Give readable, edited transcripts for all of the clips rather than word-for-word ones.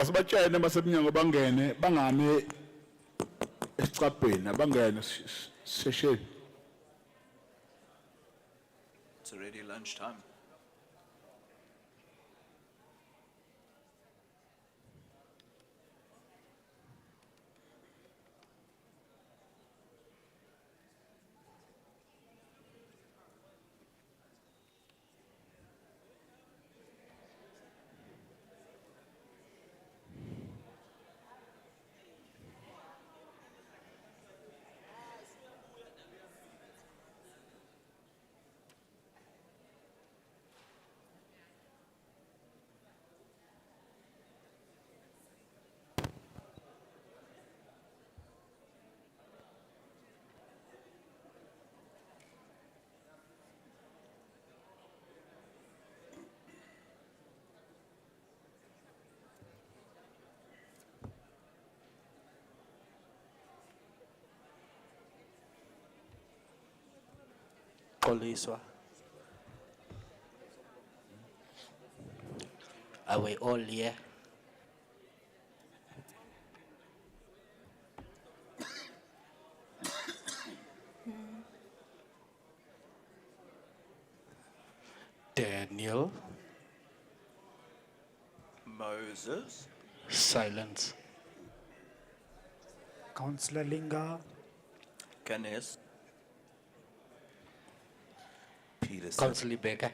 Asibatshene basemnyango bangene bangane esicabheni abangene sesheni. It's already lunchtime. Xoliswa. Are we all here? Daniel, Moses, silence. Councillor Linga, Ganes, Peterson. Councillor Baker.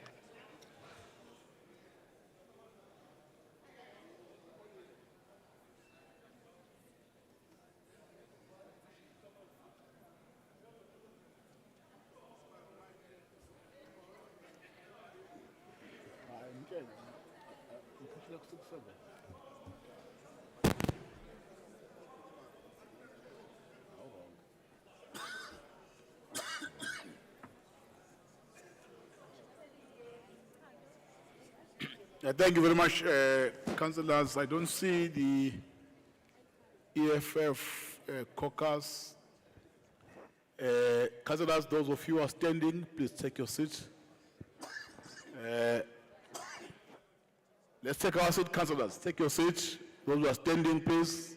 Thank you very much, councillors. I don't see the EFF caucus. Councillors, those of you who are standing, please take your seat. Let's take our seat, councillors. Take your seat. Those who are standing, please.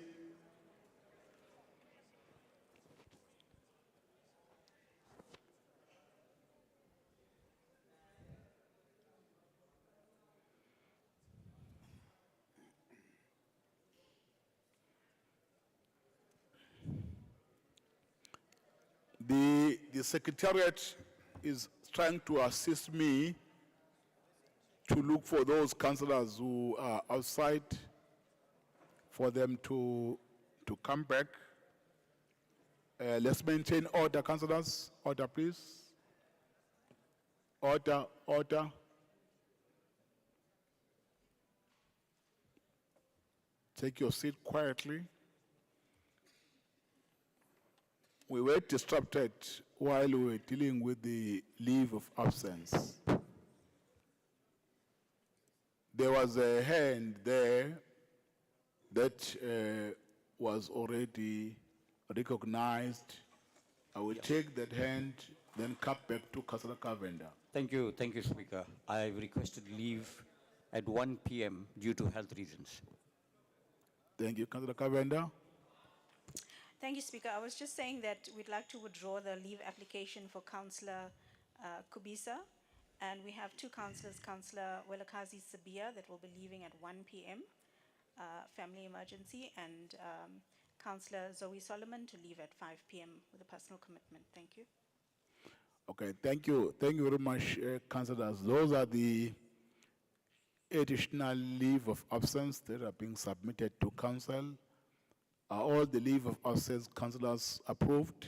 The secretariat is trying to assist me to look for those councillors who are outside for them to come back. Let's maintain order, councillors. Order, please. Order, order. Take your seat quietly. We were disrupted while we were dealing with the leave of absence. There was a hand there that was already recognized. I will take that hand, then come back to Councillor Kavenda. Thank you, Speaker. I've requested leave at 1 p.m. due to health reasons. Thank you, Councillor Kavenda. Thank you, Speaker. I was just saying that we'd like to withdraw the leave application for Councillor Kubisa. And we have two councillors, Councillor Welakazi Sabia, that will be leaving at 1 p.m., family emergency, and Councillor Zoe Solomon to leave at 5 p.m. with a personal commitment. Thank you. Okay, thank you. Thank you very much, councillors. Those are the additional leave of absence that are being submitted to council. Are all the leave of absence councillors approved?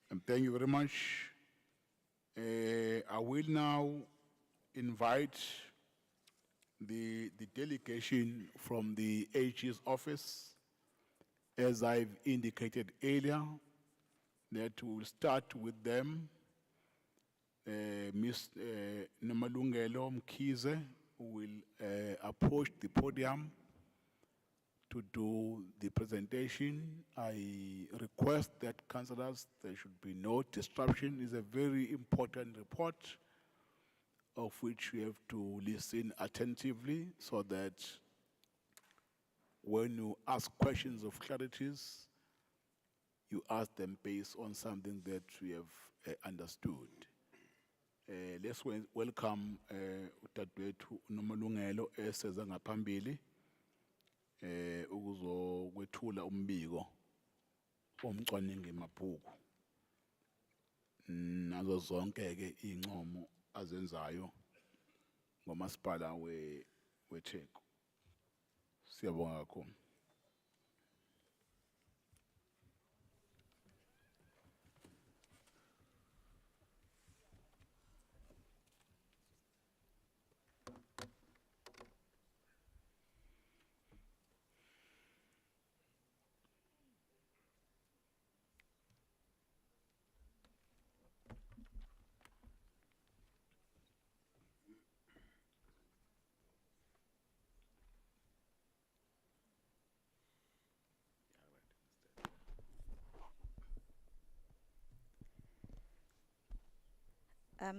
And thank you very much. I will now invite the delegation from the AG's office. As I've indicated earlier, that we'll start with them. Ms. Nomalungelo Mkhize will approach the podium to do the presentation. I request that councillors, there should be no disruption. It's a very important report of which we have to listen attentively so that when you ask questions of clarities, you ask them based on something that we have understood. Let's welcome uDadewethu Nomalungelo eseza ngaphambili ukuzokwethula umbiko omcwaningi mabhuku nazo zonke ke incomo azenzayo ngomasipala weTheku. Siyabonga kakhulu.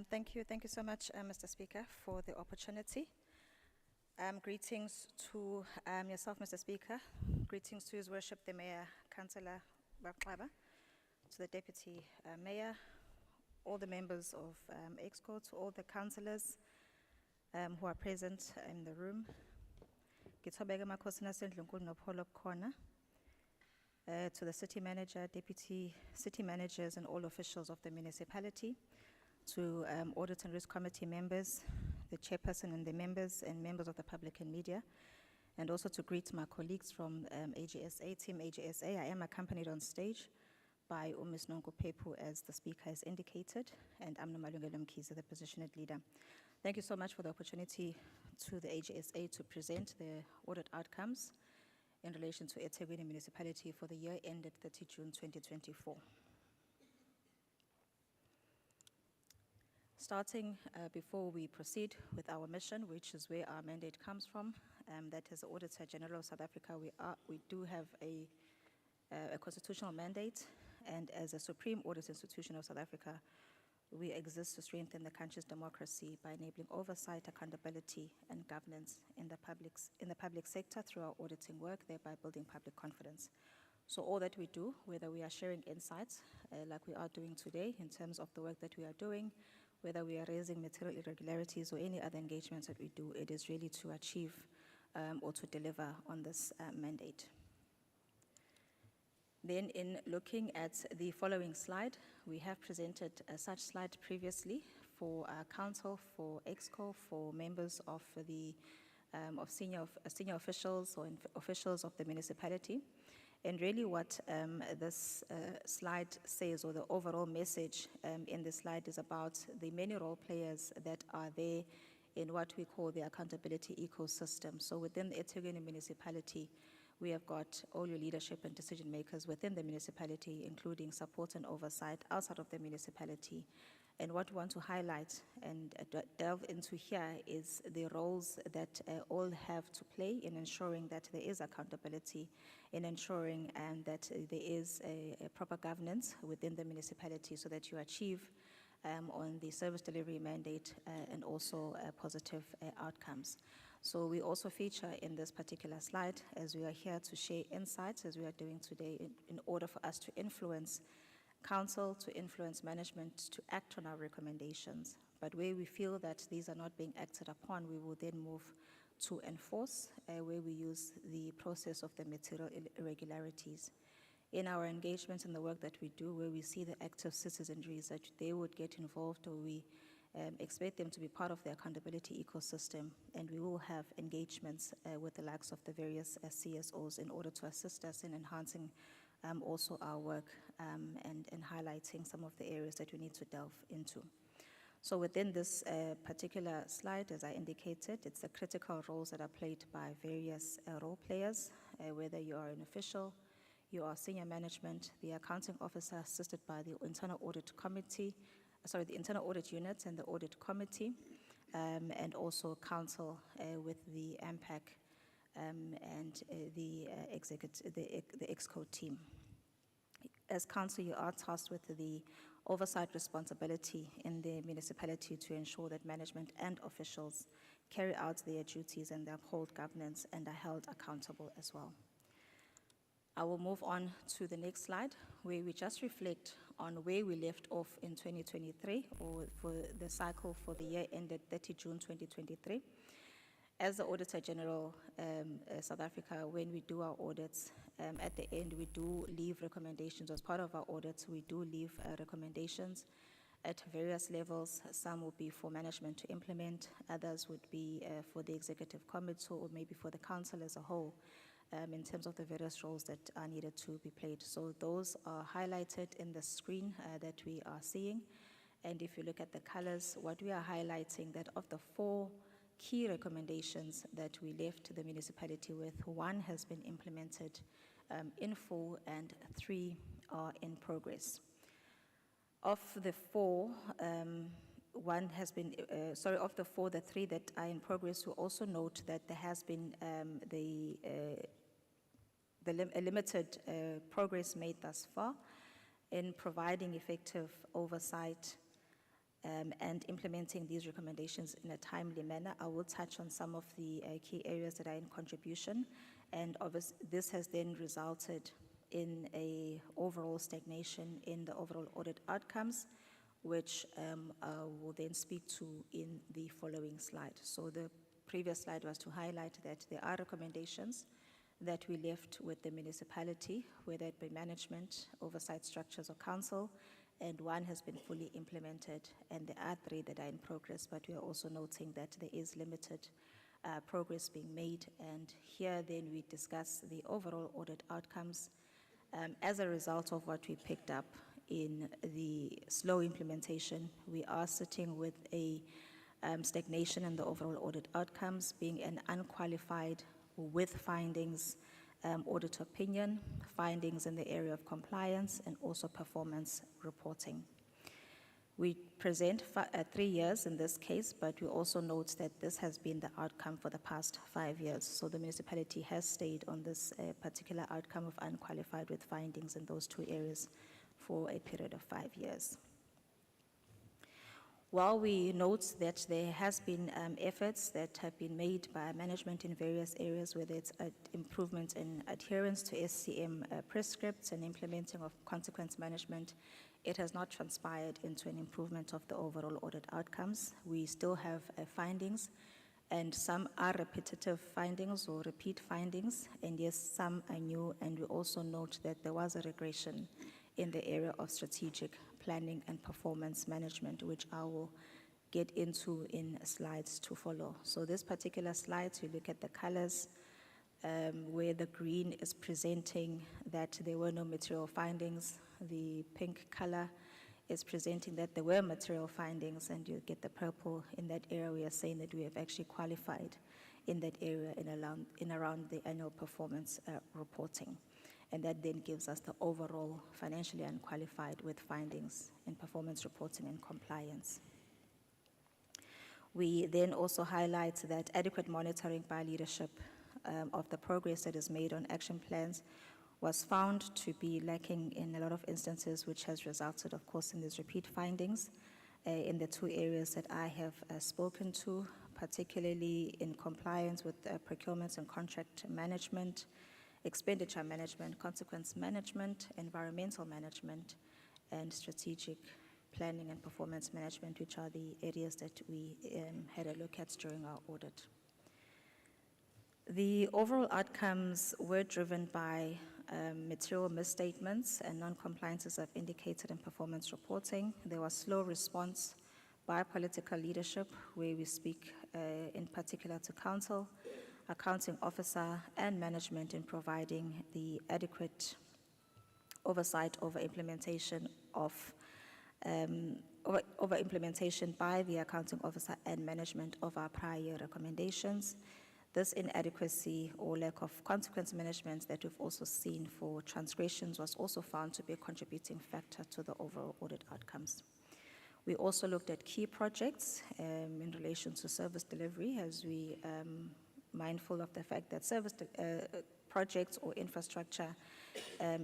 Thank you so much, Mr. Speaker, for the opportunity. Greetings to yourself, Mr. Speaker. Greetings to His Worship, the Mayor, Councillor Baklava, to the Deputy Mayor, all the members of EXCO, to all the councillors who are present in the room. Ngithobeka emakhosini asendlunkulu nopholo khona. To the city manager, deputy city managers, and all officials of the municipality. To Audit and Risk Committee members, the chairperson and the members of the public and media, and also to greet my colleagues from AGSA, Team AGSA. I am accompanied on stage by Ms. Nonko Pepu, as the speaker has indicated, and I'm Nomalungelo Mkhize, the positioned leader. Thank you so much for the opportunity to the AGSA to present the audit outcomes in relation to eThekwini municipality for the year ended 30 June 2024. Starting before we proceed with our mission, which is where our mandate comes from, that is the Auditor General of South Africa, we do have a constitutional mandate, and as a supreme audit institution of South Africa, we exist to strengthen the country's democracy by enabling oversight, accountability, and governance in the public sector through our auditing work, thereby building public confidence. So all that we do, whether we are sharing insights, like we are doing today in terms of the work that we are doing, whether we are raising material irregularities or any other engagements that we do, it is really to achieve or to deliver on this mandate. Then in looking at the following slide, we have presented such slide previously for council, for EXCO, for members of the senior officials or officials of the municipality. And really what this slide says, or the overall message in this slide, is about the many role players that are there in what we call the accountability ecosystem. So within the eThekwini municipality, we have got all your leadership and decision makers within the municipality, including support and oversight outside of the municipality. And what we want to highlight and delve into here is the roles that all have to play in ensuring that there is accountability, in ensuring that there is a proper governance within the municipality so that you achieve on the service delivery mandate and also positive outcomes. So we also feature in this particular slide, as we are here to share insights, as we are doing today, in order for us to influence council, to influence management, to act on our recommendations. But where we feel that these are not being acted upon, we will then move to enforce, where we use the process of the material irregularities. In our engagement and the work that we do, where we see the active citizenry, that they would get involved, or we expect them to be part of the accountability ecosystem, and we will have engagements with the likes of the various CSOs in order to assist us in enhancing also our work and highlighting some of the areas that we need to delve into. So within this particular slide, as I indicated, it's the critical roles that are played by various role players, whether you are an official, you are senior management, the accounting officer assisted by the internal audit committee, the internal audit unit and the audit committee, and also council with the AMPAC and the EXCO team. As council, you are tasked with the oversight responsibility in the municipality to ensure that management and officials carry out their duties and they uphold governance and are held accountable as well. I will move on to the next slide, where we just reflect on where we left off in 2023, or for the cycle for the year ended 30 June 2023. As the Auditor General South Africa, when we do our audits, at the end we do leave recommendations. As part of our audits, we do leave recommendations at various levels. Some will be for management to implement, others would be for the Executive Committee or maybe for the Council as a whole, in terms of the various roles that are needed to be played. So those are highlighted in the screen that we are seeing. And if you look at the colors, what we are highlighting, that of the 4 key recommendations that we left the municipality with, 1 has been implemented in full and 3 are in progress. Of the 4, of the 4, the 3 that are in progress, we also note that there has been a limited progress made thus far in providing effective oversight and implementing these recommendations in a timely manner. I will touch on some of the key areas that are in contribution, and obviously this has then resulted in a overall stagnation in the overall audit outcomes, which I will then speak to in the following slide. So the previous slide was to highlight that there are recommendations that we left with the municipality, whether it be management, oversight structures, or council, and 1 has been fully implemented, and there are 3 that are in progress, but we are also noting that there is limited progress being made. And here then we discuss the overall audit outcomes as a result of what we picked up in the slow implementation. We are sitting with a stagnation in the overall audit outcomes, being an unqualified with findings audit opinion, findings in the area of compliance, and also performance reporting. We present 3 years in this case, but we also note that this has been the outcome for the past 5 years. So the municipality has stayed on this particular outcome of unqualified with findings in those 2 areas for a period of 5 years. While we note that there has been efforts that have been made by management in various areas, whether it's improvement in adherence to SCM prescripts and implementing of consequence management, it has not transpired into an improvement of the overall audit outcomes. We still have findings, and some are repetitive findings or repeat findings, and yes, some are new, and we also note that there was a regression in the area of strategic planning and performance management, which I will get into in slides to follow. So this particular slide, you look at the colors, where the green is presenting that there were no material findings. The pink color is presenting that there were material findings, and you get the purple in that area. We are saying that we have actually qualified in that area in around the annual performance reporting. And that then gives us the overall financially unqualified with findings in performance reporting and compliance. We then also highlight that adequate monitoring by leadership of the progress that is made on action plans was found to be lacking in a lot of instances, which has resulted, of course, in these repeat findings in the 2 areas that I have spoken to, particularly in compliance with procurement and contract management, expenditure management, consequence management, environmental management, and strategic planning and performance management, which are the areas that we had a look at during our audit. The overall outcomes were driven by material misstatements and non-compliances I've indicated in performance reporting. There was slow response by political leadership, where we speak in particular to council, accounting officer, and management in providing the adequate oversight over implementation by the accounting officer and management of our prior recommendations. This inadequacy or lack of consequence management that we've also seen for transgressions was also found to be a contributing factor to the overall audit outcomes. We also looked at key projects in relation to service delivery, as we mindful of the fact that service projects or infrastructure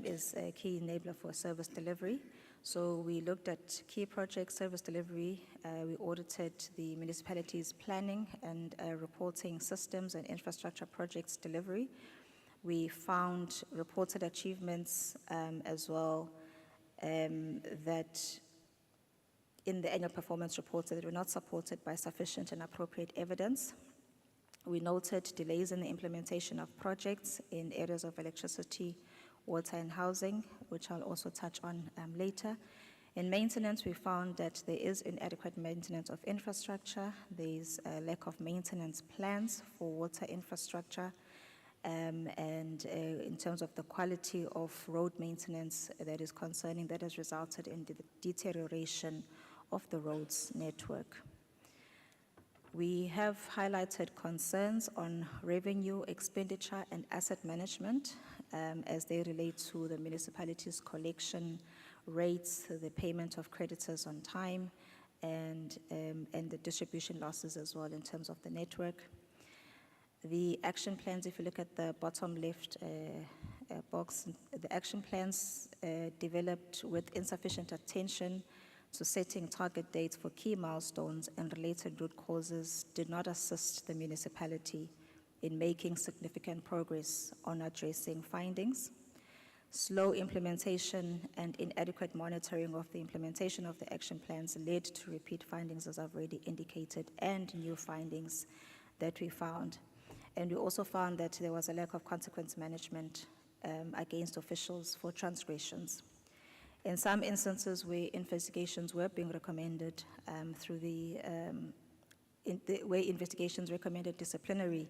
is a key enabler for service delivery. So we looked at key project service delivery. We audited the municipality's planning and reporting systems and infrastructure projects delivery. We found reported achievements as well that in the annual performance reports that were not supported by sufficient and appropriate evidence. We noted delays in the implementation of projects in areas of electricity, water, and housing, which I'll also touch on later. In maintenance, we found that there is inadequate maintenance of infrastructure. There's a lack of maintenance plans for water infrastructure. In terms of the quality of road maintenance that is concerning, that has resulted in the deterioration of the roads network. We have highlighted concerns on revenue, expenditure, and asset management as they relate to the municipality's collection rates, the payment of creditors on time, and the distribution losses as well in terms of the network. The action plans, if you look at the bottom left box, the action plans developed with insufficient attention to setting target dates for key milestones and related root causes did not assist the municipality in making significant progress on addressing findings. Slow implementation and inadequate monitoring of the implementation of the action plans led to repeat findings, as I've already indicated, and new findings that we found. And we also found that there was a lack of consequence management against officials for transgressions. In some instances where investigations were being recommended where investigations recommended disciplinary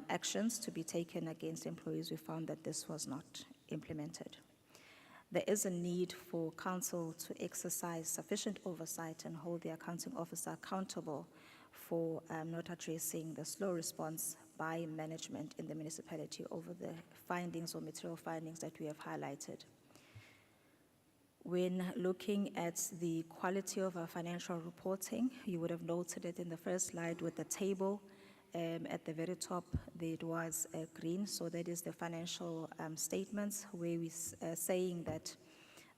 actions to be taken against employees, we found that this was not implemented. There is a need for council to exercise sufficient oversight and hold the accounting officer accountable for not addressing the slow response by management in the municipality over the findings or material findings that we have highlighted. When looking at the quality of our financial reporting, you would have noted it in the first slide with the table. At the very top, it was green, so that is the financial statements, where we saying that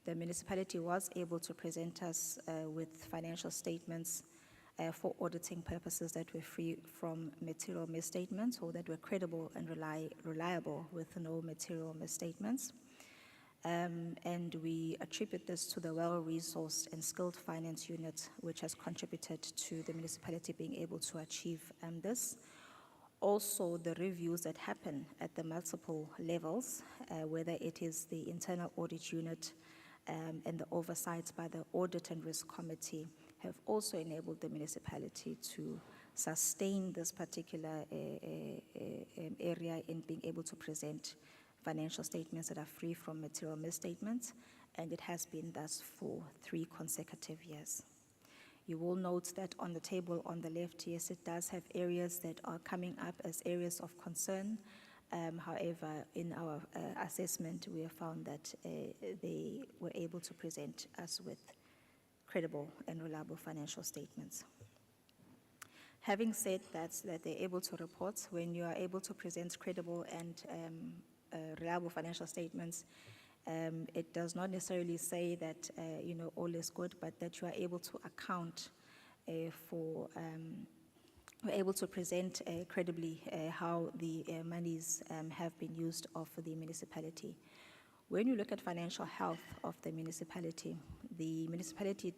the municipality was able to present us with financial statements for auditing purposes that were free from material misstatements, or that were credible and reliable with no material misstatements. And we attribute this to the well-resourced and skilled finance unit, which has contributed to the municipality being able to achieve this. Also, the reviews that happen at the multiple levels, whether it is the internal audit unit and the oversight by the Audit and Risk Committee, have also enabled the municipality to sustain this particular area in being able to present financial statements that are free from material misstatements, and it has been thus for 3 consecutive years. You will note that on the table on the left, yes, it does have areas that are coming up as areas of concern. However, in our assessment, we have found that they were able to present us with credible and reliable financial statements. Having said that they're able to report, when you are able to present credible and reliable financial statements, it does not necessarily say that all is good, but that you are able to account we're able to present credibly how the monies have been used of the municipality. When you look at financial health of the municipality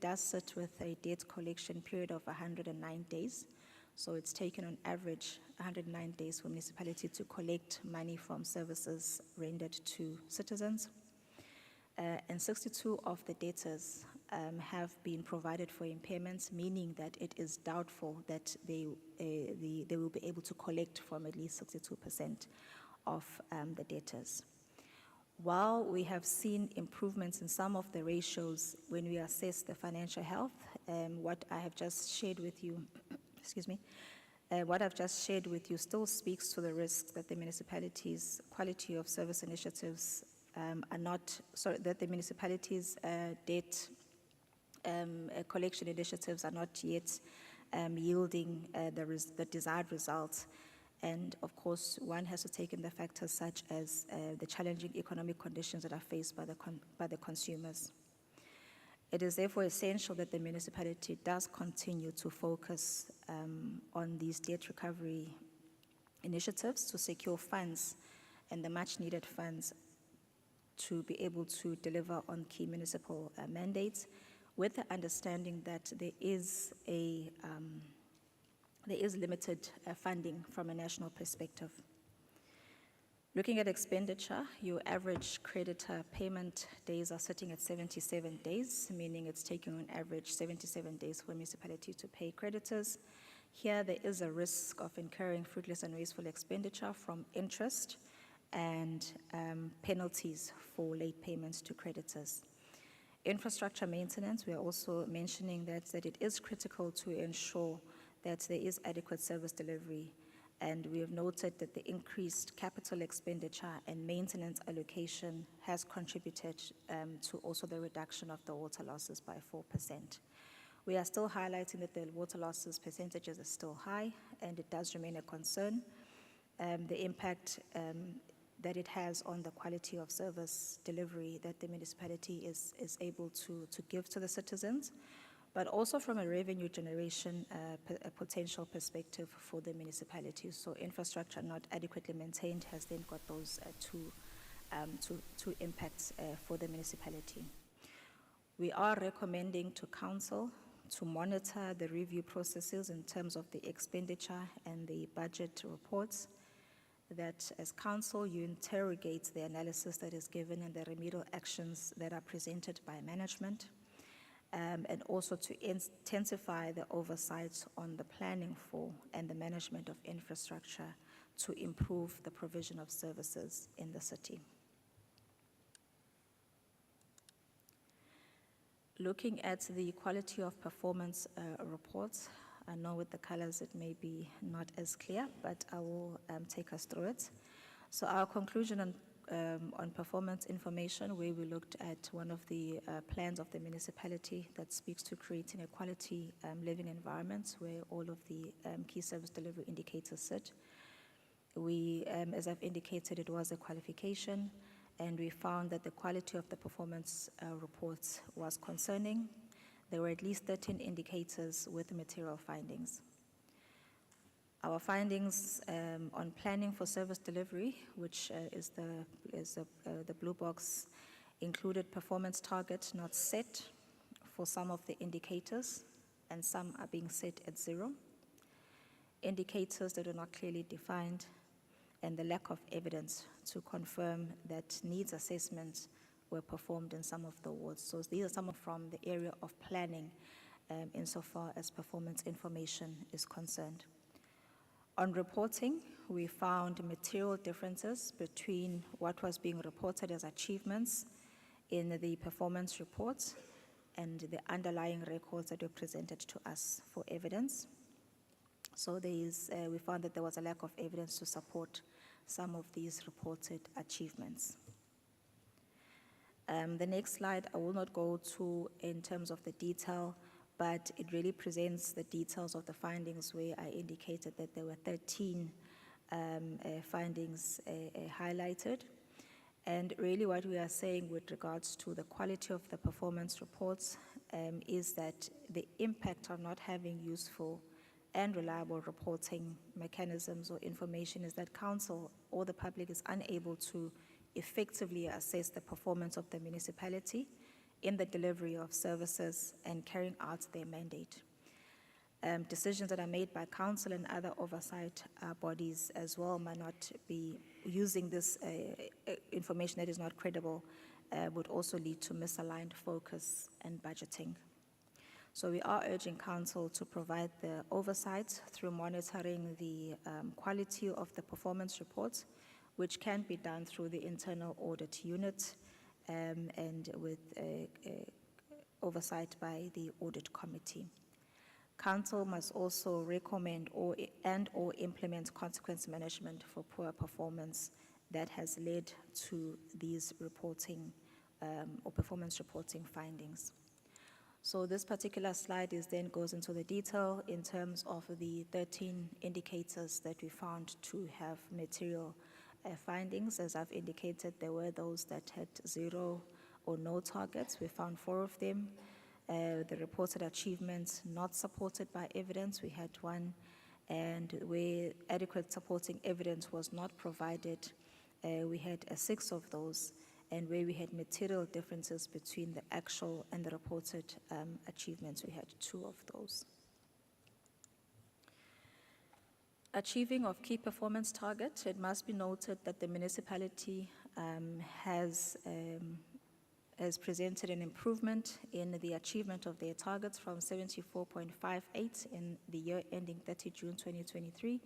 does sit with a debt collection period of 109 days. So it's taken on average 109 days for municipality to collect money from services rendered to citizens. And 62 of the debtors have been provided for impairments, meaning that it is doubtful that they will be able to collect from at least 62% of the debtors. While we have seen improvements in some of the ratios when we assess the financial health, what I have just shared with you, what I've just shared with you still speaks to the risks that the municipality's quality of service initiatives that the municipality's debt collection initiatives are not yet yielding the desired results. And of course, one has to take in the factors such as the challenging economic conditions that are faced by the consumers. It is therefore essential that the municipality does continue to focus on these debt recovery initiatives to secure funds and the much-needed funds to be able to deliver on key municipal mandates, with the understanding that there is limited funding from a national perspective. Looking at expenditure, your average creditor payment days are sitting at 77 days, meaning it's taking on average 77 days for a municipality to pay creditors. Here, there is a risk of incurring fruitless and wasteful expenditure from interest and penalties for late payments to creditors. Infrastructure maintenance, we are also mentioning that it is critical to ensure that there is adequate service delivery, and we have noted that the increased capital expenditure and maintenance allocation has contributed to also the reduction of the water losses by 4%. We are still highlighting that the water losses percentages are still high, and it does remain a concern. The impact that it has on the quality of service delivery that the municipality is able to give to the citizens, but also from a revenue generation a potential perspective for the municipality. So infrastructure not adequately maintained has then got those two impacts for the municipality. We are recommending to council to monitor the review processes in terms of the expenditure and the budget reports, that as council you interrogate the analysis that is given and the remedial actions that are presented by management, and also to intensify the oversight on the planning for and the management of infrastructure to improve the provision of services in the city. Looking at the quality of performance reports, I know with the colors it may be not as clear, but I will take us through it. So our conclusion on performance information, where we looked at one of the plans of the municipality that speaks to creating a quality living environment where all of the key service delivery indicators sit. We, as I've indicated, it was a qualification, and we found that the quality of the performance reports was concerning. There were at least 13 indicators with material findings. Our findings on planning for service delivery, which is the blue box, included performance targets not set for some of the indicators, and some are being set at 0. Indicators that are not clearly defined, and the lack of evidence to confirm that needs assessments were performed in some of the wards. So these are some from the area of planning insofar as performance information is concerned. On reporting, we found material differences between what was being reported as achievements in the performance reports and the underlying records that were presented to us for evidence. So we found that there was a lack of evidence to support some of these reported achievements. The next slide I will not go to in terms of the detail, but it really presents the details of the findings, where I indicated that there were 13 findings highlighted. And really what we are saying with regards to the quality of the performance reports is that the impact of not having useful and reliable reporting mechanisms or information is that council or the public is unable to effectively assess the performance of the municipality in the delivery of services and carrying out their mandate. Decisions that are made by council and other oversight bodies as well might not be using this information that is not credible, would also lead to misaligned focus and budgeting. So we are urging council to provide the oversight through monitoring the quality of the performance reports, which can be done through the internal audit unit and with oversight by the audit committee. Council must also recommend or implement consequence management for poor performance that has led to these reporting or performance reporting findings. So this particular slide goes into the detail in terms of the 13 indicators that we found to have material findings. As I've indicated, there were those that had 0 or no targets. We found 4 of them. the reported achievements not supported by evidence, we had 1, and where adequate supporting evidence was not provided, we had 6 of those, and where we had material differences between the actual and the reported achievements, we had 2 of those. Achieving of key performance target, it must be noted that the municipality has presented an improvement in the achievement of their targets from 74.58 in the year ending 30 June 2023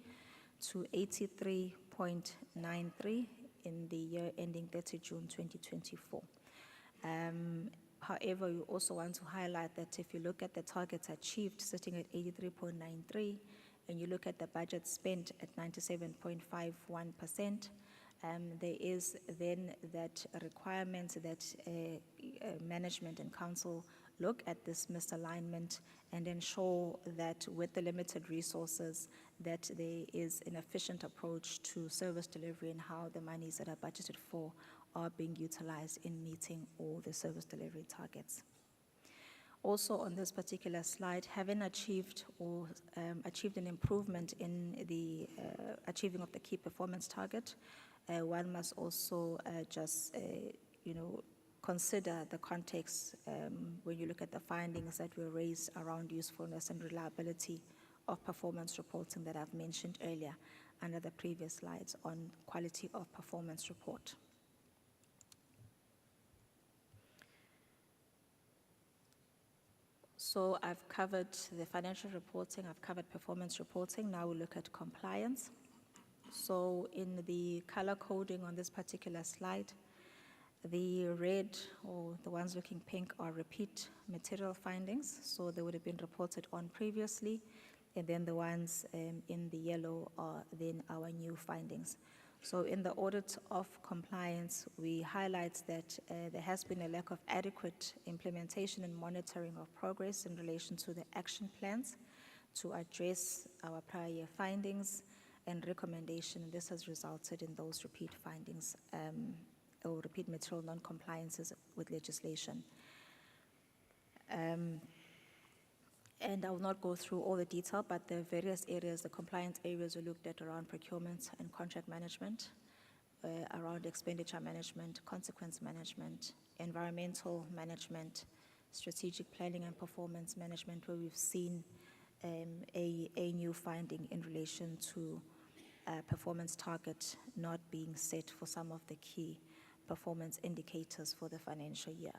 to 83.93 in the year ending 30 June 2024. However, we also want to highlight that if you look at the targets achieved sitting at 83.93 and you look at the budget spent at 97.51%, there is then that requirement that management and council look at this misalignment and ensure that with the limited resources that there is an efficient approach to service delivery and how the monies that are budgeted for are being utilized in meeting all the service delivery targets. Also on this particular slide, having achieved or achieved an improvement in the achieving of the key performance target, one must also consider the context when you look at the findings that were raised around usefulness and reliability of performance reporting that I've mentioned earlier under the previous slides on quality of performance report. So I've covered the financial reporting, I've covered performance reporting. Now we'll look at compliance. So in the color coding on this particular slide, the red or the ones looking pink are repeat material findings. So they would have been reported on previously, and then the ones in the yellow are then our new findings. So in the audit of compliance, we highlight that there has been a lack of adequate implementation and monitoring of progress in relation to the action plans to address our prior year findings and recommendation. This has resulted in those repeat findings or repeat material non-compliances with legislation. And I will not go through all the detail, but the various areas, the compliance areas we looked at around procurement and contract management, around expenditure management, consequence management, environmental management, strategic planning and performance management, where we've seen a new finding in relation to performance target not being set for some of the key performance indicators for the financial year.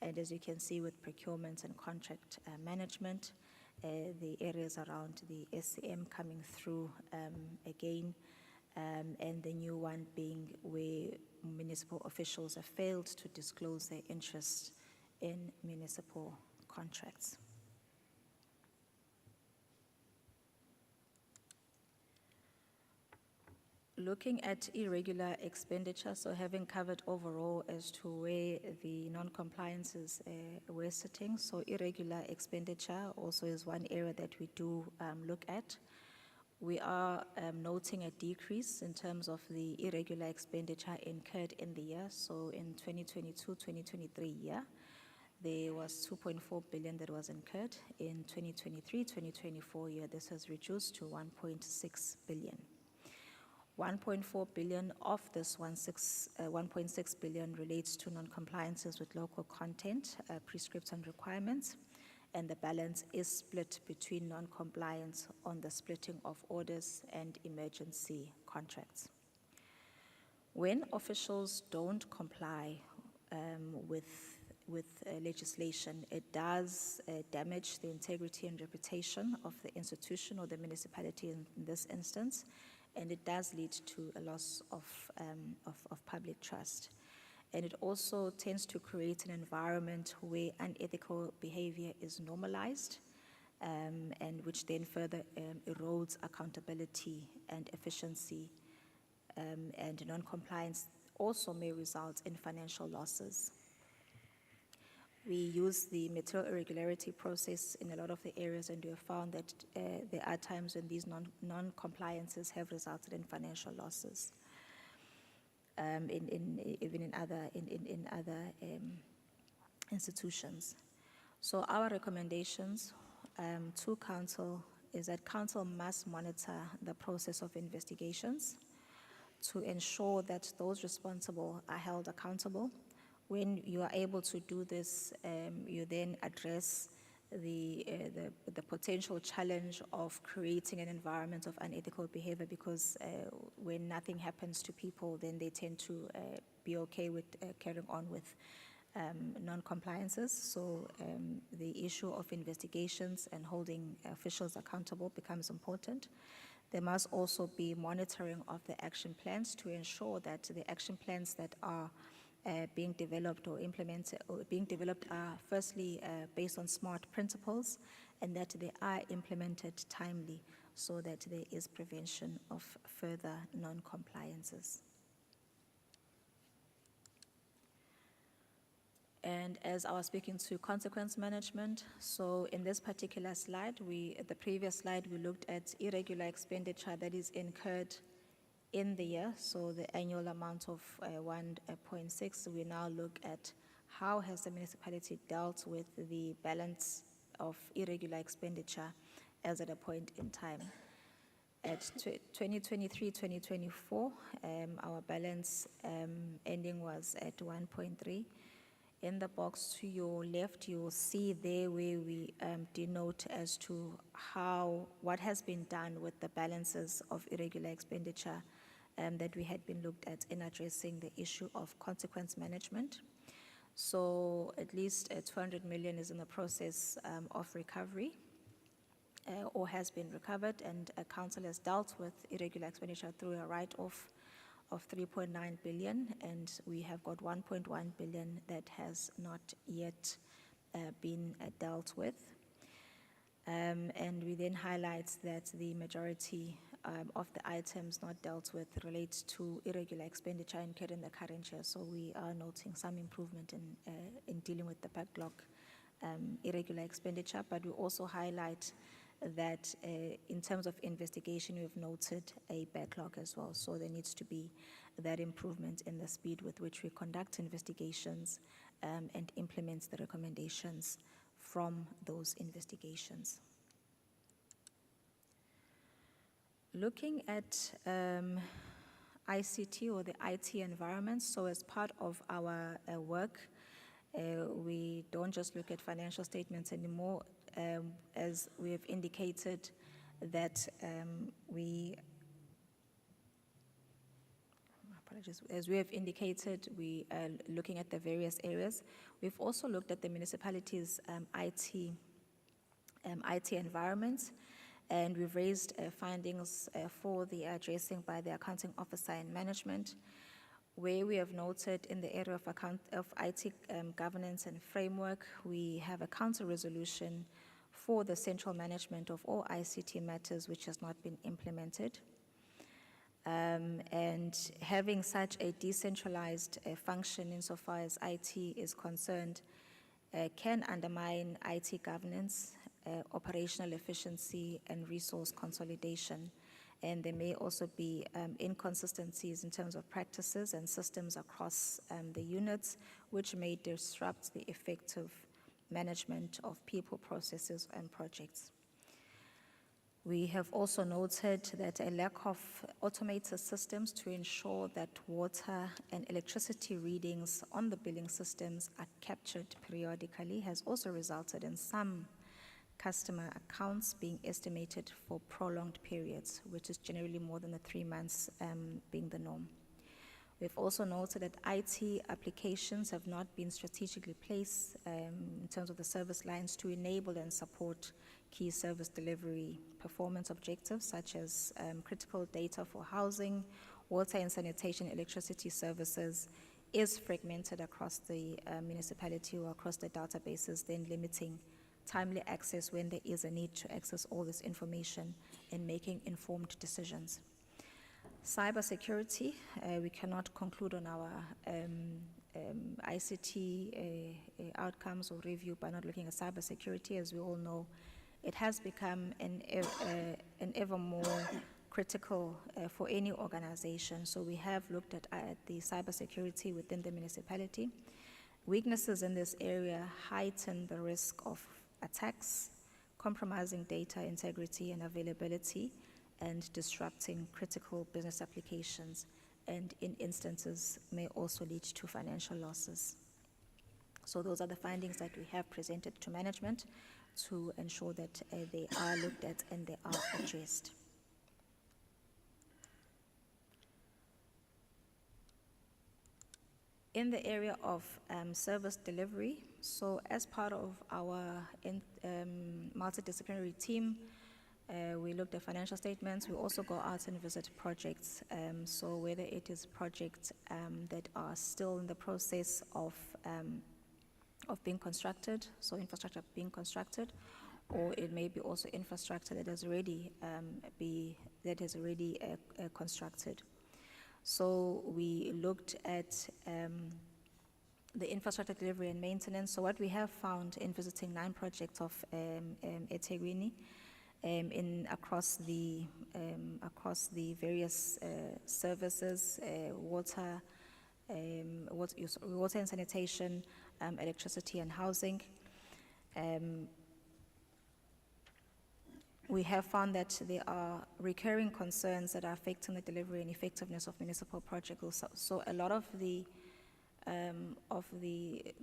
And as you can see with procurement and contract management, the areas around the SCM coming through again, and the new one being where municipal officials have failed to disclose their interest in municipal contracts. Looking at irregular expenditure, so having covered overall as to where the non-compliances were sitting, so irregular expenditure also is one area that we do look at. We are noting a decrease in terms of the irregular expenditure incurred in the year. So in 2022-2023 year, there was 2.4 billion that was incurred. In 2023-2024 year, this has reduced to 1.6 billion. 1.4 billion of this 1.6 billion relates to non-compliances with local content, prescripts and requirements, and the balance is split between non-compliance on the splitting of orders and emergency contracts. When officials don't comply with legislation, it does damage the integrity and reputation of the institution or the municipality in this instance, and it does lead to a loss of public trust. And it also tends to create an environment where unethical behavior is normalized, and which then further erodes accountability and efficiency, and non-compliance also may result in financial losses. We use the material irregularity process in a lot of the areas, and we have found that there are times when these non-compliances have resulted in financial losses, even in other institutions. So our recommendations to council is that council must monitor the process of investigations to ensure that those responsible are held accountable. When you are able to do this, you then address the potential challenge of creating an environment of unethical behavior, because when nothing happens to people, then they tend to be okay with carrying on with non-compliances. So the issue of investigations and holding officials accountable becomes important. There must also be monitoring of the action plans to ensure that the action plans that are being developed or implemented or being developed are firstly based on SMART principles, and that they are implemented timely so that there is prevention of further non-compliances. And as I was speaking to consequence management, so in this particular slide, the previous slide, we looked at irregular expenditure that is incurred in the year, so the annual amount of 1.6. We now look at how has the municipality dealt with the balance of irregular expenditure as at a point in time. At 2023-2024, our balance ending was at 1.3. In the box to your left, you will see there where we denote as to what has been done with the balances of irregular expenditure that we had been looked at in addressing the issue of consequence management. So at least 200 million is in the process of recovery or has been recovered, and council has dealt with irregular expenditure through a write-off of 3.9 billion, and we have got 1.1 billion that has not yet been dealt with. And we then highlight that the majority of the items not dealt with relates to irregular expenditure incurred in the current year. So we are noting some improvement in dealing with the backlog irregular expenditure, but we also highlight that in terms of investigation, we've noted a backlog as well. So there needs to be that improvement in the speed with which we conduct investigations and implement the recommendations from those investigations. Looking at ICT or the IT environment, so as part of our work, we don't just look at financial statements anymore. As we have indicated that as we have indicated, we are looking at the various areas. We've also looked at the municipality's IT environment, and we've raised findings for the addressing by the accounting officer and management, where we have noted in the area of IT governance and framework, we have a council resolution for the central management of all ICT matters which has not been implemented. And having such a decentralized function insofar as IT is concerned can undermine IT governance, operational efficiency, and resource consolidation. And there may also be inconsistencies in terms of practices and systems across the units, which may disrupt the effective management of people, processes, and projects. We have also noted that a lack of automated systems to ensure that water and electricity readings on the billing systems are captured periodically has also resulted in some customer accounts being estimated for prolonged periods, which is generally more than the 3 months being the norm. We've also noted that IT applications have not been strategically placed in terms of the service lines to enable and support key service delivery performance objectives, such as critical data for housing, water and sanitation, electricity services, is fragmented across the municipality or across the databases, then limiting timely access when there is a need to access all this information and making informed decisions. Cybersecurity, we cannot conclude on our ICT outcomes or review by not looking at cybersecurity. As we all know, it has become an ever more critical for any organization. So we have looked at the cybersecurity within the municipality, Weaknesses in this area heighten the risk of attacks, compromising data integrity and availability, and disrupting critical business applications, and in instances may also lead to financial losses. So those are the findings that we have presented to management to ensure that they are looked at and they are addressed. In the area of service delivery, so as part of our multidisciplinary team, we looked at financial statements. We also go out and visit projects. So whether it is projects that are still in the process of being constructed, so infrastructure being constructed, or it may be also infrastructure that has already constructed. So we looked at the infrastructure delivery and maintenance. So what we have found in visiting 9 projects of eThekwini, across the various services, water and sanitation, electricity and housing. We have found that there are recurring concerns that are affecting the delivery and effectiveness of municipal projects. So a lot of the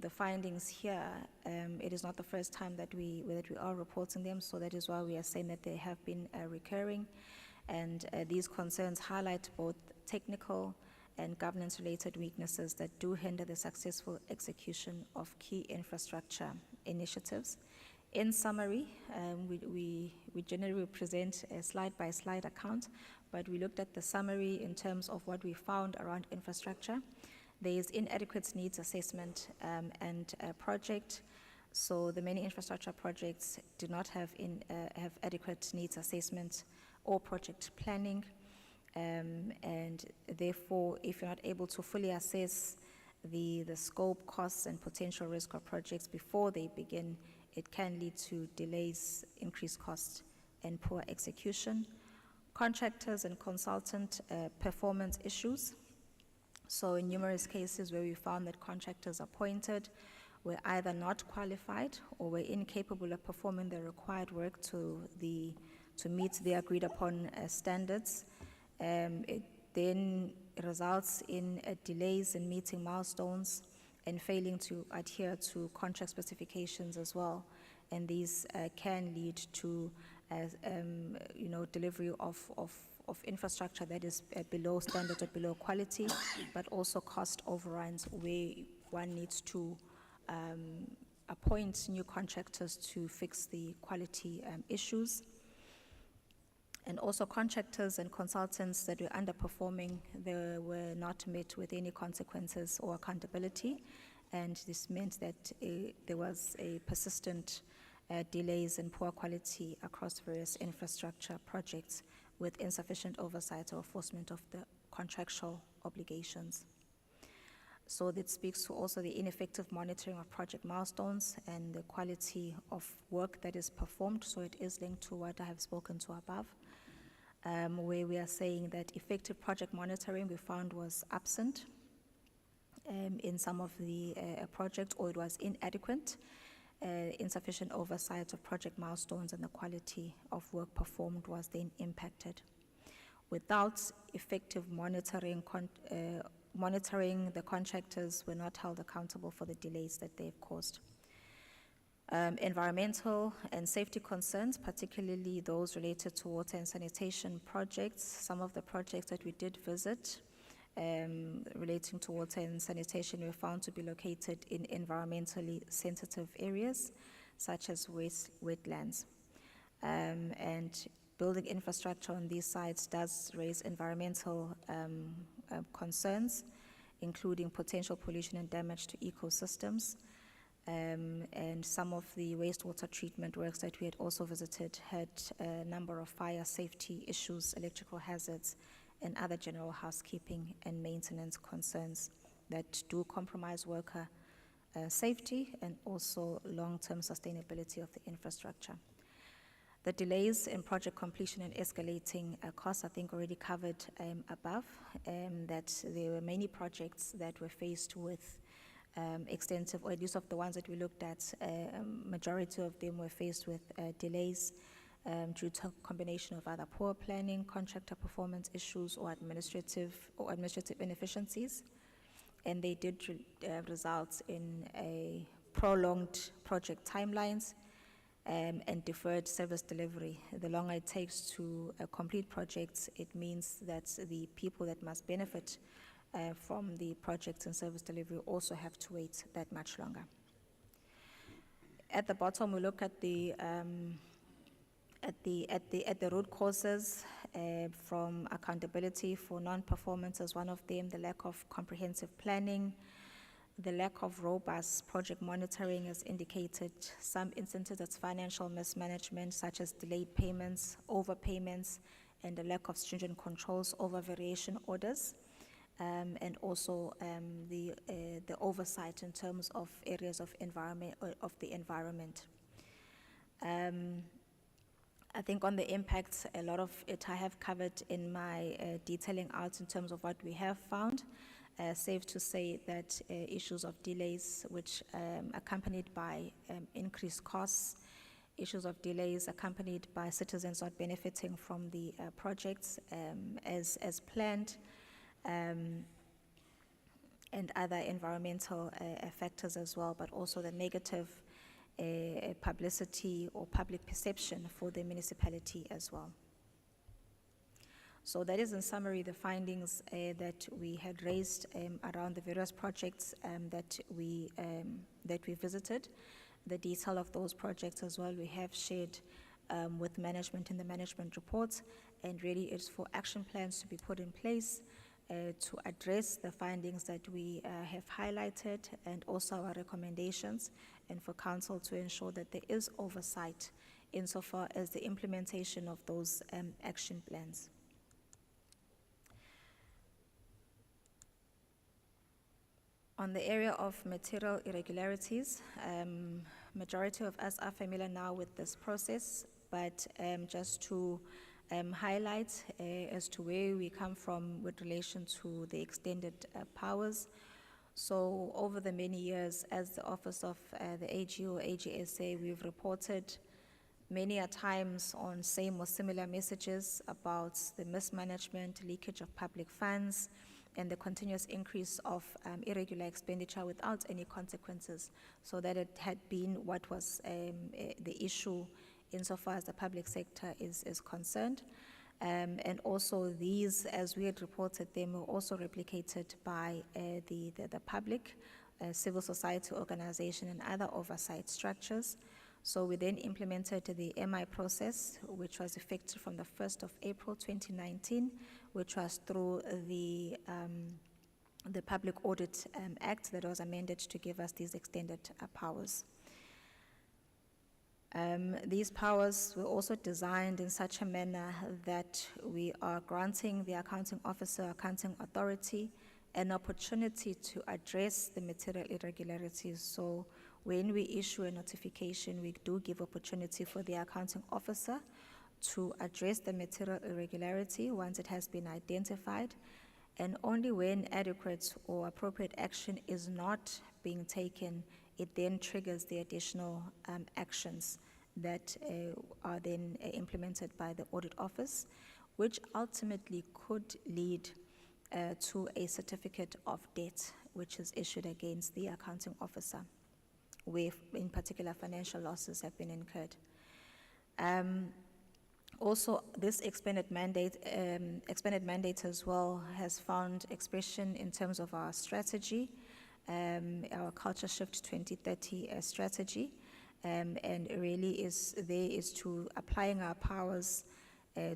findings here, it is not the first time that we are reporting them, so that is why we are saying that they have been recurring, and these concerns highlight both technical and governance-related weaknesses that do hinder the successful execution of key infrastructure initiatives. In summary, we generally present a slide-by-slide account, but we looked at the summary in terms of what we found around infrastructure. There is inadequate needs assessment and project. So the many infrastructure projects do not have adequate needs assessment or project planning. And therefore, if you're not able to fully assess the scope, costs, and potential risk of projects before they begin, it can lead to delays, increased costs, and poor execution. Contractors and consultant performance issues. So in numerous cases where we found that contractors appointed were either not qualified or were incapable of performing the required work to meet the agreed upon standards, it then results in delays in meeting milestones and failing to adhere to contract specifications as well. And these can lead to delivery of infrastructure that is below standard or below quality, but also cost overruns where one needs to appoint new contractors to fix the quality issues. And also contractors and consultants that were underperforming, they were not met with any consequences or accountability. And this meant that there was a persistent delays and poor quality across various infrastructure projects with insufficient oversight or enforcement of the contractual obligations. So that speaks to also the ineffective monitoring of project milestones and the quality of work that is performed. So it is linked to what I have spoken to above, where we are saying that effective project monitoring we found was absent in some of the projects, or it was inadequate. Insufficient oversight of project milestones and the quality of work performed was then impacted. Without effective monitoring, the contractors were not held accountable for the delays that they've caused. Environmental and safety concerns, particularly those related to water and sanitation projects. Some of the projects that we did visit relating to water and sanitation were found to be located in environmentally sensitive areas, such as wetlands. And building infrastructure on these sites does raise environmental concerns, including potential pollution and damage to ecosystems. And some of the wastewater treatment works that we had also visited had a number of fire safety issues, electrical hazards, and other general housekeeping and maintenance concerns that do compromise worker safety and also long-term sustainability of the infrastructure. The delays in project completion and escalating costs, I think already covered above, that there were many projects that were faced with extensive, or at least of the ones that we looked at, majority of them were faced with delays due to a combination of either poor planning, contractor performance issues, or administrative inefficiencies. And they did result in a prolonged project timelines and deferred service delivery. The longer it takes to complete projects, it means that the people that must benefit from the projects and service delivery also have to wait that much longer. At the bottom, we look at the root causes, from accountability for non-performance as one of them, the lack of comprehensive planning, the lack of robust project monitoring as indicated, some instances it's financial mismanagement such as delayed payments, overpayments, and the lack of stringent controls over variation orders, and also the oversight in terms of areas of the environment. I think on the impacts, a lot of it I have covered in my detailing out in terms of what we have found. Safe to say that issues of delays, which accompanied by increased costs, issues of delays accompanied by citizens not benefiting from the projects as planned, and other environmental factors as well, but also the negative publicity or public perception for the municipality as well. So that is in summary the findings that we had raised around the various projects that we visited. The detail of those projects as well we have shared with management in the management reports, and really it's for action plans to be put in place to address the findings that we have highlighted and also our recommendations, and for council to ensure that there is oversight insofar as the implementation of those action plans. On the area of material irregularities, majority of us are familiar now with this process, but just to highlight as to where we come from with relation to the extended powers. So over the many years, as the Office of the AG or AGSA, we've reported many a times on same or similar messages about the mismanagement, leakage of public funds, and the continuous increase of irregular expenditure without any consequences. So that it had been what was the issue insofar as the public sector is concerned. And also these, as we had reported them, were also replicated by the public, civil society organization, and other oversight structures. So we then implemented the MI process, which was effective from the 1st of April 2019, which was through the Public Audit Act that was amended to give us these extended powers. These powers were also designed in such a manner that we are granting the accounting officer, accounting authority, an opportunity to address the material irregularities. So when we issue a notification, we do give opportunity for the accounting officer to address the material irregularity once it has been identified, and only when adequate or appropriate action is not being taken, it then triggers the additional actions that are then implemented by the audit office, which ultimately could lead to a certificate of debt, which is issued against the accounting officer, where in particular financial losses have been incurred. Also, this expanded mandate as well has found expression in terms of our strategy, our Culture Shift 2030 strategy, and really is to applying our powers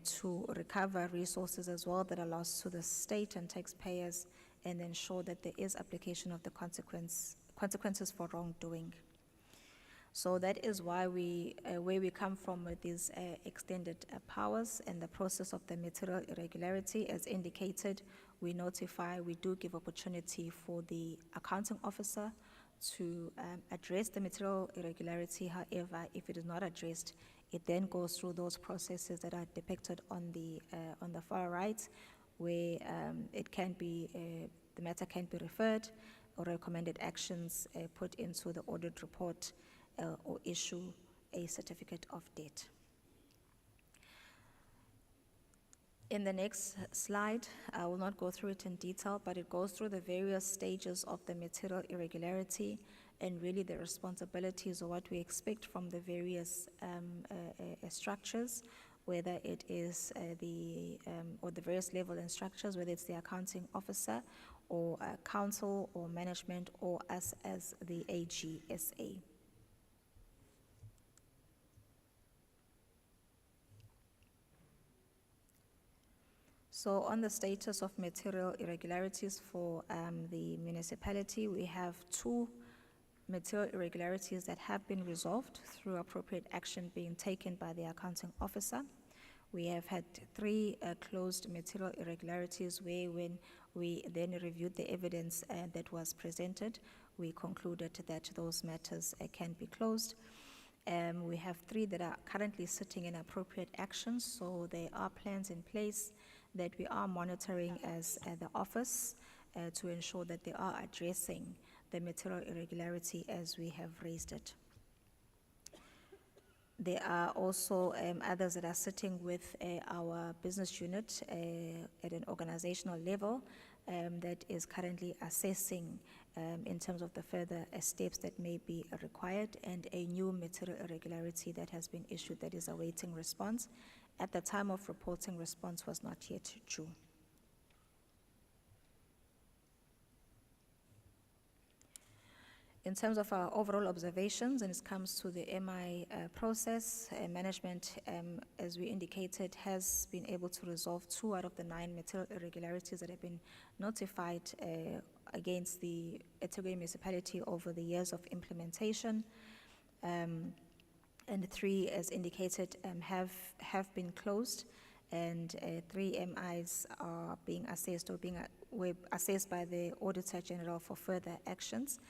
to recover resources as well that are lost to the state and taxpayers, and ensure that there is application of the consequences for wrongdoing. So that is why where we come from with these extended powers and the process of the material irregularity. As indicated, we notify, we do give opportunity for the accounting officer to address the material irregularity. However, if it is not addressed, it then goes through those processes that are depicted on the far right, where it can be, the matter can be referred or recommended actions put into the audit report or issue a certificate of debt. In the next slide, I will not go through it in detail, but it goes through the various stages of the material irregularity and really the responsibilities or what we expect from the various structures, whether it is or the various level and structures, whether it's the accounting officer or council or management or us as the AGSA. So on the status of material irregularities for the municipality, we have 2 material irregularities that have been resolved through appropriate action being taken by the accounting officer. We have had 3 closed material irregularities where when we then reviewed the evidence that was presented, we concluded that those matters can be closed. We have 3 that are currently sitting in appropriate actions, so there are plans in place that we are monitoring as the office to ensure that they are addressing the material irregularity as we have raised it. There are also others that are sitting with our business unit at an organizational level that is currently assessing in terms of the further steps that may be required, and a new material irregularity that has been issued that is awaiting response. At the time of reporting, response was not yet due. In terms of our overall observations, and it comes to the MI process, management, as we indicated, has been able to resolve 2 out of the 9 material irregularities that have been notified against the eThekwini municipality over the years of implementation. And 3, as indicated, have been closed, and 3 MIs are being assessed or were assessed by the Auditor General for further actions.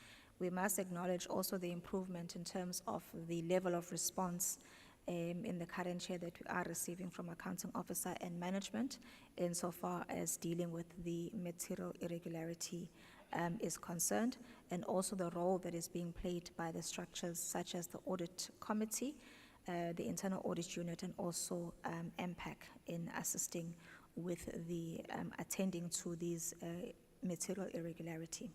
We must acknowledge also the improvement in terms of the level of response in the current year that we are receiving from accounting officer and management insofar as dealing with the material irregularity is concerned, and also the role that is being played by the structures such as the audit committee, the internal audit unit, and also MPAC in assisting with the attending to these material irregularity.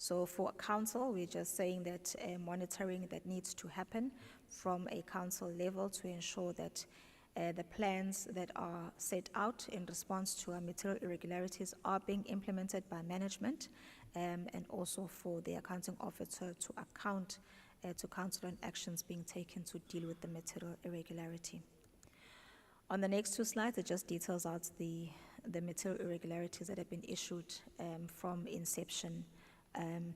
So for council, we're just saying that monitoring that needs to happen from a council level to ensure that the plans that are set out in response to our material irregularities are being implemented by management, and also for the accounting officer to account to council on actions being taken to deal with the material irregularity. On the next 2 slides, it just details out the material irregularities that have been issued from inception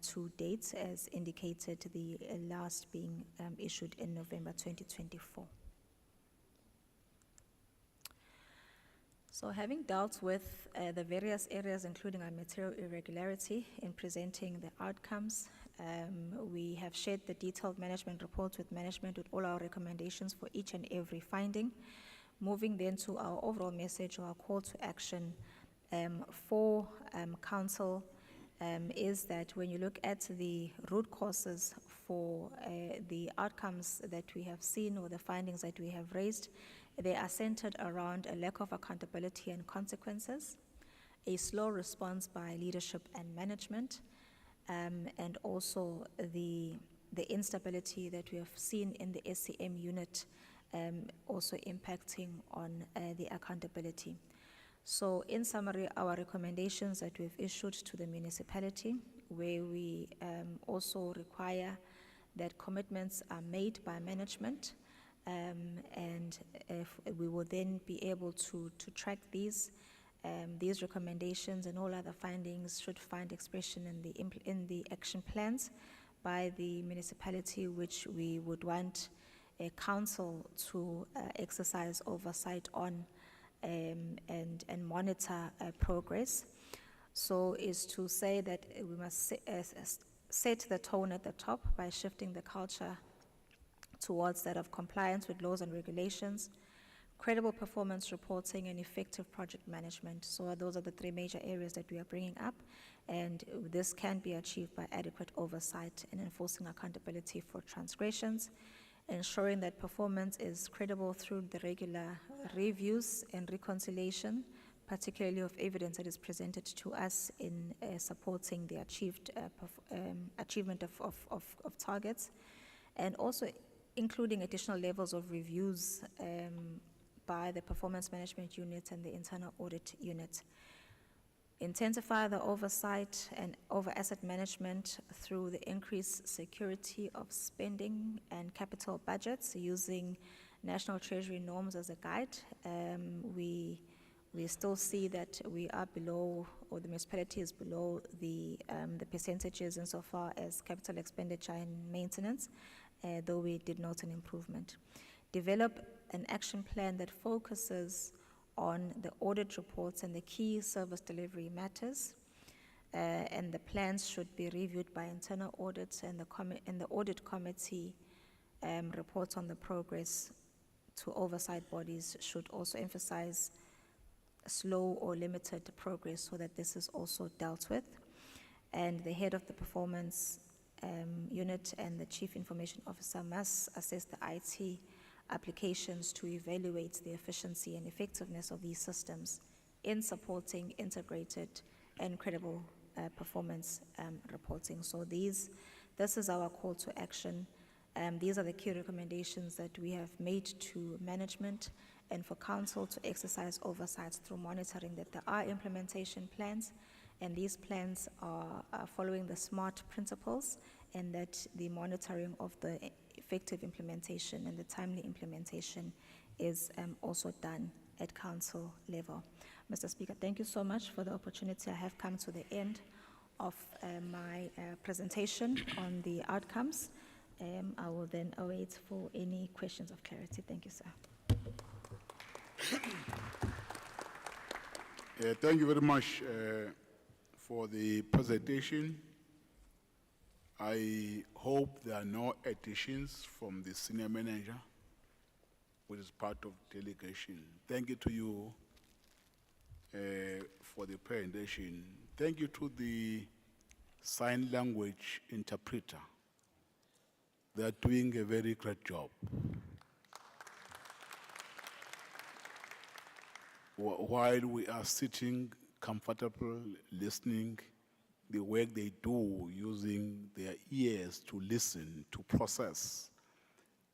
to date, as indicated, the last being issued in November 2024. So having dealt with the various areas, including our material irregularity, in presenting the outcomes, we have shared the detailed management report with management with all our recommendations for each and every finding. Moving then to our overall message or our call to action for council is that when you look at the root causes for the outcomes that we have seen or the findings that we have raised, they are centered around a lack of accountability and consequences, a slow response by leadership and management, and also the instability that we have seen in the SCM unit also impacting on the accountability. So in summary, our recommendations that we've issued to the municipality, where we also require that commitments are made by management, and if we will then be able to track these recommendations and all other findings should find expression in the action plans by the municipality, which we would want a council to exercise oversight on and monitor progress. So is to say that we must set the tone at the top by shifting the culture towards that of compliance with laws and regulations, credible performance reporting, and effective project management. So those are the 3 major areas that we are bringing up. And this can be achieved by adequate oversight and enforcing accountability for transgressions, ensuring that performance is credible through the regular reviews and reconciliation, particularly of evidence that is presented to us in supporting the achievement of targets, and also including additional levels of reviews by the performance management unit and the internal audit unit. Intensify the oversight and over asset management through the increased security of spending and capital budgets using National Treasury norms as a guide. We still see that we are below, or the municipality is below the percentages insofar as capital expenditure and maintenance, though we did note an improvement. Develop an action plan that focuses on the audit reports and the key service delivery matters, and the plans should be reviewed by internal audits, and the audit committee reports on the progress to oversight bodies should also emphasize slow or limited progress so that this is also dealt with. And the head of the performance unit and the chief information officer must assess the IT applications to evaluate the efficiency and effectiveness of these systems in supporting integrated and credible performance reporting. So this is our call to action. These are the key recommendations that we have made to management and for council to exercise oversight through monitoring that there are implementation plans, and these plans are following the SMART principles, and that the monitoring of the effective implementation and the timely implementation is also done at council level. Mr. Speaker, thank you so much for the opportunity. I have come to the end of my presentation on the outcomes. I will then await for any questions of clarity. Thank you, sir. Thank you very much for the presentation. I hope there are no additions from the senior manager, which is part of delegation. Thank you to you for the presentation. Thank you to the sign language interpreter. They are doing a very great job. While we are sitting comfortable, listening, the work they do using their ears to listen, to process,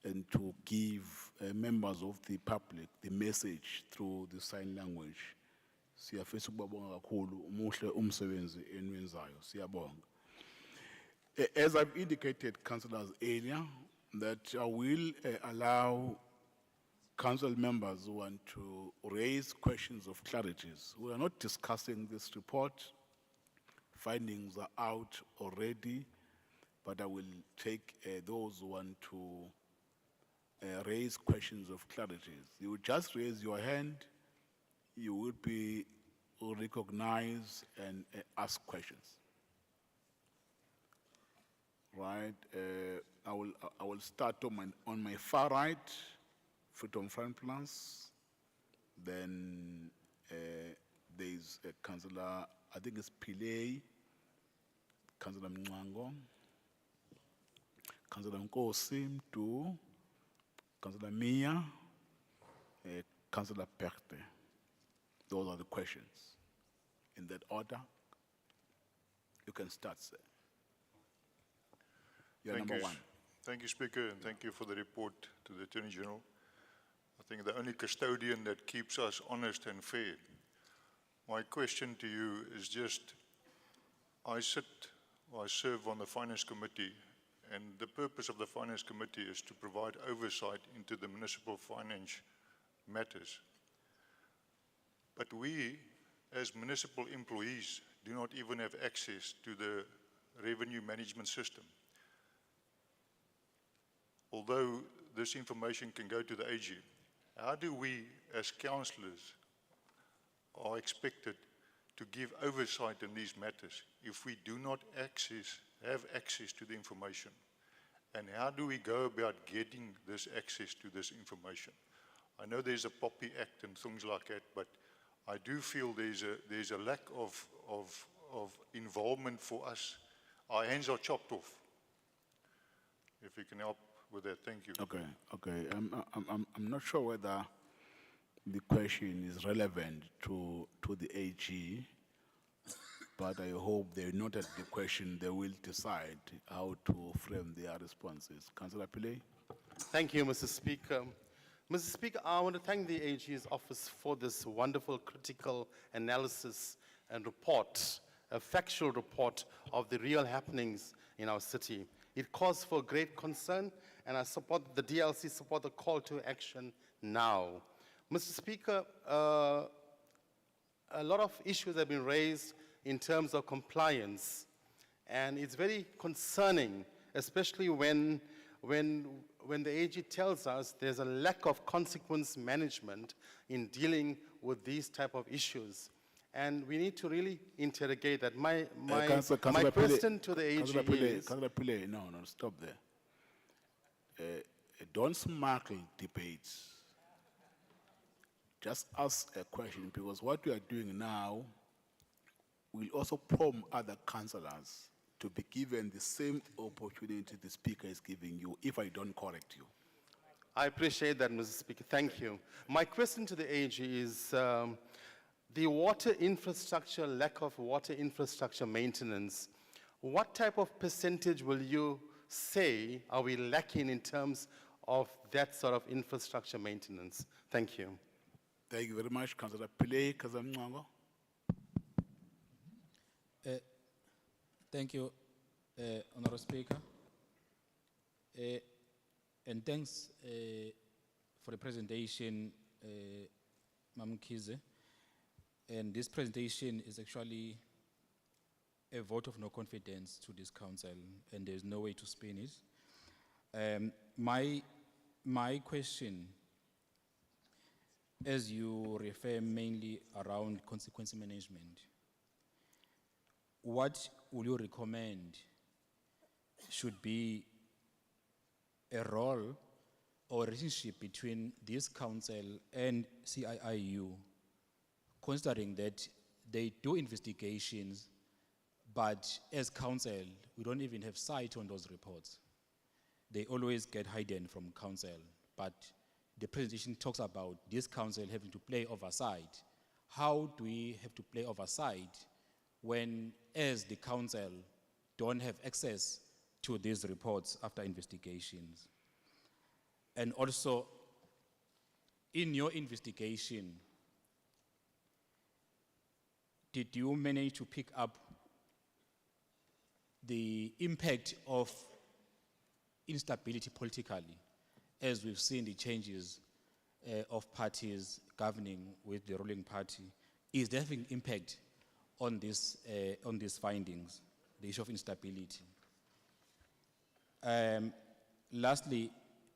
and to give members of the public the message through the sign language. Siyafisa ukubabonga kakhulu, umuhle umsebenzi enwenzayo, siyabonga. As I've indicated, councillors, earlier, that I will allow council members who want to raise questions of clarities. We are not discussing this report. Findings are out already, but I will take those who want to raise questions of clarities. You will just raise your hand, you will be recognized and ask questions. Right, I will start on my far right, Freedom Front Plus. Then there's a councillor, I think it's Pillay, Councillor Mngango, Councillor Nkosi Mtu, Councillor Mia, Councillor Perte. Those are the questions. In that order, you can start, sir. You're Thank number you. one. Thank you, Speaker, and thank you for the report to the Attorney General. I think the only custodian that keeps us honest and fair. My question to you is just, I serve on the Finance Committee, and the purpose of the Finance Committee is to provide oversight into the municipal finance matters. But we, as municipal employees, do not even have access to the revenue management system. Although this information can go to the AG, how do we, as councillors, are expected to give oversight in these matters if we do not have access to the information? And how do we go about getting this access to this information? I know there's a POPI Act and things like that, but I do feel there's a lack of of involvement for us. Our hands are chopped off. If you can help with that, thank you. Okay. I'm not sure whether the question is relevant to the AG, but I hope they noted the question. They will decide how to frame their responses. Councillor Pillay? Thank you, Mr. Speaker. Mr. Speaker, I want to thank the AG's office for this wonderful critical analysis and report, a factual report of the real happenings in our city. It calls for great concern, and I support the DLC, support the call to action now. Mr. Speaker, a lot of issues have been raised in terms of compliance, and it's very concerning, especially when the AG tells us there's a lack of consequence management in dealing with these type of issues. And we need to really interrogate that. My Councillor question to the AG is, Councillor Pillay, no, stop there. Don't smartle debates. Just ask a question, because what we are doing now will also prompt other councillors to be given the same opportunity the Speaker is giving you, if I don't correct you. I appreciate that, Mr. Speaker. Thank you. My question to the AG is the water infrastructure, lack of water infrastructure maintenance. What type of percentage will you say are we lacking in terms of that sort of infrastructure maintenance? Thank you. Thank you very much, Councillor Pillay. Councillor Mngqangwa? Thank you, Honorable Speaker. And thanks for the presentation, Mam Kize. And this presentation is actually a vote of no confidence to this council, and there's no way to spin it. My question, as you refer mainly around consequence management, what will you recommend should be a role or relationship between this council and CIIU, considering that they do investigations, but as council, we don't even have sight on those reports. They always get hidden from council, but the presentation talks about this council having to play oversight. How do we have to play oversight when, as the council, don't have access to these reports after investigations? And also, in your investigation, did you manage to pick up the impact of instability politically, as we've seen the changes of parties governing with the ruling party? Is there having impact on these findings, the issue of instability? Lastly,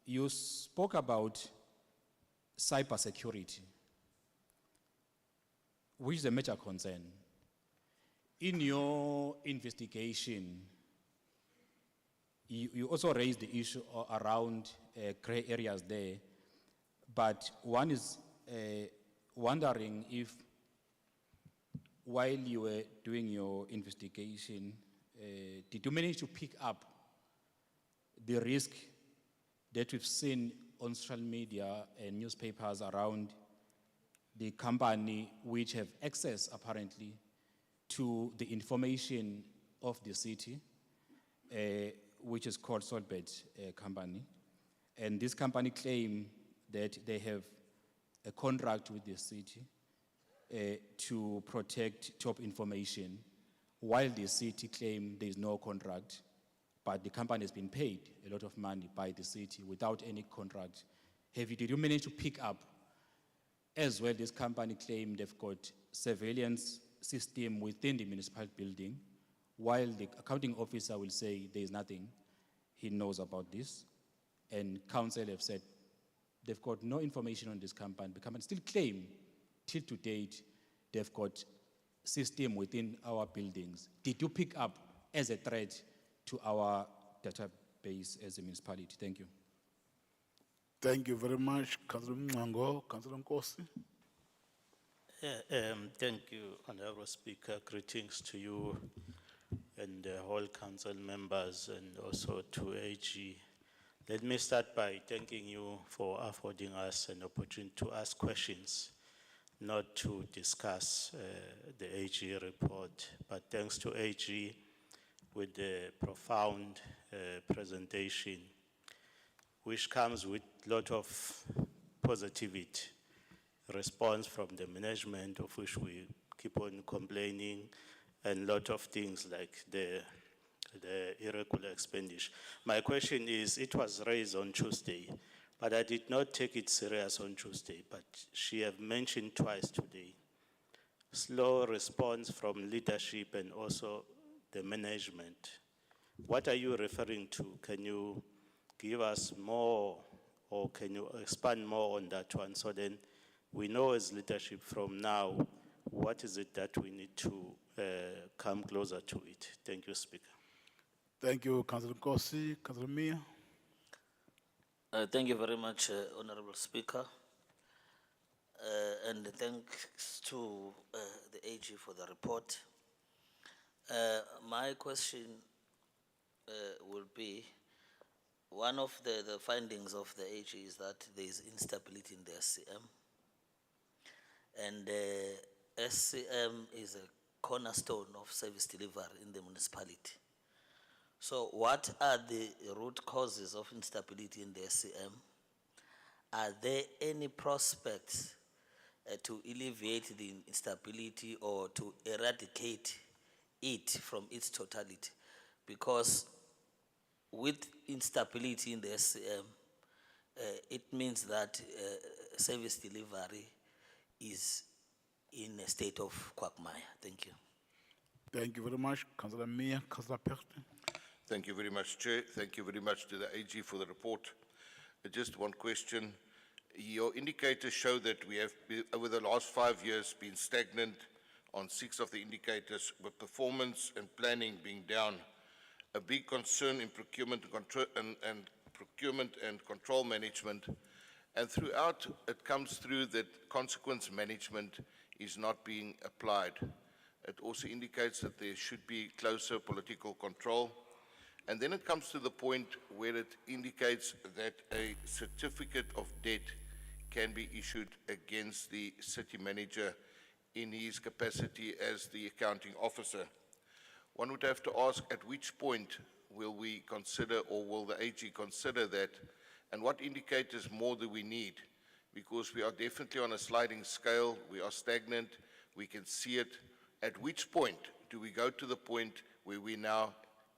you spoke about cybersecurity, which is a major concern. In your investigation, you also raised the issue around gray areas there, but one is wondering if, while you were doing your investigation, did you manage to pick up the risk that we've seen on social media and newspapers around the company which have access, apparently, to the information of the city, which is called Solbet Company. And this company claim that they have a contract with the city to protect top information, while the city claim there is no contract, but the company has been paid a lot of money by the city without any contract. Did you manage to pick up as well this company claim they've got surveillance system within the municipal building, while the accounting officer will say there is nothing he knows about this, and council have said they've got no information on this company. The company still claim, till to date, they've got system within our buildings. Did you pick up as a threat to our database as a municipality? Thank you. Thank you very much, Councillor Mngqangwa. Councillor Nkosi? Thank you, Honorable Speaker. Greetings to you and the whole council members and also to AG. Let me start by thanking you for affording us an opportunity to ask questions, not to discuss the AG report, but thanks to AG with the profound presentation, which comes with a lot of positivity, response from the management, of which we keep on complaining, and a lot of things like the irregular expenditure. My question is, it was raised on Tuesday, but I did not take it serious on Tuesday, but she have mentioned twice today. Slow response from leadership and also the management. What are you referring to? Can you give us more, or can you expand more on that one, so then we know as leadership from now, what is it that we need to come closer to it? Thank you, Speaker. Thank you, Councillor Nkosi. Councillor Mia. Thank you very much, Honorable Speaker. And thanks to the AG for the report. My question will be, one of the findings of the AG is that there is instability in the SCM. And SCM is a cornerstone of service delivery in the municipality. So what are the root causes of instability in the SCM? Are there any prospects to alleviate the instability or to eradicate it from its totality? Because with instability in the SCM, it means that service delivery is in a state of quagmire. Thank you. Thank you very much, Councillor Mia. Councillor Perte. Thank you very much, Chair. Thank you very much to the AG for the report. Just one question. Your indicators show that we have, over the last 5 years, been stagnant on 6 of the indicators, with performance and planning being down. A big concern in procurement and control management. And throughout, it comes through that consequence management is not being applied. It also indicates that there should be closer political control. And then it comes to the point where it indicates that a certificate of debt can be issued against the city manager in his capacity as the accounting officer. One would have to ask, at which point will we consider, or will the AG consider that, and what indicators more do we need? Because we are definitely on a sliding scale, we are stagnant, we can see it. At which point do we go to the point where we now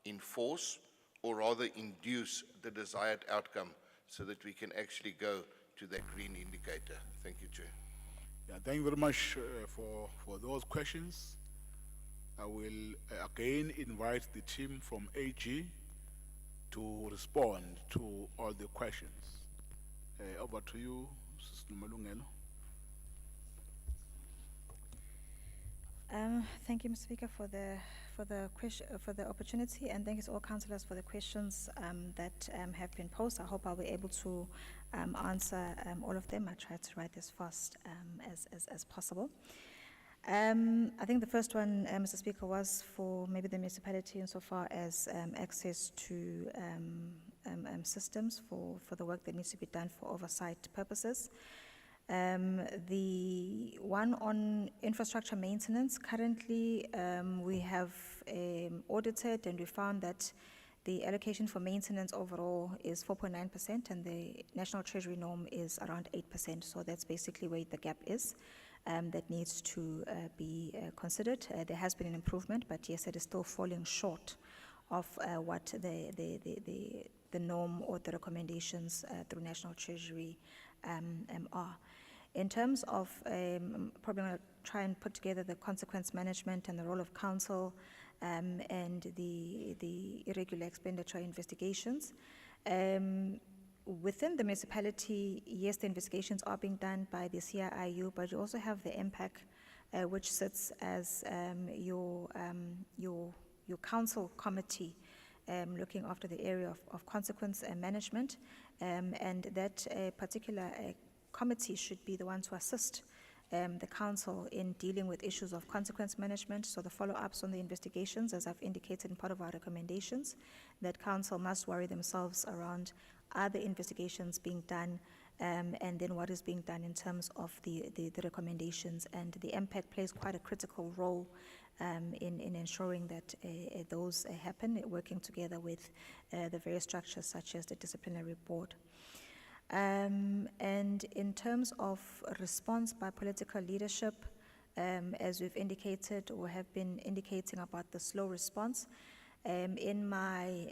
enforce, or rather induce, the desired outcome so that we can actually go to that green indicator? Thank you, Chair. Yeah, thank you very much for those questions. I will again invite the team from AG to respond to all the questions. Over to you, Ms. Malungelo. Thank you, Mr. Speaker, for the opportunity, and thank you to all councillors for the questions that have been posed. I hope I'll be able to answer all of them. I tried to write this fast as possible. I think the first one, Mr. Speaker, was for maybe the municipality insofar as access to systems for the work that needs to be done for oversight purposes. The one on infrastructure maintenance, currently we have audited and we found that the allocation for maintenance overall is 4.9% and the National Treasury norm is around 8%. So that's basically where the gap is. That needs to be considered. There has been an improvement, but yes, it is still falling short of what the norm or the recommendations through National Treasury are. In terms of, probably going to try and put together the consequence management and the role of council and the irregular expenditure investigations. Within the municipality, yes, the investigations are being done by the CIIU, but you also have the MPAC, which sits as your council committee looking after the area of consequence management, and that particular committee should be the one to assist the council in dealing with issues of consequence management, so the follow-ups on the investigations, as I've indicated in part of our recommendations, that council must worry themselves around other investigations being done, and then what is being done in terms of the recommendations. And the MPAC plays quite a critical role in ensuring that those happen, working together with the various structures such as the disciplinary board. And in terms of response by political leadership, as we've indicated or have been indicating about the slow response, in my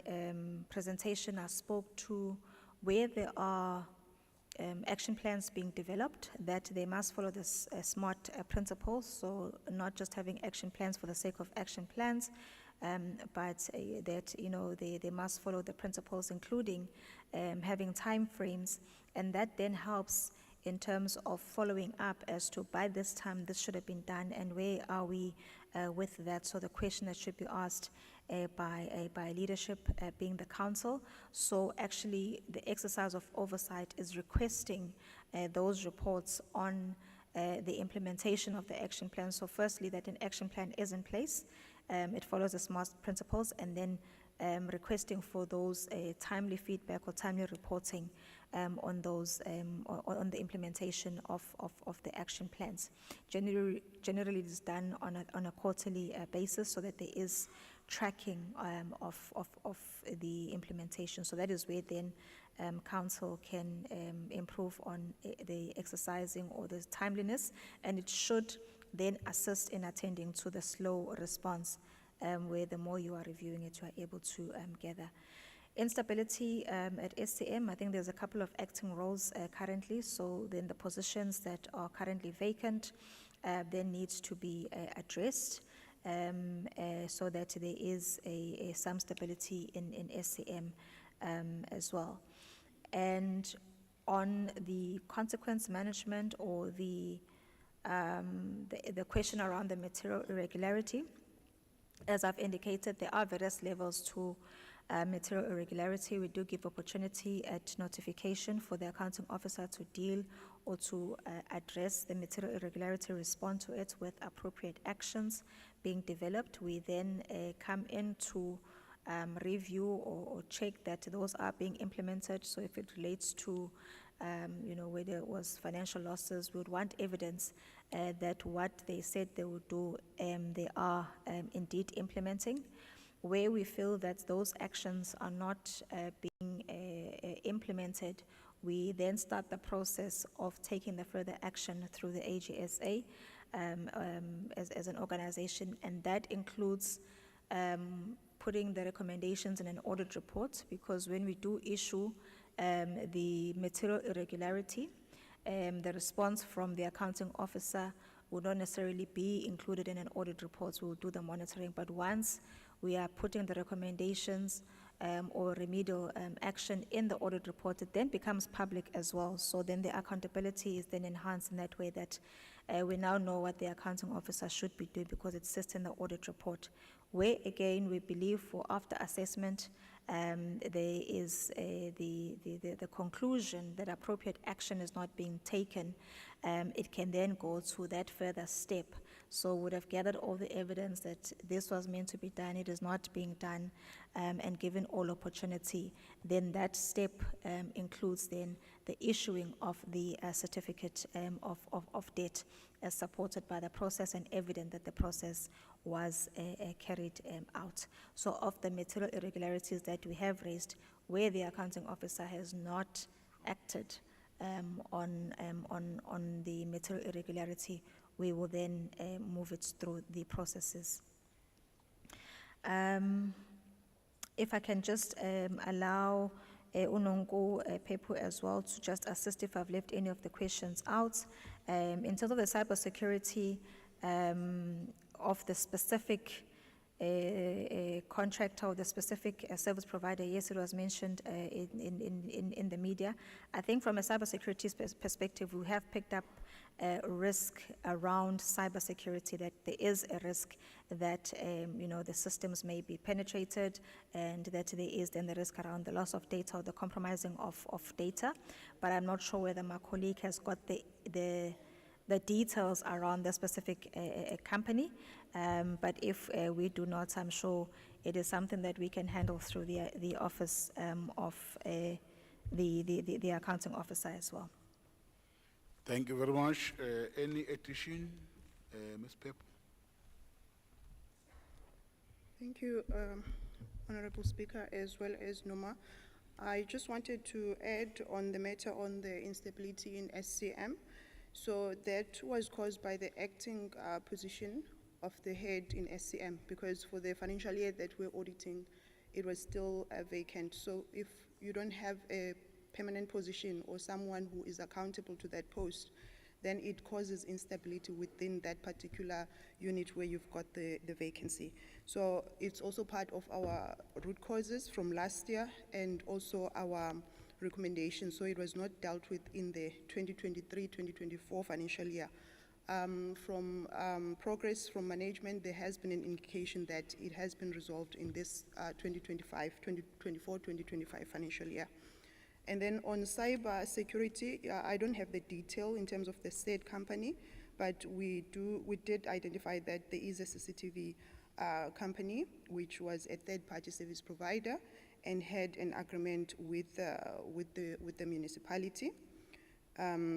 presentation I spoke to where there are action plans being developed, that they must follow this SMART principles, so not just having action plans for the sake of action plans, but that, you know, they must follow the principles, including having time frames, and that then helps in terms of following up as to by this time this should have been done and where are we with that. So the question that should be asked by leadership being the council. So actually the exercise of oversight is requesting those reports on the implementation of the action plan. So firstly, that an action plan is in place, it follows the SMART principles, and then requesting for those timely feedback or timely reporting on those, on the implementation of the action plans. Generally it is done on a quarterly basis, so that there is tracking of the implementation. So that is where then council can improve on the exercising or the timeliness, and it should then assist in attending to the slow response, where the more you are reviewing it, you are able to gather. Instability at SCM, I think there's a couple of acting roles currently, so then the positions that are currently vacant then needs to be addressed, so that there is some stability in SCM as well. And on the consequence management or the question around the material irregularity, as I've indicated, there are various levels to material irregularity. We do give opportunity at notification for the accounting officer to deal or to address the material irregularity, respond to it with appropriate actions being developed. We then come in to review or check that those are being implemented. So if it relates to you know, where there was financial losses, we would want evidence that what they said they would do, they are indeed implementing. Where we feel that those actions are not being implemented, we then start the process of taking the further action through the AGSA as an organization, and that includes putting the recommendations in an audit report, because when we do issue the material irregularity, the response from the accounting officer would not necessarily be included in an audit report. We will do the monitoring, but once we are putting the recommendations or remedial action in the audit report, it then becomes public as well. So then the accountability is then enhanced in that way, that we now know what the accounting officer should be doing because it sits in the audit report. Where again we believe for after assessment there is the conclusion that appropriate action is not being taken, it can then go to that further step. So would have gathered all the evidence that this was meant to be done, it is not being done, and given all opportunity, then that step includes then the issuing of the certificate of debt as supported by the process and evident that the process was carried out. So of the material irregularities that we have raised, where the accounting officer has not acted on the material irregularity, we will then move it through the processes. If I can just allow Unongo Pepu as well to just assist if I've left any of the questions out. In terms of the cybersecurity of the specific contractor or the specific service provider, yes, it was mentioned in the media. I think from a cybersecurity perspective, we have picked up risk around cybersecurity, that there is a risk that you know, the systems may be penetrated, and that there is then the risk around the loss of data or the compromising of data. But I'm not sure whether my colleague has got the the details around the specific company. But if we do not, I'm sure it is something that we can handle through the office of the accounting officer as well. Thank you very much. Any addition, Ms. Pep? Thank you, Honorable Speaker, as well as Noma. I just wanted to add on the matter on the instability in SCM. So that was caused by the acting position of the head in SCM, because for the financial year that we're auditing, it was still vacant. So if you don't have a permanent position or someone who is accountable to that post, then it causes instability within that particular unit where you've got the vacancy. So it's also part of our root causes from last year and also our recommendations. So it was not dealt with in the 2023-2024 financial year. From progress from management, there has been an indication that it has been resolved in this 2024-2025 financial year. And then on cyber security, I don't have the detail in terms of the said company, but we did identify that there is a CCTV company, which was a third-party service provider, and had an agreement with the municipality.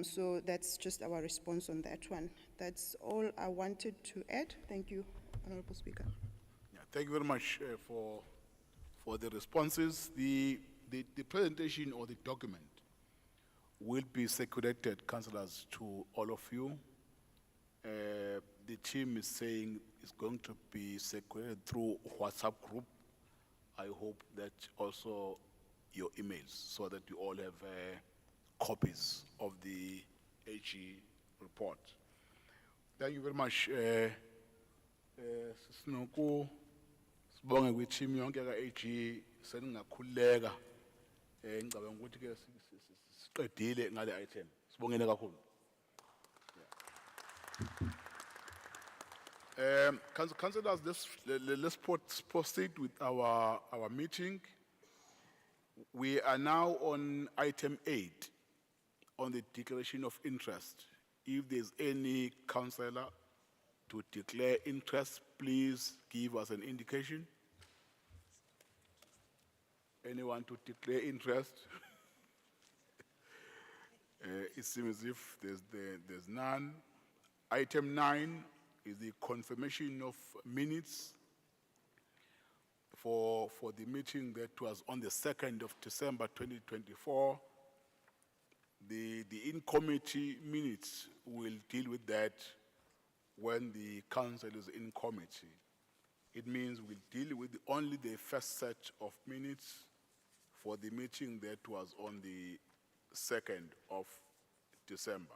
So that's just our response on that one. That's all I wanted to add. Thank you, Honorable Speaker. Yeah, thank you very much for the responses. The presentation or the document will be circulated, councillors, to all of you. The team is saying it's going to be circulated through WhatsApp group. I hope that also your emails, so that you all have copies of the AG report. Thank you very much. Sinoku sibonge kwi-team yonke ka-AG seningakhululeka. Ngicabanga ukuthi ke siqedile ngale item. Sibongele kakhulu. Councillors, let's proceed with our meeting. We are now on item 8, on the declaration of interest. If there's any councillor to declare interest, please give us an indication. Anyone to declare interest? It seems as if there's none. Item 9 is the confirmation of minutes for the meeting that was on the 2nd of December 2024. The in-committee minutes will deal with that when the council is in committee. It means we'll deal with only the first set of minutes for the meeting that was on the 2nd of December.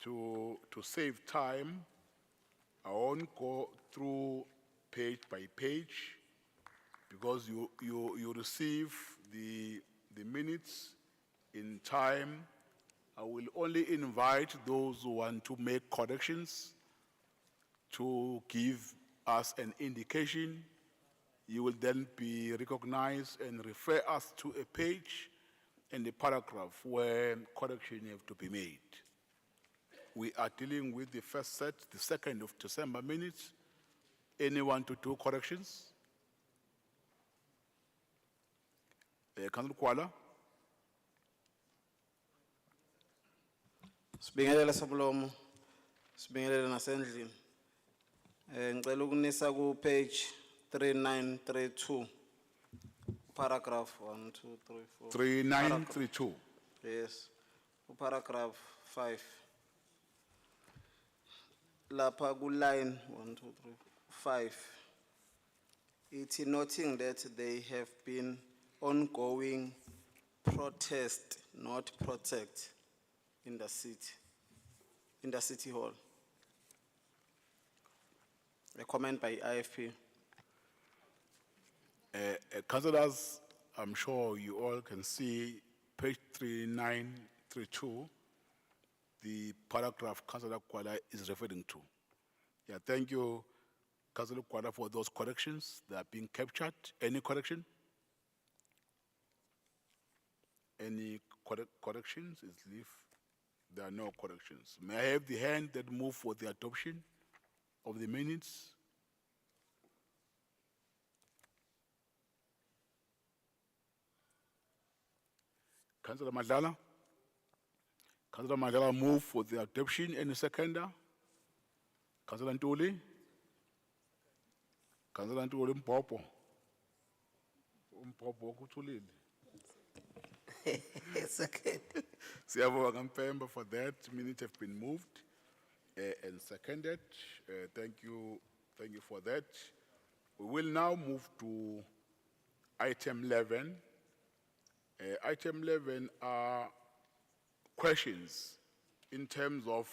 To save time, I won't go through page by page, because you receive the minutes in time. I will only invite those who want to make corrections to give us an indication. You will then be recognized and refer us to a page and a paragraph where correction have to be made. We are dealing with the first set, the 2nd of December minutes. Anyone to do corrections? Councillor Kuala? Sibingelela Sablomo, sibingelela nasendlini. Ngicela ukunisa ku page 3932, paragraph 1, 2, 3, 4. 3932. Yes, paragraph 5. Lapha ku line 1, 2, 3, 5. It's noting that they have been ongoing protest, not protect, in the city hall. A comment by IFP. Councillors, I'm sure you all can see page 3932, the paragraph Councillor Kuala is referring to. Yeah, thank you, Councillor Kuala, for those corrections that are being captured. Any correction? Any corrections? Is There are no corrections. May I have the hand that move for the adoption of the minutes? Councillor Madlala? Councillor Madlala move for the adoption. Any seconder? Councillor Ntuli? Councillor Ntuli Mpopo? Mpopo kuthulile. Second. Siyabonga Mpemba for that. Minutes have been moved and seconded. Thank you for that. We will now move to item 11. Item 11 are questions in terms of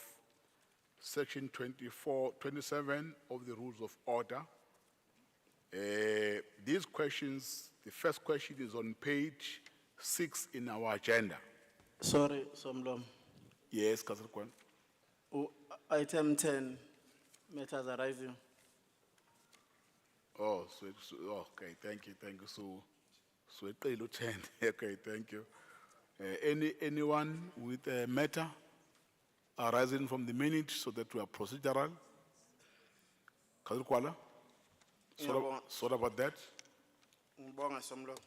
section 27 of the Rules of Order. These questions, the first question is on page 6 in our agenda. Sorry, Somlom. Yes, Councillor Kwan. Item 10, matters arising. Oh, okay, thank you. So, 10, okay, thank you. Anyone with a matter arising from the minutes so that we are procedural? Councillor Kuala? Ngiyabonga. Sorry about that. Ngibonga Somlom.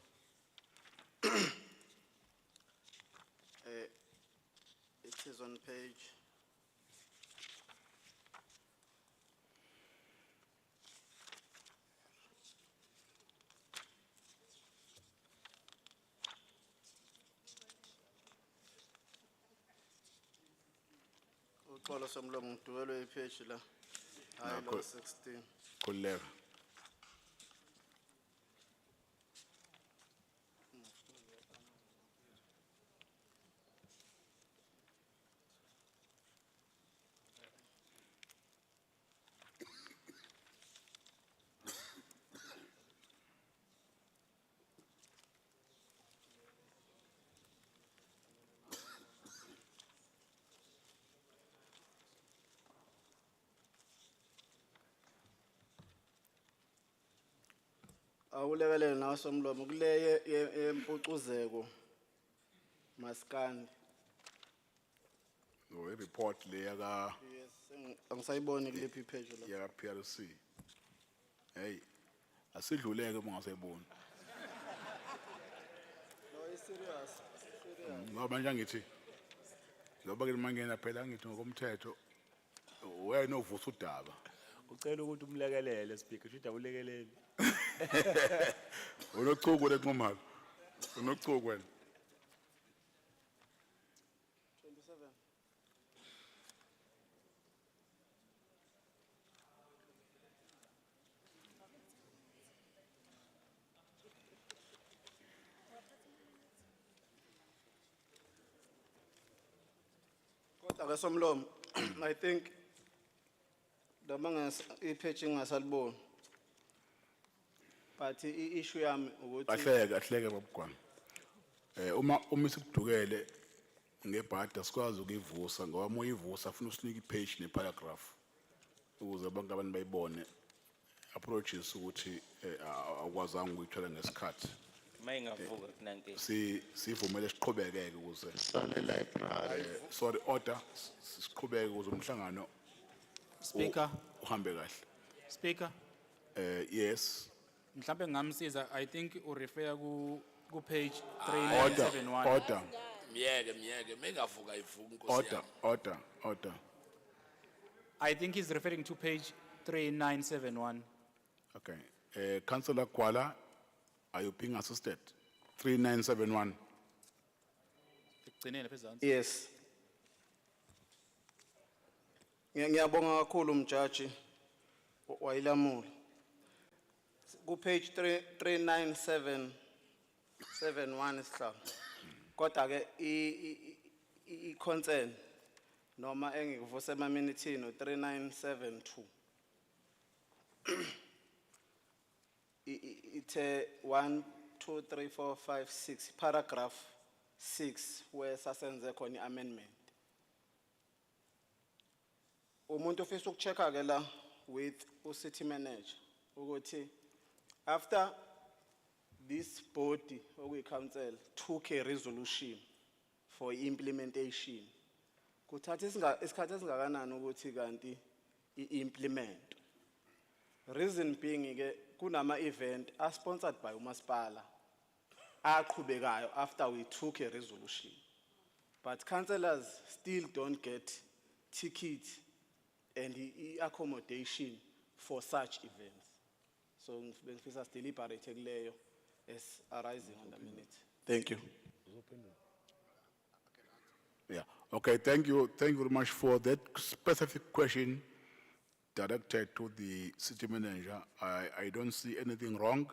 It is on page. Uxolo Somlom ngidwelwe ipage la. Hayi lo 16. Kolera. Awulekelele nawe Somlomo kule yempucuzeko maskandi. No, a report layer Yes, angisayiboni kule page la. ya PRC. Hey, asidluleke mungasayiboni. No, it's serious. Ngoba manje ngithi ngoba ke mangena phela ngithi ngokomthetho wena ovusa udaba. Ucela ukuthi umlekelele speaker, should awulekelele. Unochuku leqhumalo. Unochuku wena. 27. Kodwa ke Somlomo, I think the mangas ipage ingasaliboni. But issue yami ukuthi Ahleke babugwana. Uma sikudukele ngebhada sikwazi ukuyivusa ngoba uma uyivusa afuna usinike ipage neparagraph ukuze bonke abantu bayibone approaches ukuthi akwazanga ukuyithola ngesikhathi. Mayingavuka kunankinga. Sivumele siqhubekeke ukuze sorry order siqhubeke ukuze umhlangano Speaker. uhambe kahle. Speaker, Yes. mhlambe ngamsiza, I think u refer ku page Order, 3971. order, Miyeke, mengavuka ivuka Nkosi yami. order. I think he's referring to page 3971. Okay. Councillor Kuala, are you being assisted? 3971. Igcinele phezulu. yes. Ngiyabonga kakhulu umjaji wayilamula. Ku page 39771 isihlalo. Kodwa ke I concern noma engikuvuse emaminithini 3972. Ithe 1 2 3 4 5 6 paragraph 6 where sasenze khona iamendment. Umuntu ufisa ukuchecka ke la with city manager ukuthi after this body okuyi council took a resolution for implementation Kuthatha isikhathi esingakanani ukuthi kanti i-implement. Reason being ke kunama event sponsored by umasipala aqhubekayo after we took a resolution. But councillors still don't get tickets and accommodation for such events. So ngifisa deliberate kuleyo as arising on the minute. Thank you. Yeah, okay, thank you very much for that specific question directed to the city manager. I don't see anything wrong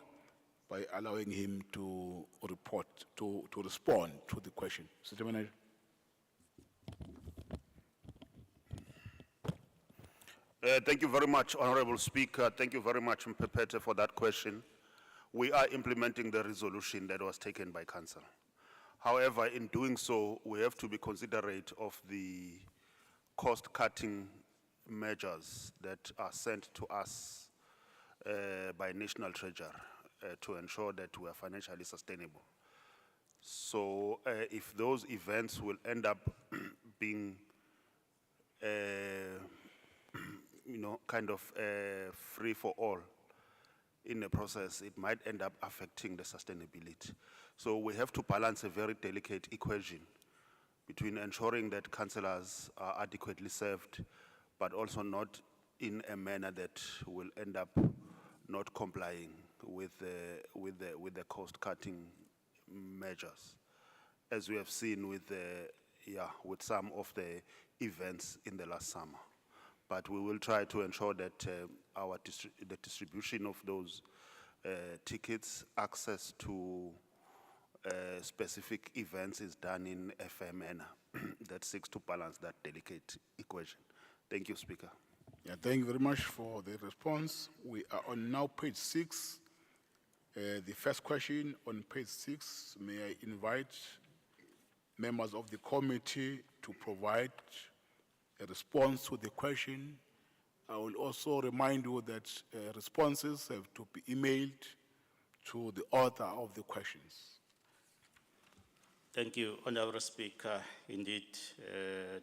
by allowing him to report, to respond to the question. City manager. Thank you very much, Honorable Speaker. Thank you very much, Mpepete, for that question. We are implementing the resolution that was taken by Council. However, in doing so, we have to be considerate of the cost-cutting measures that are sent to us by National Treasury to ensure that we are financially sustainable. So if those events will end up being kind of free for all in the process, it might end up affecting the sustainability. So we have to balance a very delicate equation between ensuring that councillors are adequately served, but also not in a manner that will end up not complying with the cost-cutting measures, as we have seen with some of the events in the last summer. But we will try to ensure that the distribution of those tickets, access to specific events is done in a fair manner that seeks to balance that delicate equation. Thank you, Speaker. Yeah, thank you very much for the response. We are on now page 6. The first question on page 6, may I invite members of the committee to provide a response to the question. I will also remind you that responses have to be emailed to the author of the questions. Thank you, Honorable Speaker. Indeed,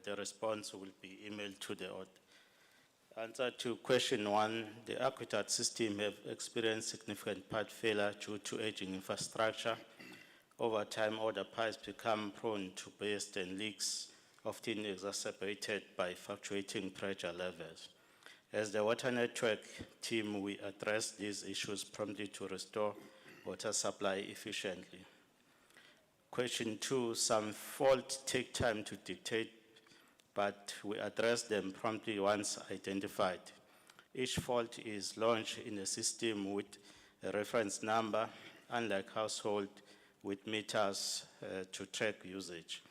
the response will be emailed to the author. Answer to question 1, the aqueduct system have experienced significant pipe failure due to aging infrastructure. Over time, all the pipes become prone to burst and leaks, often exacerbated by fluctuating pressure levels. As the water network team, we address these issues promptly to restore water supply efficiently. Question 2, some faults take time to detect, but we address them promptly once identified. Each fault is launched in a system with a reference number, unlike household with meters to track usage.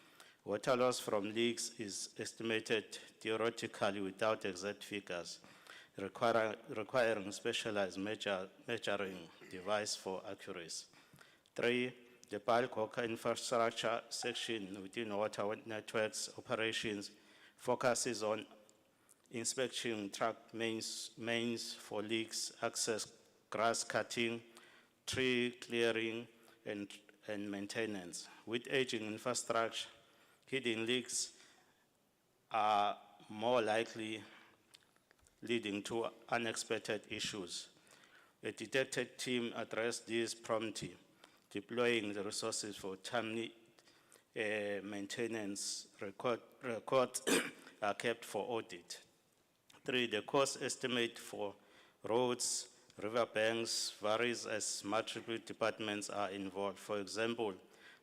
Water loss from leaks is estimated theoretically without exact figures, requiring specialized measuring device for accuracy. 3, the bulk water infrastructure section within water networks operations focuses on inspection truck mains for leaks, access, grass cutting, tree clearing, and maintenance. With aging infrastructure, hidden leaks are more likely leading to unexpected issues. A detected team addressed these promptly, deploying the resources for timely maintenance. Records are kept for audit. 3, the cost estimate for roads, riverbanks varies as multiple departments are involved. For example,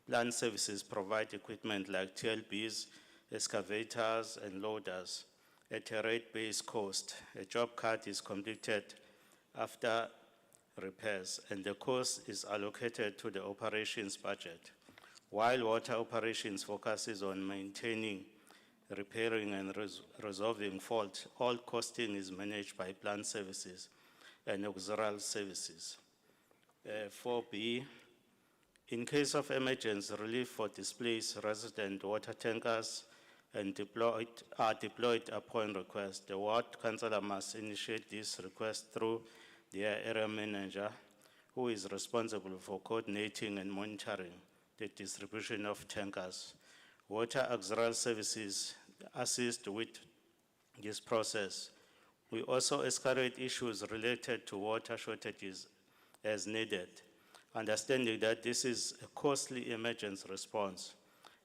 plant services provide equipment like TLBs, excavators, and loaders at a rate-based cost. A job cut is completed after repairs, and the cost is allocated to the operations budget. While water operations focuses on maintaining, repairing, and resolving faults, all costing is managed by plant services and auxiliary services. 4B, in case of emergency, relief for displaced resident water tankers and are deployed upon request. The ward councillor must initiate this request through their area manager, who is responsible for coordinating and monitoring the distribution of tankers. Water auxiliary services assist with this process. We also escalate issues related to water shortages as needed, understanding that this is a costly emergency response.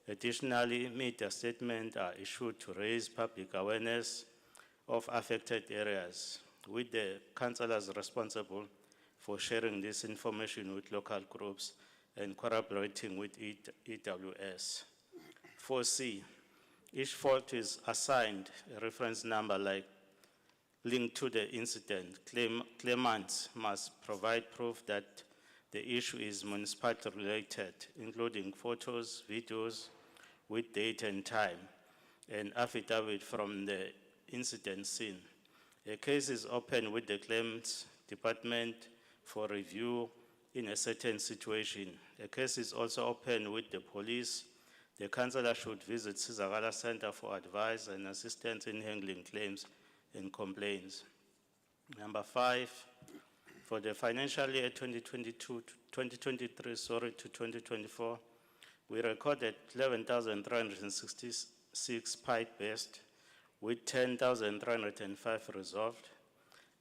Additionally, media statements are issued to raise public awareness of affected areas, with the councillors responsible for sharing this information with local groups and collaborating with EWS. 4C, each fault is assigned a reference number linked to the incident. Claimants must provide proof that the issue is municipality related, including photos, videos with date and time, and affidavit from the incident scene. A case is open with the claims department for review in a certain situation. A case is also open with the police. The councillor should visit Sizakala Center for advice and assistance in handling claims and complaints. Number 5, for the financial year 2023 to 2024, we recorded 11,366 pipe bursts, with 10,305 resolved,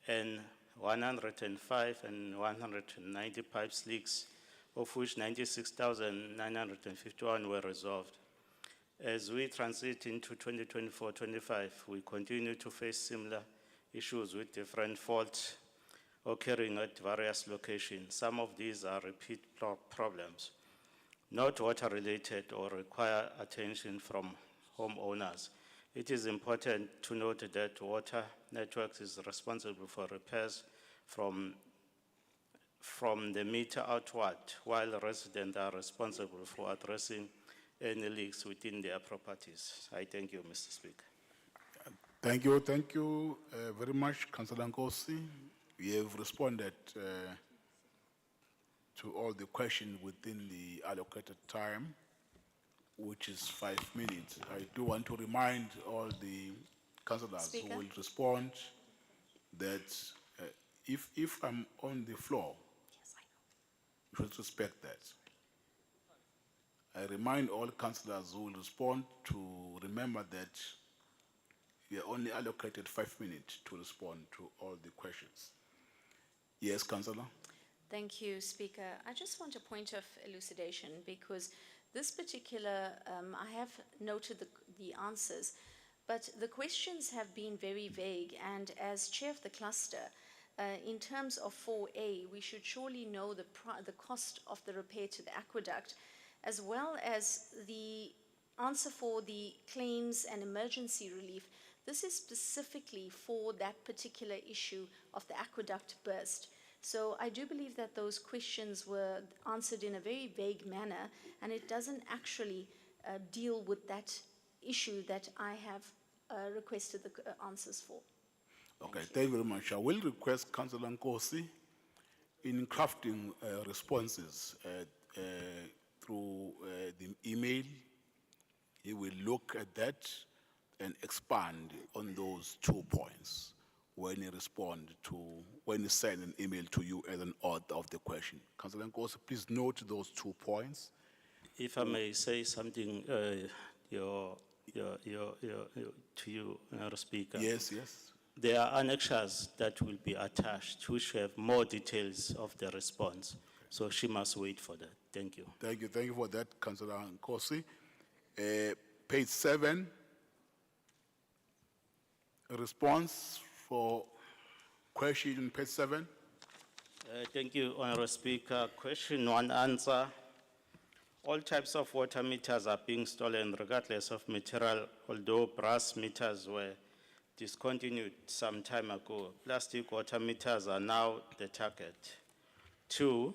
and 105 and 190 pipe leaks, of which 96,951 were resolved. As we transit into 2024-25, we continue to face similar issues with different faults occurring at various locations. Some of these are repeat problems, not water-related or require attention from homeowners. It is important to note that Water Networks is responsible for repairs from the meter outward, while residents are responsible for addressing any leaks within their properties. I thank you, Mr. Speaker. Thank you very much, Councillor Nkosi. We have responded to all the questions within the allocated time, which is 5 minutes. I do want to remind all the councillors Speaker? who will respond that if I'm on the floor, you should respect that. I remind all councillors who will respond to remember that we are only allocated 5 minutes to respond to all the questions. Yes, Councillor? Thank you, Speaker. I just want a point of elucidation because this particular, I have noted the answers, but the questions have been very vague, and as chair of the cluster, in terms of 4A, we should surely know the cost of the repair to the aqueduct, as well as the answer for the claims and emergency relief. This is specifically for that particular issue of the aqueduct burst. So I do believe that those questions were answered in a very vague manner, and it doesn't actually deal with that issue that I have requested the answers for. Okay, thank you very much. I will request Councillor Nkosi in crafting responses through the email. He will look at that and expand on those 2 points when he when he send an email to you as an author of the question. Councillor Nkosi, please note those 2 points. If I may say something, to you, Honourable Speaker. Yes, yes. There are annexures that will be attached, which have more details of the response. So she must wait for that. Thank you. Thank you for that, Councillor Nkosi. Page 7, a response for question page 7. Thank you, Honourable Speaker. Question 1 answer. All types of water meters are being stolen regardless of material, although brass meters were discontinued some time ago. Plastic water meters are now the target. 2,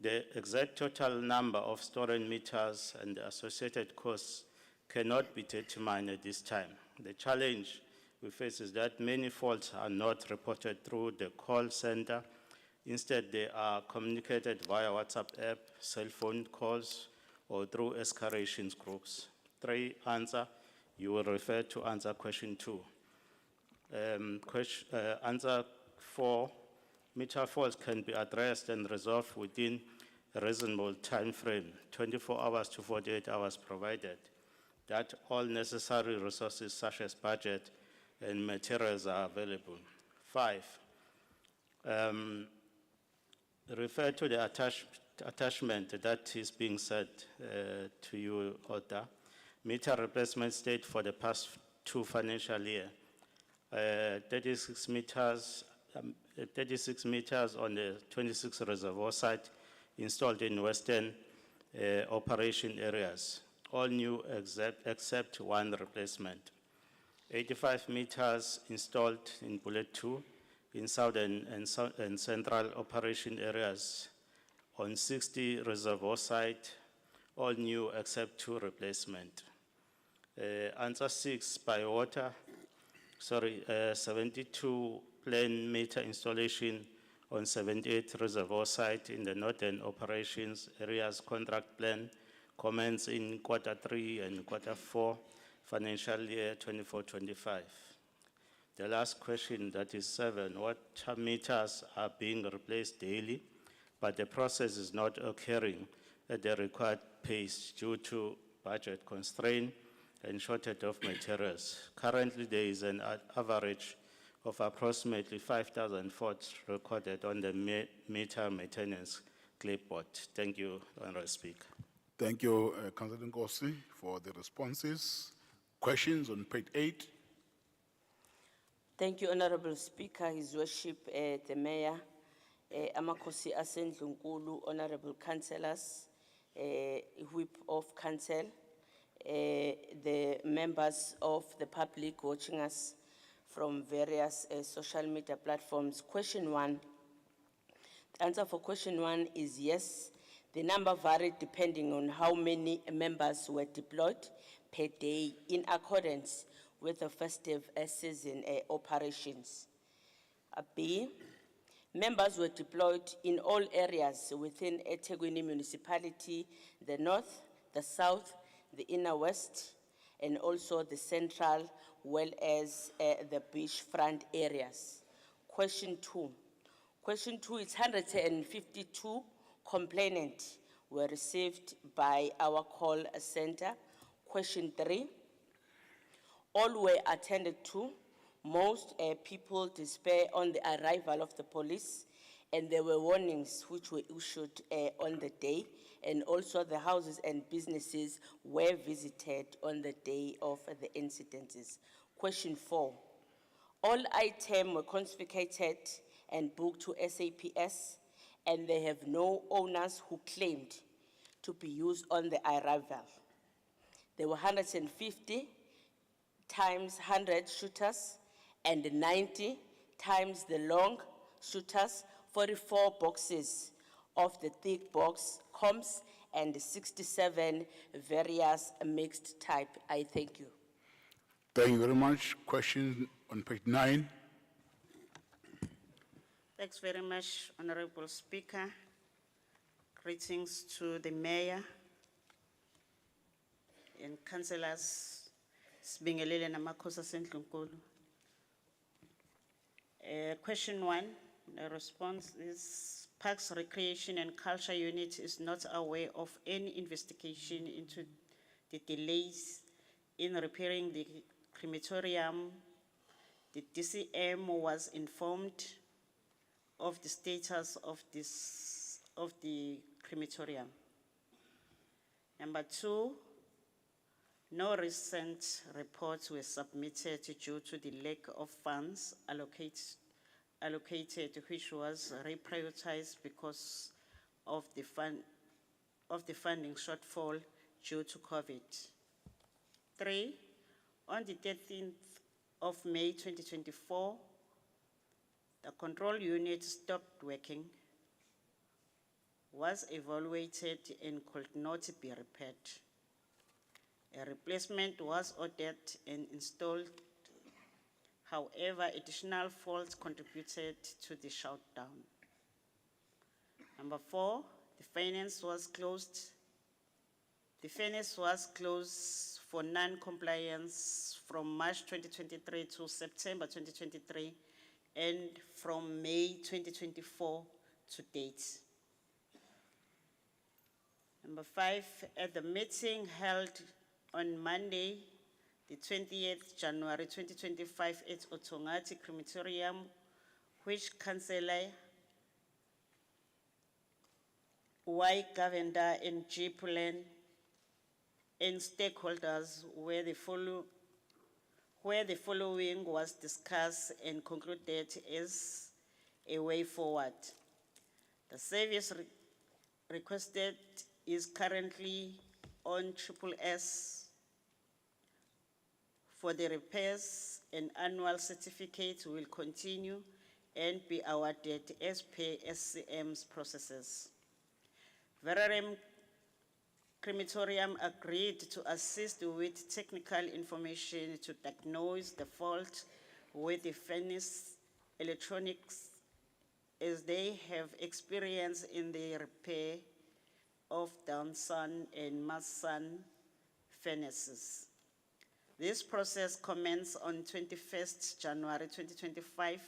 the exact total number of stolen meters and the associated costs cannot be determined at this time. The challenge we face is that many faults are not reported through the call center. Instead, they are communicated via WhatsApp app, cell phone calls, or through escalations groups. 3, answer. You will refer to answer question 2. Answer 4, meter faults can be addressed and resolved within a reasonable time frame, 24 hours to 48 hours provided that all necessary resources such as budget and materials are available. 5, refer to the attachment that is being sent to you, Oda. Meter replacement state for the past 2 financial year. 36 meters on the 26 reservoir site installed in western operation areas. All new except 1 replacement. 85 meters installed in Bullet 2 in southern and central operation areas on 60 reservoir site, all new except 2 replacement. Answer 6, by water, 72 plane meter installation on 78 reservoir site in the northern operations areas contract plan commence in Q3 and Q4 financial year 24-25. The last question, that is 7, water meters are being replaced daily, but the process is not occurring at the required pace due to budget constraint and shortage of materials. Currently, there is an average of approximately 5,000 votes recorded on the meter maintenance clipboard. Thank you, Honorable Speaker. Thank you, Councillor Nkosi, for the responses. Questions on page 8? Thank you, Honorable Speaker, His Worship, the Mayor, Amakosi Asendlunkulu, Honorable Councillors, Whip of Council, the members of the public watching us from various social media platforms. Question 1. The answer for question 1 is yes. The number varied depending on how many members were deployed per day in accordance with the festive season operations. B, members were deployed in all areas within eThekwini municipality, the north, the south, the inner west, and also the central, well as the beachfront areas. Question 2. Question 2 is 152 complainants were received by our call center. Question 3. All were attended to. Most people despair on the arrival of the police, and there were warnings which were issued on the day, and also the houses and businesses were visited on the day of the incidences. Question 4. All items were confiscated and booked to SAPS, and they have no owners who claimed to be used on the arrival. There were 150 times 100 shooters and 90 times the long shooters, 44 boxes of the thick box comps, and 67 various mixed type. I thank you. Thank you very much. Question on page 9. Thanks very much, Honorable Speaker. Greetings to the Mayor and councillors. Sibingelele namakhosi asendlunkulu. Question 1, the response is Parks, Recreation and Culture Unit is not aware of any investigation into the delays in repairing the crematorium. The DCM was informed of the status of the crematorium. Number 2, no recent reports were submitted due to the lack of funds allocated, which was reprioritized because of the funding shortfall due to COVID. 3, on the 13th of May 2024, the control unit stopped working, was evaluated and could not be repaired. A replacement was ordered and installed. However, additional faults contributed to the shutdown. Number 4, the furnace was closed. The furnace was closed for non-compliance from March 2023 to September 2023 and from May 2024 to date. Number 5, at the meeting held on Monday, the 28th January 2025 at Otongati Crematorium, which Councillor Y. Govender and G. Pullen and stakeholders where the following was discussed and concluded as a way forward. The service requested is currently on SSS for the repairs. An annual certificate will continue and be awarded as per SCM's processes. Venerem Crematorium agreed to assist with technical information to diagnose the fault with the furnace electronics, as they have experience in the repair of Downson and Masson furnaces. This process commenced on 21st January 2025.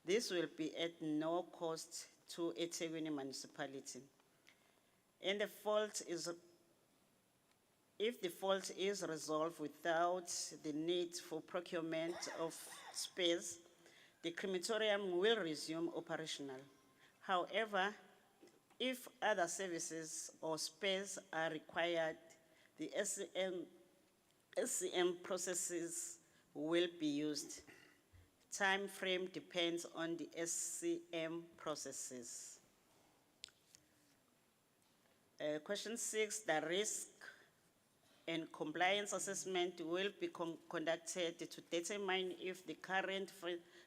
This will be at no cost to eThekwini municipality. And if the fault is resolved without the need for procurement of space, the crematorium will resume operational. However, if other services or space are required, the SCM processes will be used. Time frame depends on the SCM processes. Question 6, the risk and compliance assessment will be conducted to determine if the current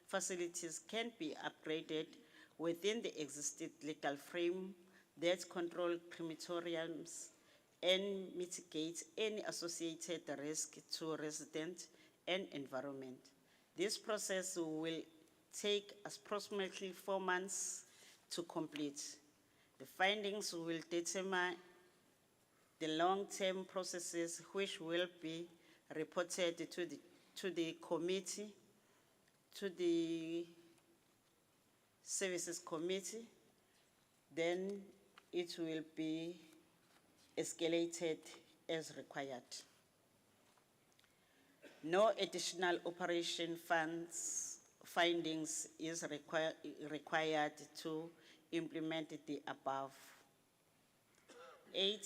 facilities can be upgraded within the existing legal frame that control crematoriums and mitigate any associated risk to residents and environment. This process will take approximately 4 months to complete. The findings will determine the long-term processes which will be reported to the committee, to the services committee. Then it will be escalated as required. No additional operation findings is required to implement the above. 8,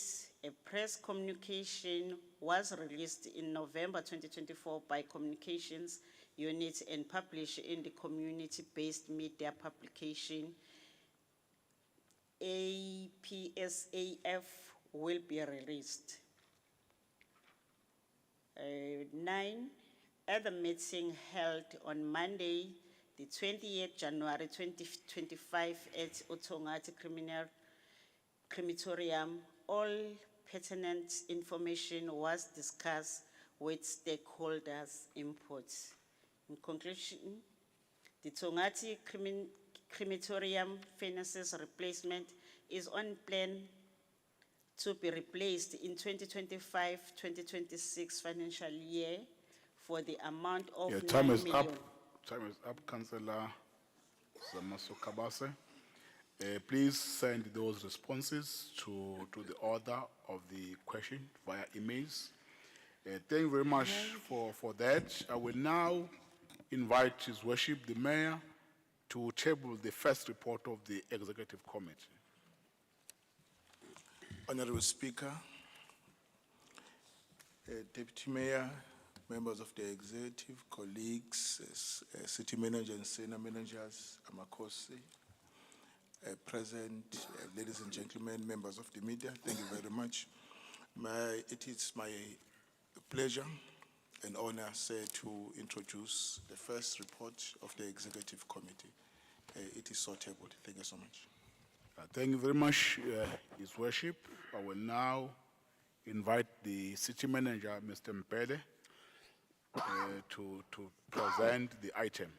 a press communication was released in November 2024 by Communications Unit and published in the community-based media publication. APSAF will be released. 9, at the meeting held on Monday, the 28th January 2025 at Otongati Crematorium, all pertinent information was discussed with stakeholders' input. In conclusion, the Tongati Crematorium furnaces replacement is on plan to be replaced in 2025-2026 financial year for the amount of 9 time is million. up. Time is up, Councillor Zamaso Kabase. Please send those responses to the order of the question via emails. Thank you very much for that. I will now invite His Worship, the Mayor, to table the first report of the Executive Committee. Honorable Speaker, Deputy Mayor, members of the executive, colleagues, city manager and senior managers, Amakosi, present, ladies and gentlemen, members of the media, thank you very much. It is my pleasure and honor, sir, to introduce the first report of the executive committee. It is so tabled. Thank you so much. Thank you very much, His Worship. I will now invite the city manager, Mr. Mpele, to present the item.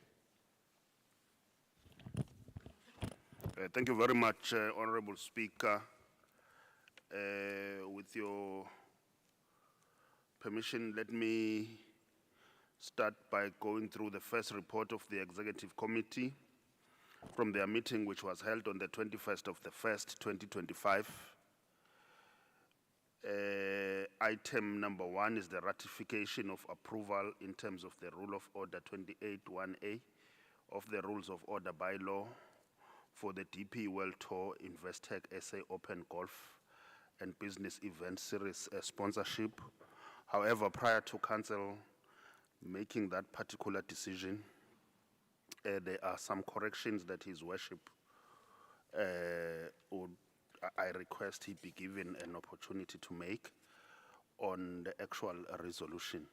Thank you very much, Honorable Speaker. With your permission, let me start by going through the first report of the Executive Committee from their meeting, which was held on the 21st of the 1st, 2025. Item number 1 is the ratification of approval in terms of the Rule of Order 28(1)A of the Rules of Order bylaw for the DP World Tour Investec SA Open Golf and Business Event Series sponsorship. However, prior to Council making that particular decision, there are some corrections that His Worship I request he be given an opportunity to make on the actual resolution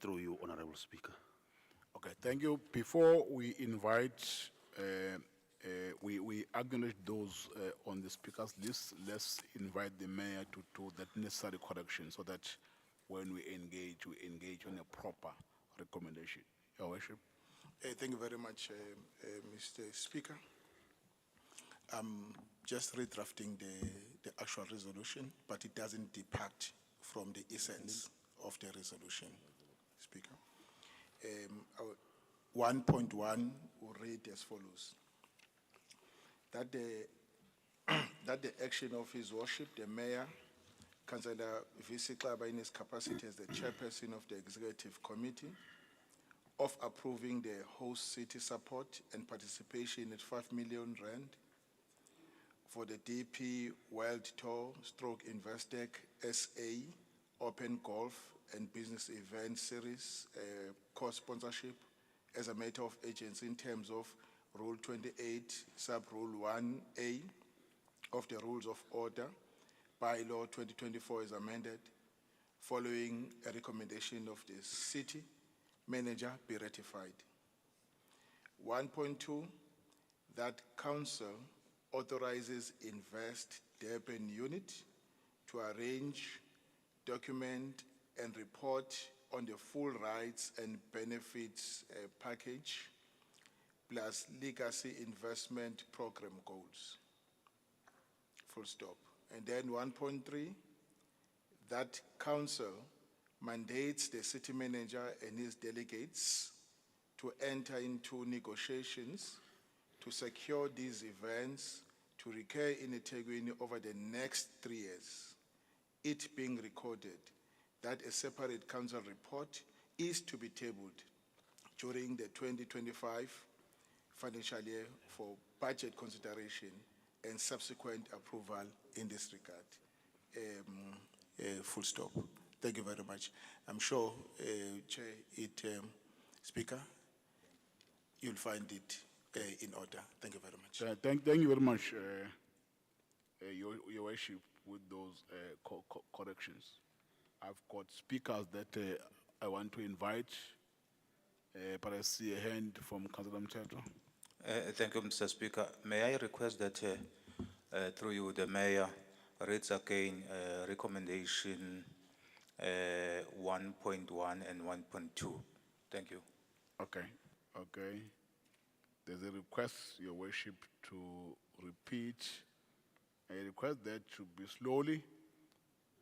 through you, Honorable Speaker. Okay, thank you. Before we invite, we acknowledge those on the speakers list. Let's invite the mayor to do that necessary correction so that when we engage on a proper recommendation. Your Worship. Thank you very much, Mr. Speaker. I'm just redrafting the actual resolution, but it doesn't depart from the essence of the resolution, Speaker. 1.1 will read as follows. That the action of His Worship, the Mayor, Councillor V.C. Xaba, in his capacity as the chairperson of the Executive Committee, of approving the host city support and participation at 5 million rand for the DP World Tour Stroke Investec SA Open Golf and Business Event Series co-sponsorship as a matter of agency in terms of Rule 28, Sub-Rule 1A of the Rules of Order, Bylaw 2024 is amended, following a recommendation of the City Manager be ratified. 1.2, that Council authorizes Invest Durban Unit to arrange, document, and report on the full rights and benefits package plus legacy investment program goals. Full stop. And then 1.3, that Council mandates the City Manager and his delegates to enter into negotiations to secure these events to recur in eThekwini over the next 3 years, it being recorded that a separate council report is to be tabled during the 2025 financial year for budget consideration and subsequent approval in this regard. Full stop. Thank you very much. I'm sure, Chair, Speaker, you'll find it in order. Thank you very much. Thank you very much, Your Worship, with those corrections. I've got speakers that I want to invite, but I see a hand from Councillor Mteto. Thank you, Mr. Speaker. May I request that through you, the Mayor reads again recommendation 1.1 and 1.2. Thank you. Okay. There's a request, Your Worship, to repeat. I request that to be slowly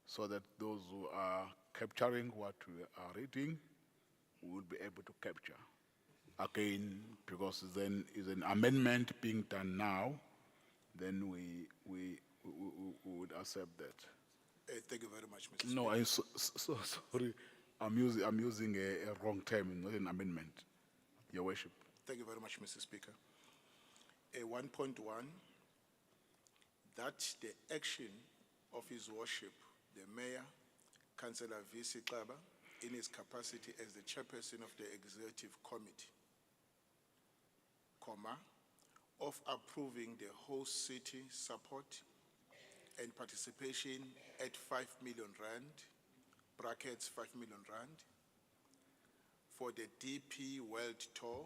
so that those who are capturing what we are reading will be able to capture. Again, because then is an amendment being done now, then we would accept that. Thank you very much, Mr. Speaker. No, I'm so sorry. I'm using a wrong term, not an amendment. Your Worship. Thank you very much, Mr. Speaker. 1.1, that the action of His Worship, the Mayor, Councillor V.C. Xaba, in his capacity as the chairperson of the Executive Committee, of approving the host city support and participation at 5 million rand, brackets 5 million rand, for the DP World Tour,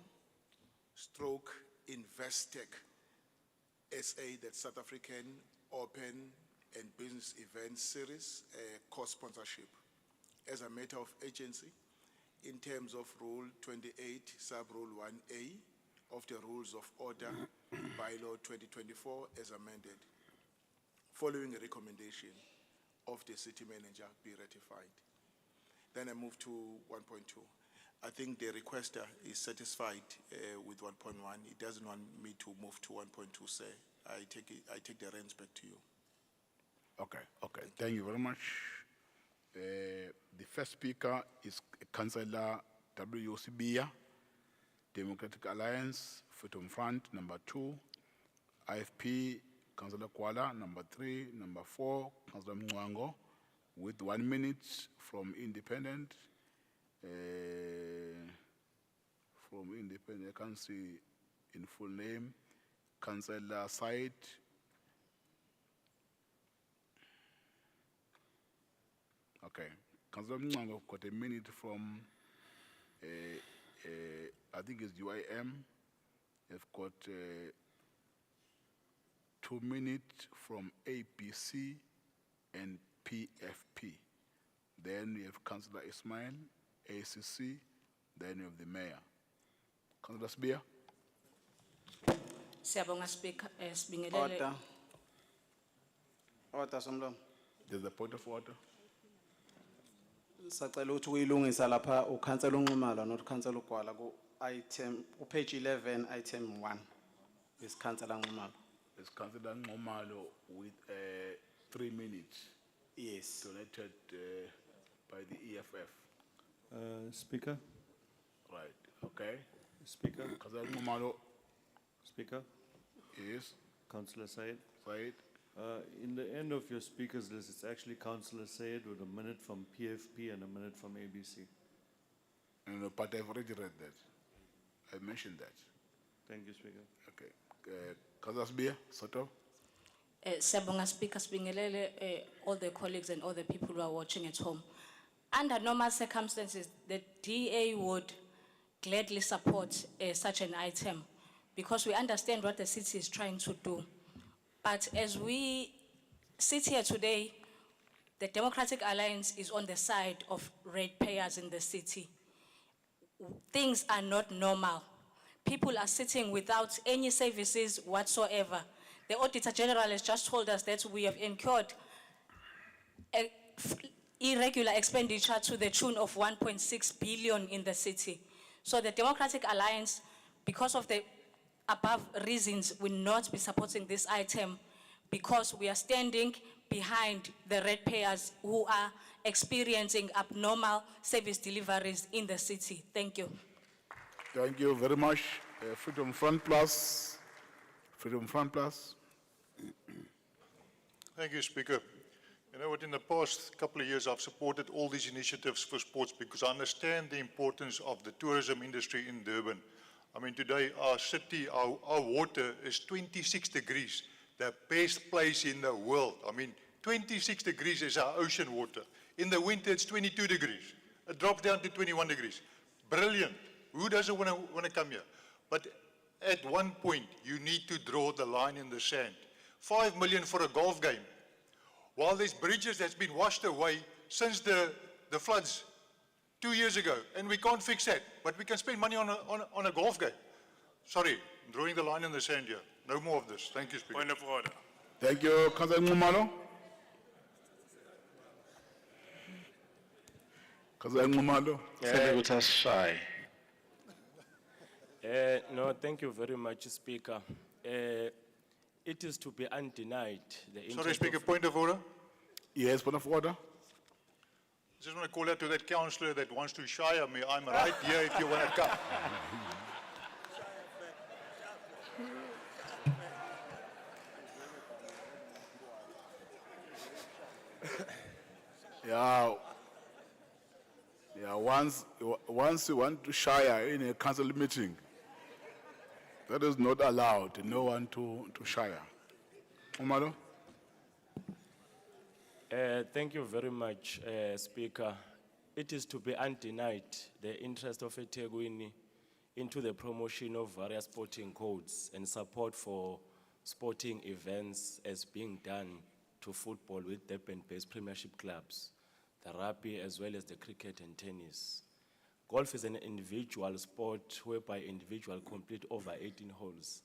Stroke Investec SA, that's South African Open and Business Event Series, co-sponsorship as a matter of agency in terms of Rule 28, Sub-Rule 1A of the Rules of Order, Bylaw 2024 as amended, following a recommendation of the City Manager be ratified. Then I move to 1.2. I think the requester is satisfied with 1.1. He doesn't want me to move to 1.2, sir. I take the reins back to you. Okay, thank you very much. The first speaker is Councillor W.C. Bia, Democratic Alliance, Freedom Front, number 2, IFP, Councillor Kuala, number 3, number 4, Councillor Mwango, with 1 minute from Independent. I can't see in full name, Councillor Said. Okay, Councillor Mwango got a minute from, I think it's UIM. They've got 2 minutes from APC and PFP. Then we have Councillor Ismail, ACC, then you have the mayor. Councillor Sbia? Siyabonga Speaker, Sibingelele. Order. Order, Somlo. There's a point of order. Sacela ukuthi uyilungisa lapha ukhansela uNxumalo not ukhansela uGwala ku item page 11 item 1 is khansela uNxumalo. It's Councillor Ngomalo with 3 minutes. Yes. Donated by the EFF. Speaker, Right, okay. Speaker, Councillor Ngomalo, Speaker, yes. Councillor Said. Said. In the end of your speakers list, it's actually Councillor Said with a minute from PFP and a minute from ABC. No, but I've already read that. I mentioned that. Thank you, Speaker. Okay. Councillor Sbia, Soto? Siyabonga Speaker, Sibingelele, all the colleagues and all the people who are watching at home. Under normal circumstances, the DA would gladly support such an item because we understand what the city is trying to do. But as we sit here today, the Democratic Alliance is on the side of ratepayers in the city. Things are not normal. People are sitting without any services whatsoever. The Auditor General has just told us that we have incurred irregular expenditure to the tune of 1.6 billion in the city. So the Democratic Alliance, because of the above reasons, will not be supporting this item because we are standing behind the ratepayers who are experiencing abnormal service deliveries in the city. Thank you. Thank you very much. Freedom Front Plus. Freedom Front Plus. Thank you, Speaker. You know what, in the past couple of years, I've supported all these initiatives for sports because I understand the importance of the tourism industry in Durban. I mean, today our city, our water is 26 degrees, the best place in the world. I mean, 26 degrees is our ocean water. In the winter, it's 22 degrees. It drops down to 21 degrees. Brilliant. Who doesn't want to come here? But at one point, you need to draw the line in the sand. 5 million for a golf game. While there's bridges that's been washed away since the floods 2 years ago, and we can't fix that, but we can spend money on a golf game. Sorry, I'm drawing the line in the sand here. No more of this. Thank you, Speaker. Point of order. Thank you, Councillor Ngumalo. Councillor Ngumalo. No, thank you very much, Speaker. It is to be undenied the Sorry, interest Speaker, of- point of order. Yes, point of order. I just want to call out to that councillor that wants to shire me. I'm right here if you want to come. Yeah. Yeah, once you want to shire in a council meeting, that is not allowed, no one to shire. Umalo? Thank you very much, Speaker. It is to be undenied the interest of eThekwini into the promotion of various sporting codes and support for sporting events as being done to football with Durban-based premiership clubs, the rugby as well as the cricket and tennis. Golf is an individual sport whereby individual complete over 18 holes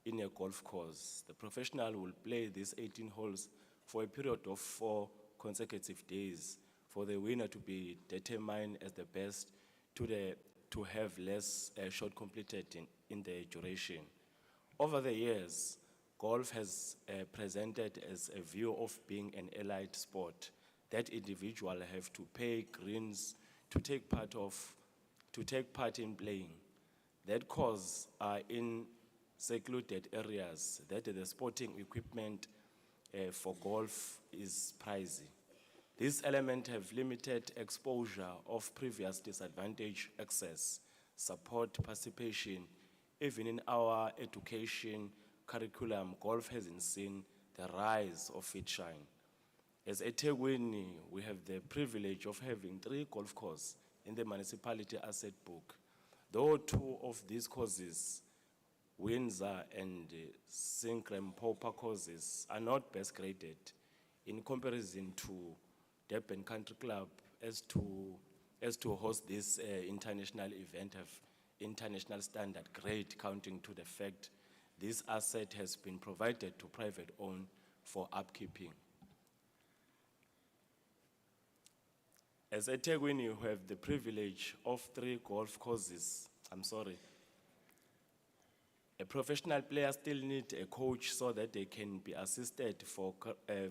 in a golf course. The professional will play these 18 holes for a period of 4 consecutive days for the winner to be determined as the best to have less shot completed in the duration. Over the years, golf has presented as a view of being an allied sport. That individual have to pay greens to take part in playing. That cause are in secluded areas that the sporting equipment for golf is pricey. These elements have limited exposure of previous disadvantaged access, support participation. Even in our education curriculum, golf hasn't seen the rise of its shine. As eThekwini, we have the privilege of having 3 golf courses in the municipality asset book. Though 2 of these courses, Windsor and Sinkrem Pauper courses, are not best graded in comparison to Durban Country Club as to host this international event of international standard grade, counting to the fact this asset has been provided to private owned for upkeeping. As eThekwini, you have the privilege of 3 golf courses. A professional player still needs a coach so that they can be assisted for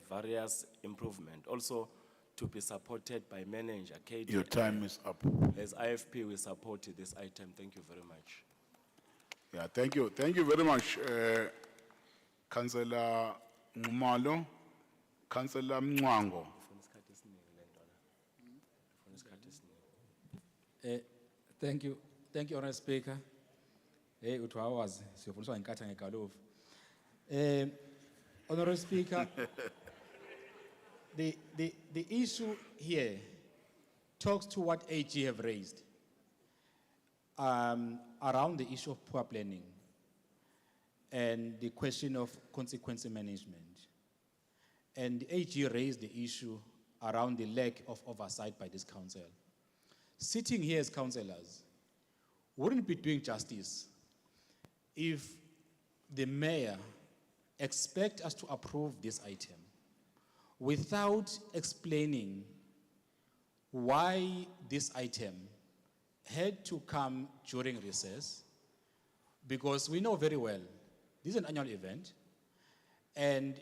various improvement. Also, to be supported by manager, KD. Your time is up. As IFP, we support this item. Thank you very much. Yeah, thank you. Thank you very much, Councillor Ngumalo, Councillor Mwango. Thank you, Honourable Speaker. Hey, utwawazi, siyofundiswa inkatha ngegalofu. Honourable Speaker, the issue here talks to what AG have raised around the issue of poor planning and the question of consequence management. And the AG raised the issue around the lack of oversight by this council. Sitting here as councillors, wouldn't be doing justice if the mayor expect us to approve this item without explaining why this item had to come during recess, because we know very well this is an annual event, and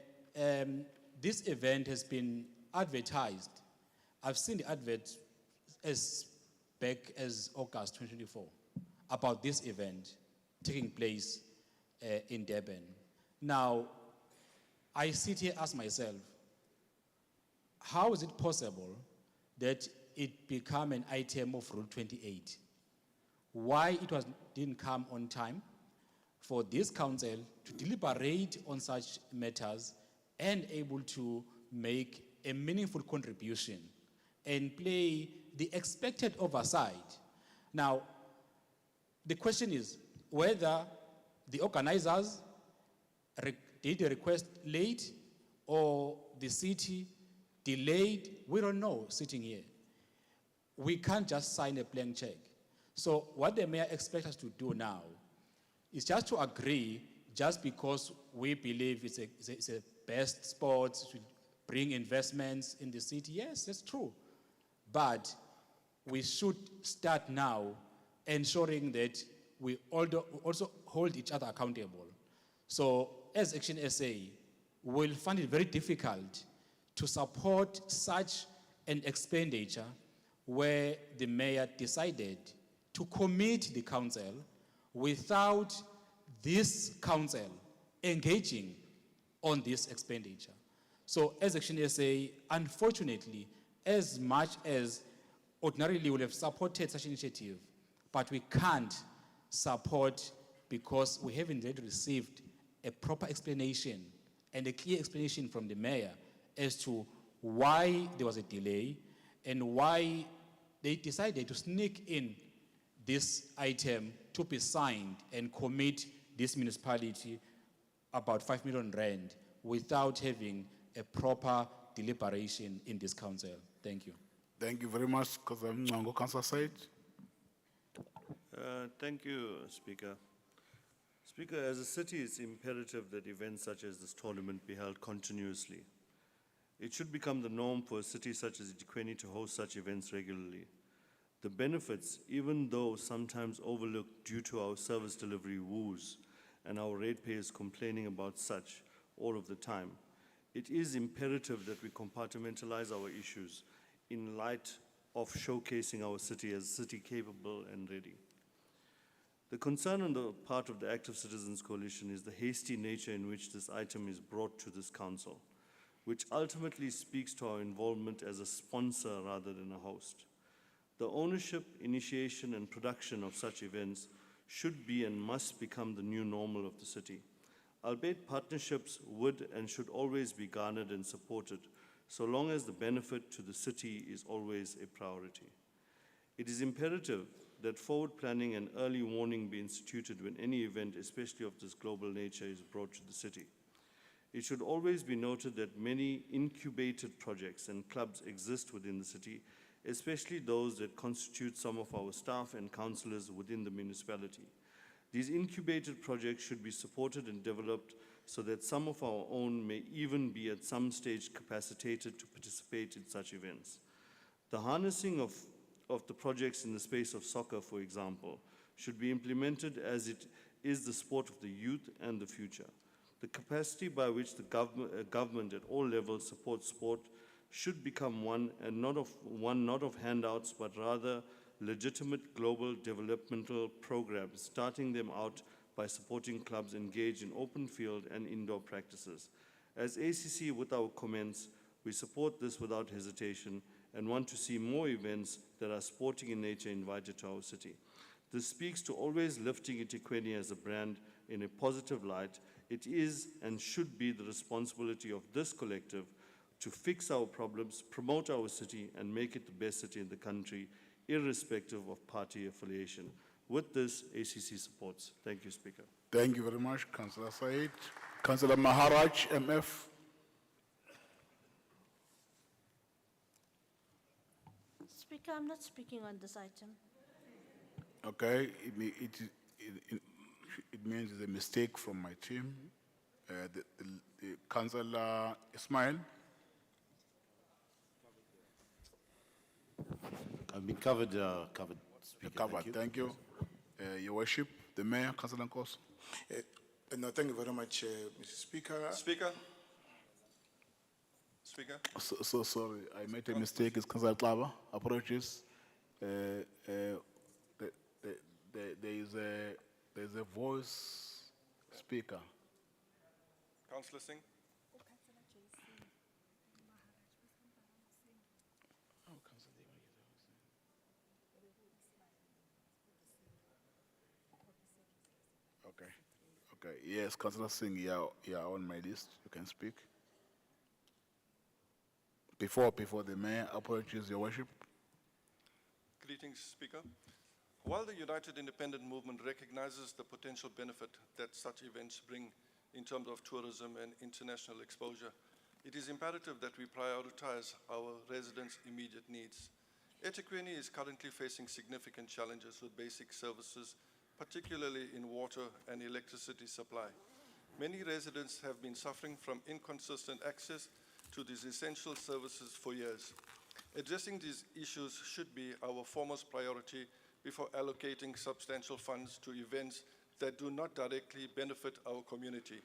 this event has been advertised. I've seen the advert as back as August 2024 about this event taking place in Durban. Now, I sit here ask myself, how is it possible that it became an item of Rule 28? Why it didn't come on time for this council to deliberate on such matters and able to make a meaningful contribution and play the expected oversight. Now, the question is whether the organizers did the request late or the city delayed. We don't know sitting here. We can't just sign a blank check. So what the mayor expects us to do now is just to agree, just because we believe it's a best sport to bring investments in the city. Yes, that's true. But we should start now ensuring that we also hold each other accountable. So as Action SA, we'll find it very difficult to support such an expenditure where the mayor decided to commit the council without this council engaging on this expenditure. So as Action SA, unfortunately, as much as ordinarily we would have supported such initiative, but we can't support because we haven't yet received a proper explanation and a clear explanation from the mayor as to why there was a delay and why they decided to sneak in this item to be signed and commit this municipality about 5 million rand without having a proper deliberation in this council. Thank you. Thank you very much, Councillor Said. Thank you, Speaker. Speaker, as a city, it's imperative that events such as this tournament be held continuously. It should become the norm for a city such as eThekwini to host such events regularly. The benefits, even though sometimes overlooked due to our service delivery woes, and our ratepayers complaining about such all of the time. It is imperative that we compartmentalize our issues in light of showcasing our city as a city capable and ready. The concern on the part of the Active Citizens Coalition is the hasty nature in which this item is brought to this council, which ultimately speaks to our involvement as a sponsor rather than a host. The ownership, initiation, and production of such events should be and must become the new normal of the city. Albeit partnerships would and should always be garnered and supported, so long as the benefit to the city is always a priority. It is imperative that forward planning and early warning be instituted when any event, especially of this global nature, is brought to the city. It should always be noted that many incubated projects and clubs exist within the city, especially those that constitute some of our staff and councillors within the municipality. These incubated projects should be supported and developed so that some of our own may even be at some stage capacitated to participate in such events. The harnessing of the projects in the space of soccer, for example, should be implemented as it is the sport of the youth and the future. The capacity by which the government at all levels supports sport should become one not of handouts, but rather legitimate global developmental programs, starting them out by supporting clubs engaged in open field and indoor practices. As ACC, with our comments, we support this without hesitation and want to see more events that are sporting in nature invited to our city. This speaks to always lifting eThekwini as a brand in a positive light. It is and should be the responsibility of this collective to fix our problems, promote our city, and make it the best city in the country, irrespective of party affiliation. With this, ACC supports. Thank you, Speaker. Thank you very much, Councillor Said. Councillor Maharaj, MF. Speaker, I'm not speaking on this item. Okay, it means it's a mistake from my team. The Councillor Ismail. I've been covered, Speaker. Covered, thank you. Your Worship, the Mayor, Councillor Nkosi. No, thank you very much, Mr. Speaker. Speaker. So sorry, I made a mistake. It's Councillor Tlaba. Apologies. There's a voice speaker. Councillor Singh. Okay, yes, Councillor Singh, you're on my list. You can speak. Before the Mayor, apologies, Your Worship. Greetings, Speaker. While the United Independent Movement recognizes the potential benefit that such events bring in terms of tourism and international exposure, it is imperative that we prioritize our residents' immediate needs. eThekwini is currently facing significant challenges with basic services, particularly in water and electricity supply. Many residents have been suffering from inconsistent access to these essential services for years. Addressing these issues should be our foremost priority before allocating substantial funds to events that do not directly benefit our community.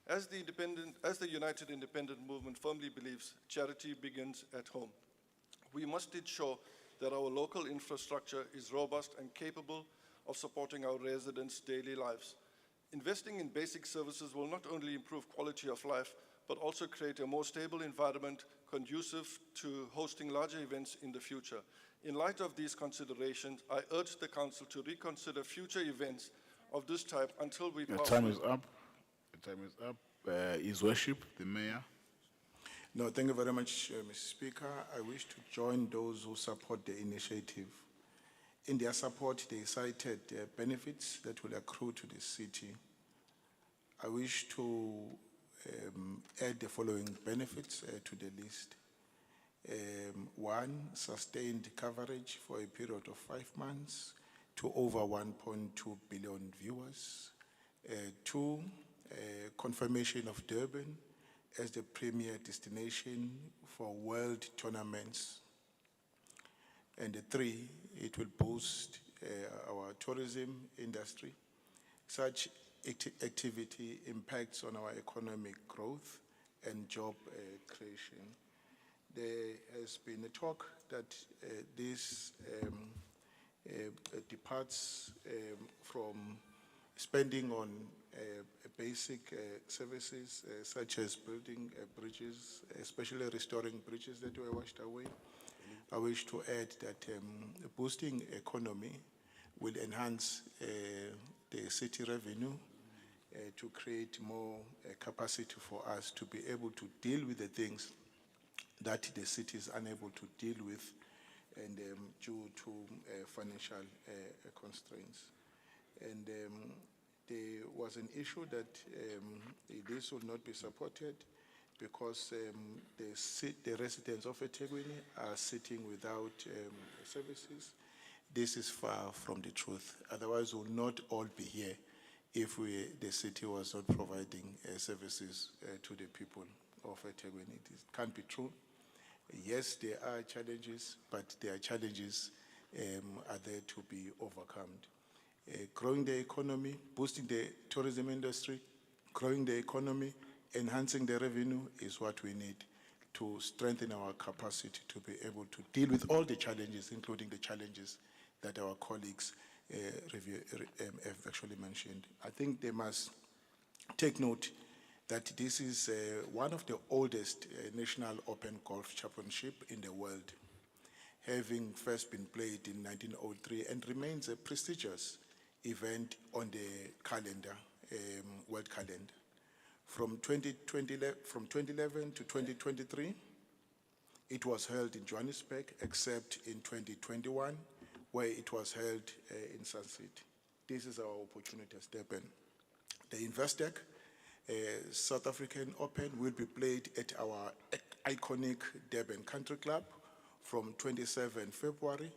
As the United Independent Movement firmly believes, charity begins at home. We must ensure that our local infrastructure is robust and capable of supporting our residents' daily lives. Investing in basic services will not only improve quality of life, but also create a more stable environment conducive to hosting larger events in the future. In light of these considerations, I urge the Council to reconsider future events of this type until we Your time is up. The time is up. His Worship, the Mayor. No, thank you very much, Mr. Speaker. I wish to join those who support the initiative. In their support, they cited benefits that will accrue to the city. I wish to add the following benefits to the list. One, sustained coverage for a period of 5 months to over 1.2 billion viewers. Two, confirmation of Durban as the premier destination for world tournaments. And three, it will boost our tourism industry. Such activity impacts on our economic growth and job creation. There has been a talk that this departs from spending on basic services such as building bridges, especially restoring bridges that were washed away. I wish to add that boosting economy will enhance the city revenue to create more capacity for us to be able to deal with the things that the city is unable to deal with and due to financial constraints. And there was an issue that this will not be supported because the residents of eThekwini are sitting without services. This is far from the truth. Otherwise, we will not all be here if the city was not providing services to the people of eThekwini. It can't be true. Yes, there are challenges, but there are challenges are there to be overcome. Growing the economy, boosting the tourism industry, growing the economy, enhancing the revenue is what we need to strengthen our capacity to be able to deal with all the challenges, including the challenges that our colleagues have actually mentioned. I think they must take note that this is one of the oldest national open golf championship in the world, having first been played in 1903 and remains a prestigious event on the calendar, world calendar. From 2011 to 2023, it was held in Johannesburg, except in 2021, where it was held in Sun City. This is our opportunity to step in. The Investec South African Open will be played at our iconic Durban Country Club from 27 February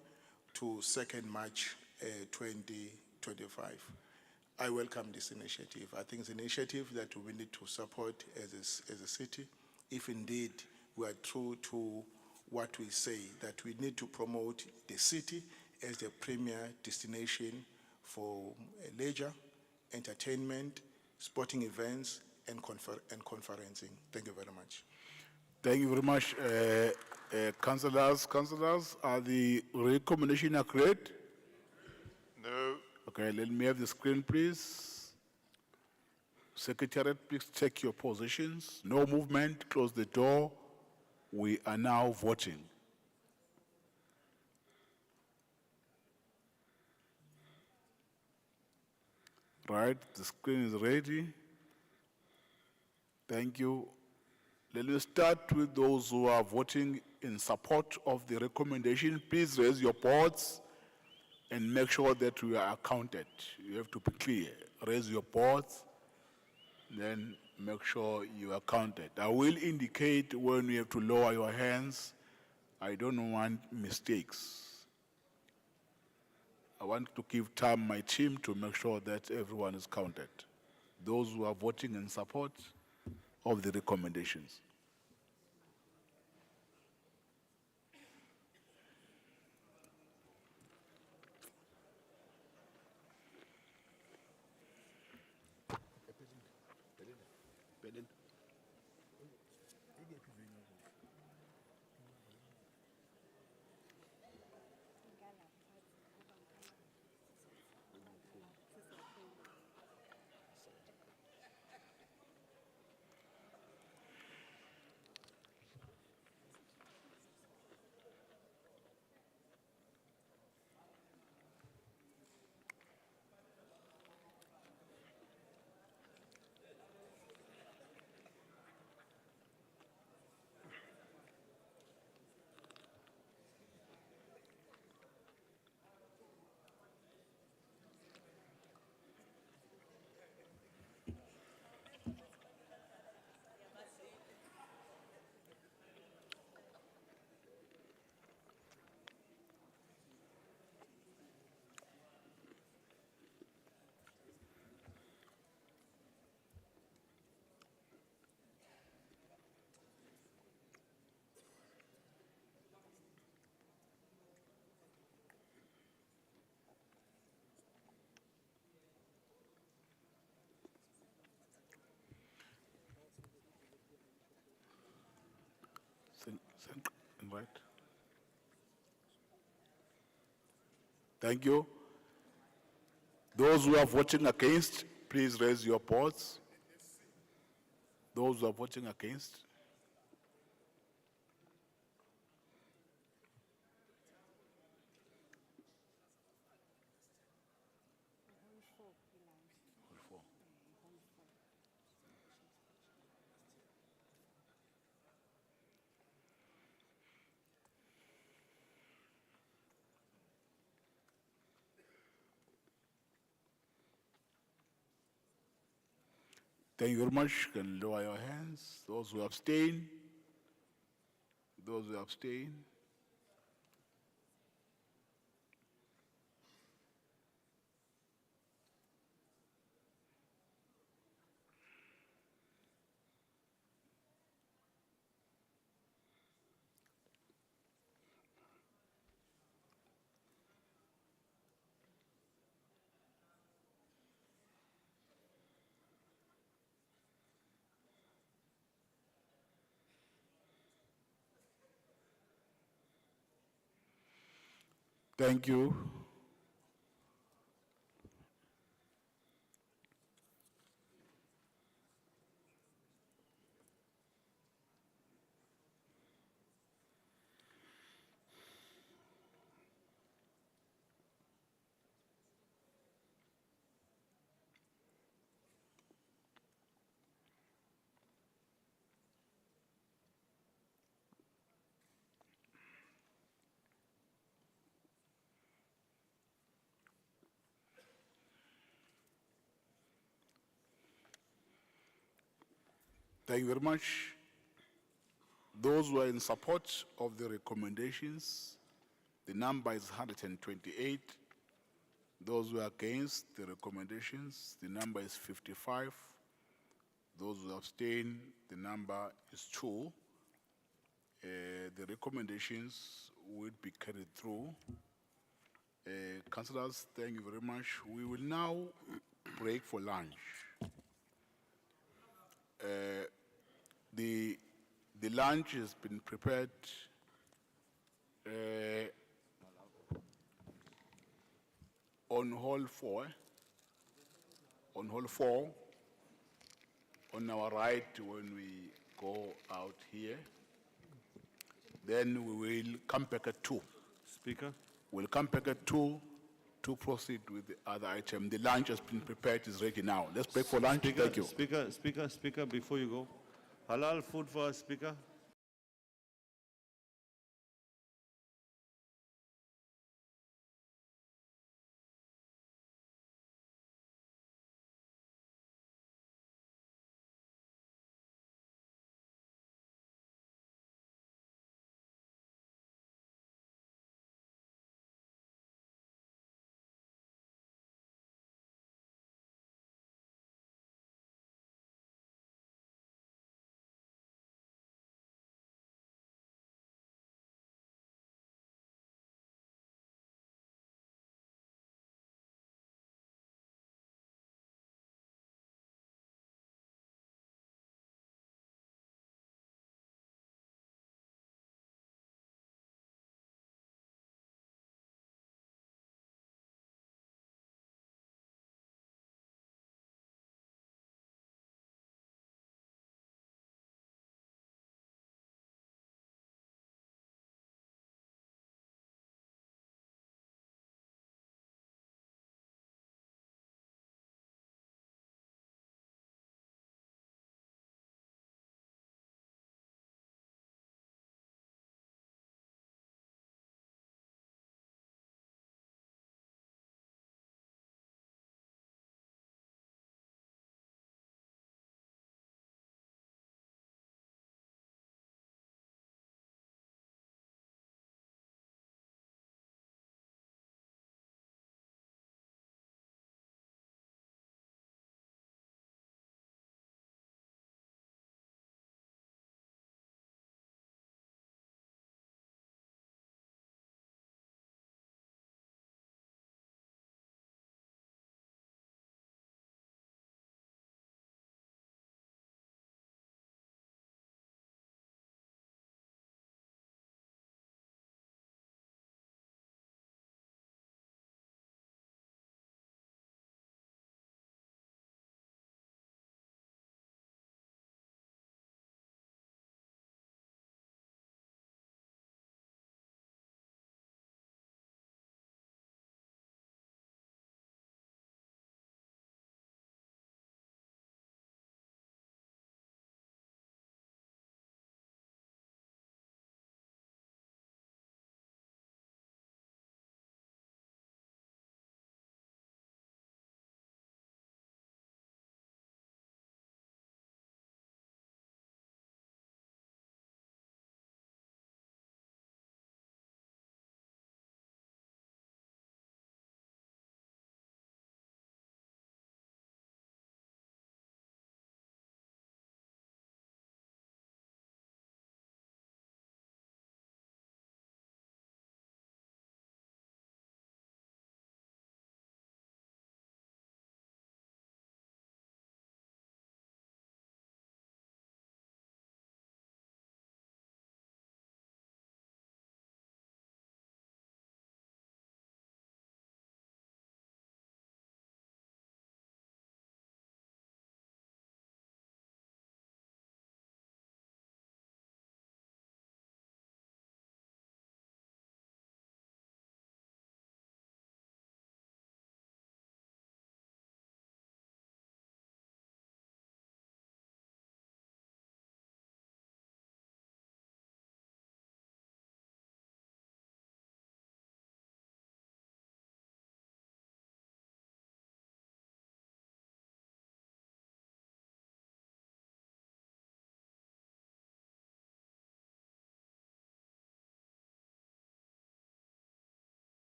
to 2nd March 2025. I welcome this initiative. I think it's an initiative that we need to support as a city, if indeed we are true to what we say, that we need to promote the city as the premier destination for leisure, entertainment, sporting events, and conferencing. Thank you very much. Thank you very much, councillors. Councillors, are the recommendations accurate? No. Okay, let me have the screen, please. Secretariat, please check your positions. No movement, close the door. We are now voting. Right, the screen is ready. Thank you. Let me start with those who are voting in support of the recommendation. Please raise your boards and make sure that we are counted. You have to be clear. Raise your boards, then make sure you are counted. I will indicate when you have to lower your hands. I don't want mistakes. I want to give time my team to make sure that everyone is counted. Those who are voting in support of the recommendations. Invite. Thank you. Those who are voting against, please raise your paws. Those who are voting against. Thank you very much. You can lower your hands. Those who abstain. Those who abstain. Thank you. Thank you very much. Those who are in support of the recommendations, the number is 128. Those who are against the recommendations, the number is 55. Those who abstain, the number is 2. The recommendations will be carried through. Councillors, thank you very much. We will now break for lunch. The lunch has been prepared on hall 4. On hall 4, on our right when we go out here. Then we will come back at 2. Speaker? We'll come back at 2 to proceed with the other item. The lunch has been prepared, is ready now. Let's break for lunch. Thank you. Speaker, before you go, halal food for us, Speaker.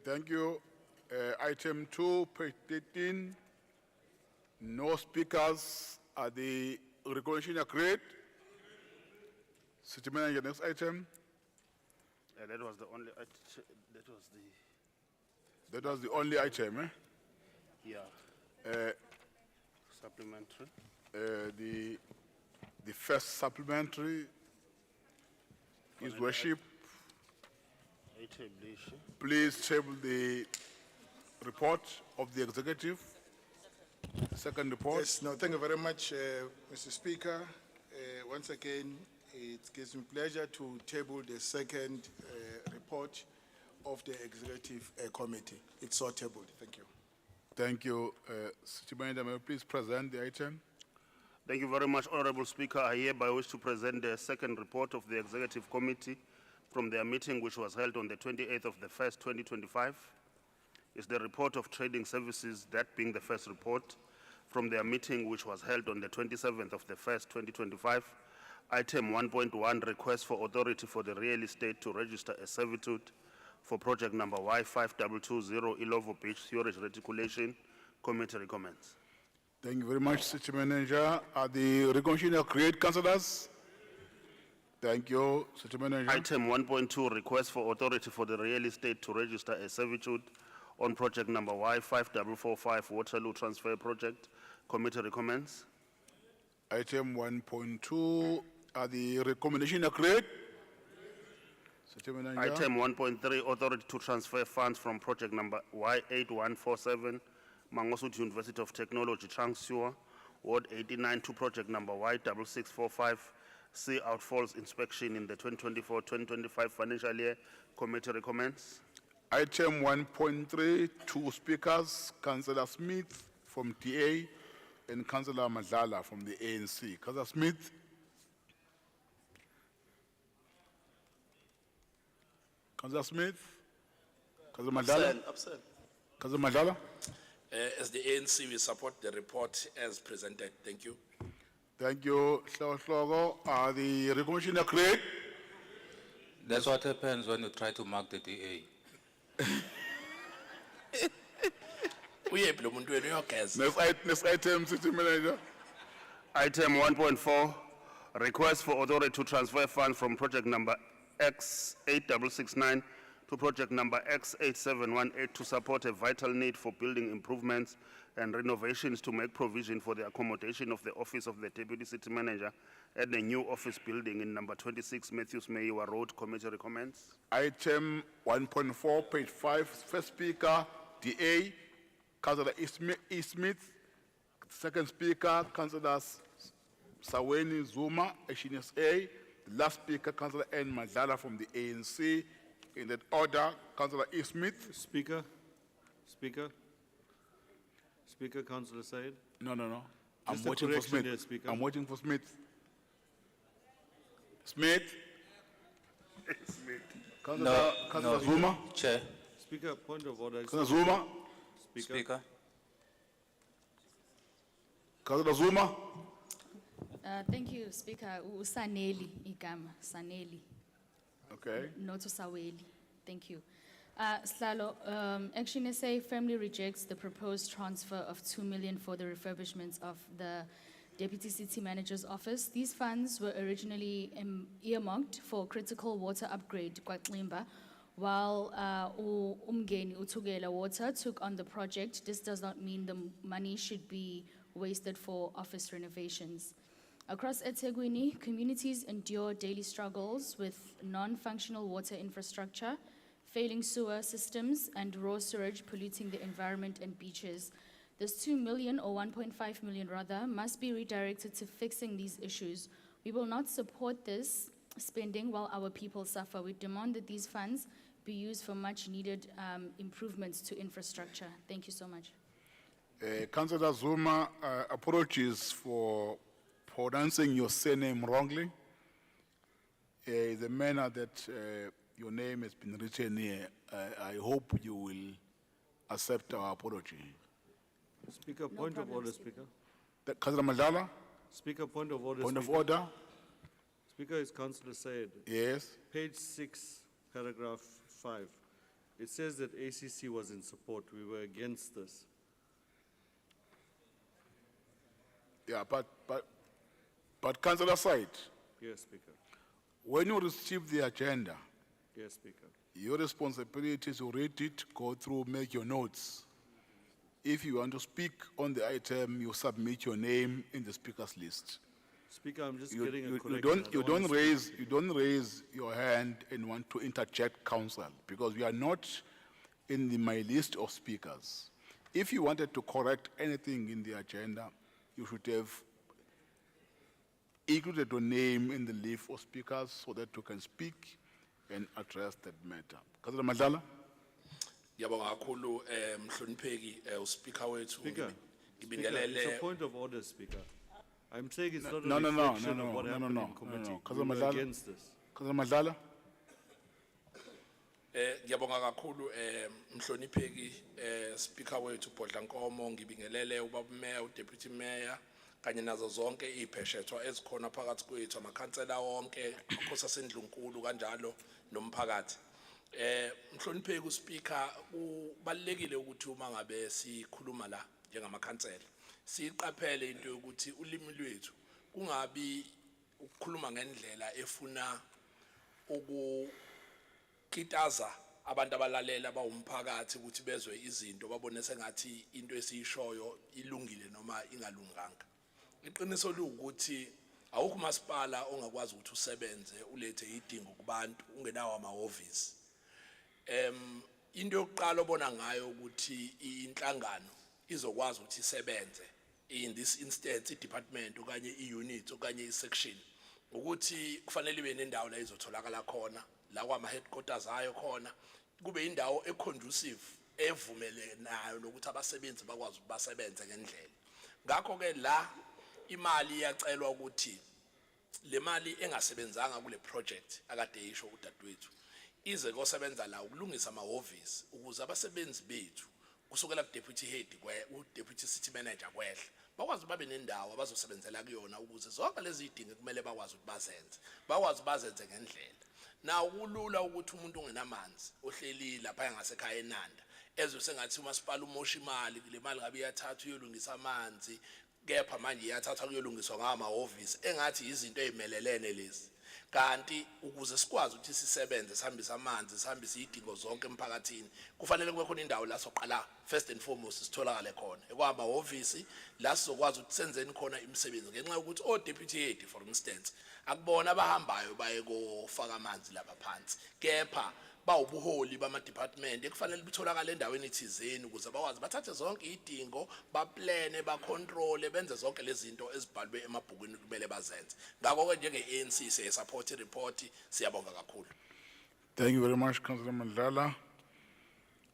Thank you. Item 2, page 13. No speakers. Are the recognition agreed? City Manager, next item. That was the only, That was the only item, eh? yeah, supplementary. The first supplementary, His Worship, please table the report of the executive. Second report. Yes, no, thank you very much, Mr. Speaker. Once again, it gives me pleasure to table the second report of the Executive Committee. It's so tabled. Thank you. Thank you. City Manager, may you please present the item? Thank you very much, Honorable Speaker. I hereby wish to present the second report of the Executive Committee from their meeting, which was held on the 28th of the 1st, 2025. It's the report of trading services, that being the first report from their meeting, which was held on the 27th of the 1st, 2025. Item 1.1, request for authority for the real estate to register a servitude for project number Y5220 Ilovo Beach Sewerage Reticulation. Committee recommends. Thank you very much, City Manager. Are the recognition agreed, councillors? Thank you, City Manager. Item 1.2, request for authority for the real estate to register a servitude on project number Y5445 Waterloo Transfer Project. Committee recommends. Item 1.2, are the recommendation agreed? City Manager. Item 1.3, authority to transfer funds from project number Y8147 Mangosuthu University of Technology Transfer Ward 89 to project number Y6645 Sea Outfalls Inspection in the 2024-2025 financial year. Committee recommends. Item 1.3, 2 speakers, Councillor Smith from TA and Councillor Madlala from the ANC. Councillor Smith. Councillor Smith. Councillor Madlala. Absent. Councillor Madlala. As the ANC, we support the report as presented. Thank you. Thank you, Hlogo. Are the recognition agreed? That's what happens when you try to mark the DA. Next item, City Manager. Item 1.4, request for authority to transfer funds from project number X8669 to project number X8718 to support a vital need for building improvements and renovations to make provision for the accommodation of the office of the Deputy City Manager at the new office building in number 26 Matthews Mayiwa Road. Committee recommends. Item 1.4, page 5, first speaker, DA, Councillor E. Smith. Second speaker, Councillor Saweni Zuma, HNSA. Last speaker, Councillor N. Madlala from the ANC. In that order, Councillor E. Smith. Speaker, Councillor Said. No. Just a I'm waiting for correction Smith. there, Speaker. I'm waiting for Smith. Smith. Councillor Zuma. Chair. Speaker, point of order. Councillor Zuma. Speaker. Councillor Zuma. Thank you, Speaker. Usaneli igama, Saneli, Okay. not Usaweli. Thank you. Slalo, Action SA firmly rejects the proposed transfer of 2 million for the refurbishments of the Deputy City Manager's office. These funds were originally earmarked for critical water upgrade, Kwaklimba, while Umgeni Utugela Water took on the project. This does not mean the money should be wasted for office renovations. Across eThekwini, communities endure daily struggles with non-functional water infrastructure, failing sewer systems, and raw sewage polluting the environment and beaches. This 2 million, or 1.5 million rather, must be redirected to fixing these issues. We will not support this spending while our people suffer. We demand that these funds be used for much needed improvements to infrastructure. Thank you so much. Councillor Zuma, apologies for pronouncing your surname wrongly. The manner that your name has been written here, I hope you will accept our apology. Speaker, point of order, Speaker. Councillor Madlala. Speaker, point of order. Point of Speaker. order. Speaker, is Councillor Said. Yes. Page 6, paragraph 5. It says that ACC was in support. We were against this. Yeah, but Councillor Said, Yes, Speaker. when you receive the agenda, Yes, Speaker. your responsibility is to read it, go through, make your notes. If you want to speak on the item, you submit your name in the speakers list. Speaker, I'm just You, getting a you, correction. I wanna speak. you don't raise your hand and want to interject counsel because we are not in my list of speakers. If you wanted to correct anything in the agenda, you should have included your name in the list of speakers so that you can speak and address that matter. Councillor Madlala? Ngiyabonga kakhulu mhlonipheki uspeaker wethu. Speaker, Ngibingelele- it's a point of order, Speaker. I'm saying it's not No, a no, no, reflection no, of what no, happened no, in committee. no. We Councillor were Madlala? against this. Councillor Madlala? Ngiyabonga kakhulu mhlonipheki speaker wethu Bodlankomo ngibingelele ubaba mayor deputy mayor kanye nazo zonke ipheshethwa ezikhona phakathi kwethu amakhansela wonke akhosi asendlunkulu kanjalo nomphakathi. Mhlonipheki uspeaker kubalekile ukuthi uma ngabe sikhuluma la njengamakhansela siqaphele into yokuthi ulimi lwethu kungabi ukukhuluma ngendlela efuna ukukitaza abantu abalalela bawumphakathi ukuthi bezwe izinto babone sengathi into esiyishoyo ilungile noma ingalunganga. Iqiniso liwukuthi awukho umasipala ongakwazi ukuthi usebenze ulethe idingo kubantu ungenawo amahhovisi. Into yokuqala obona ngayo ukuthi inhlangano izokwazi ukuthi isebenze in this instance i-department okanye i-unit okanye i-section ukuthi kufanele ibe nendawo la izotholakala khona la kwama-headquarters ayo khona kube indawo e-conducive evumelenayo nokuthi abasebenzi bakwazi ukuthi basebenze ngendlela. Ngakho-ke la imali iyacelwa ukuthi le mali engasebenzanga kule project akade isho udadewethu ize kosebenza la ukulungisa amahhovisi ukuze abasebenzi bethu kusukela ku-deputy head u-deputy city manager kwehle bakwazi babe nendawo abazosebenzela kuyona ukuze zonke lezi idingo kumele bakwazi ukuthi bazenze bakwazi bazenze ngendlela. Na kulula ukuthi umuntu ongenamanzi ohleli lapha ngasekhaya eNanda ezwe sengathi umasipala umosha imali le mali ngabe iyathatha uyolungisa amanzi kepha manje iyathatha kuyolungiswa ngamahhovisi engathi izinto ezimelelene lezi. Kanti ukuze sikwazi ukuthi sisebenze sihambise amanzi sihambise idingo zonke emphakathini kufanele kube khona indawo la soqala first and foremost sitholakale khona ekwamahhovisi la sizokwazi ukuthi senzeni khona imisebenzi ngenxa yokuthi o deputy head for instance akubona abahambayo baye kofaka amanzi lapha phansi kepha bawubuholi bama-department ekufanele bitholakale endaweni ethizeni ukuze bakwazi bathathe zonke idingo baplane bacontrole benze zonke lezi zinto ezibhalwe emabhukwini kumele bazenze. Ngakho-ke njenge-ANC siyayisaphotha ireport siyabonga kakhulu. Thank you very much, Councillor Madlala.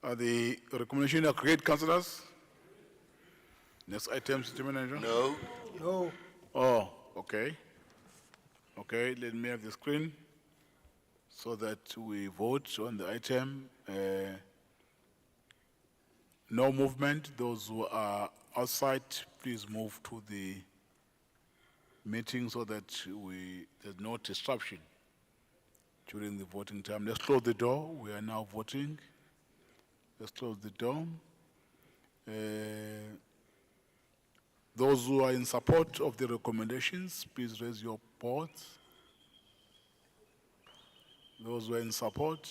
Are the recommendation agreed, councillors? Next item, City Manager? No. No. Oh, okay. Okay, let me have the screen so that we vote on the item. No movement. Those who are outside, please move to the meeting so that there's no disruption during the voting time. Let's close the door. We are now voting. Let's close the door. Those who are in support of the recommendations, please raise your boards. Those who are in support.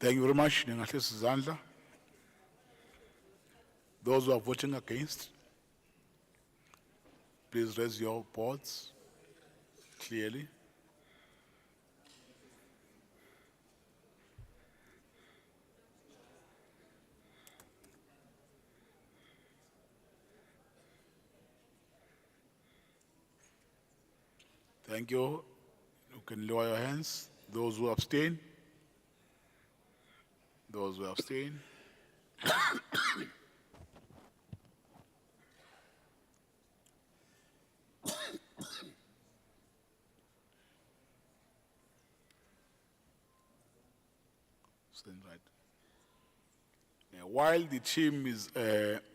Thank you very much. Ningahlisa izandla. Those who are voting against, please raise your boards clearly. Thank you. You can lower your hands. Those who abstain? Those who abstain? Stand right. While the team is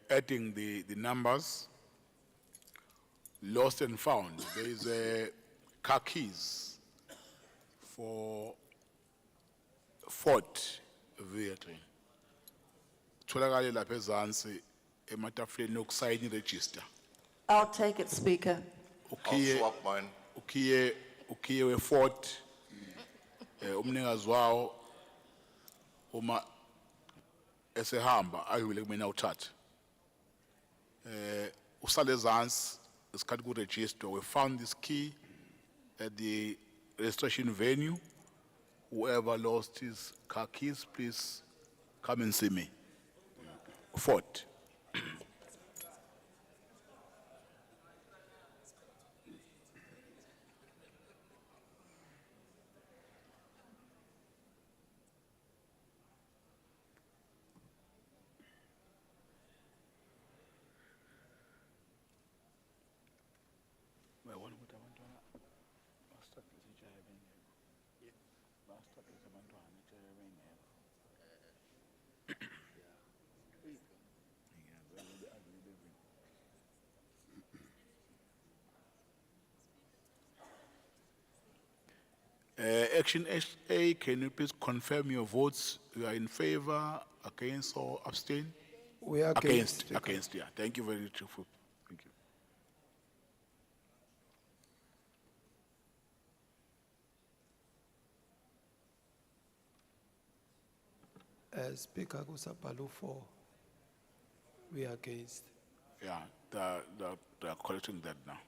adding the numbers, lost and found, there is a car keys for Ford vehicle. Tholakale lapha ezansi ematafuleni okusayina register. I'll take it, Speaker. Ukhiye we Ford umnikazi wawo uma esehamba ayule kumina uthatha. Usale ezansi isikhathi ku register, we found this key at the registration venue. Whoever lost his car keys, please come and see me. Ford. Action A, can you please confirm your votes? You are in favor, against, or abstain? We are against. Against, yeah. Thank you very much. Thank you. Speaker Kusapalu 4. We are against. Yeah, they are collecting that now.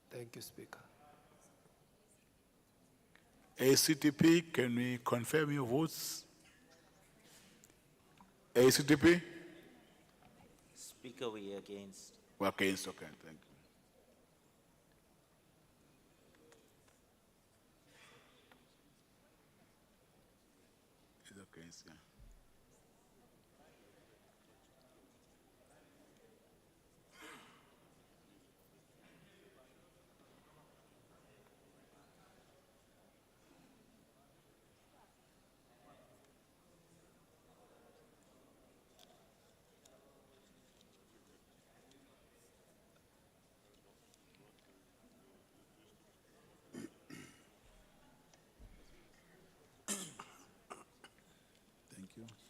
Thank you, Speaker. ACTP, can we confirm your votes? ACTP? Speaker, we are against. We're against, okay, thank you. It's against, yeah.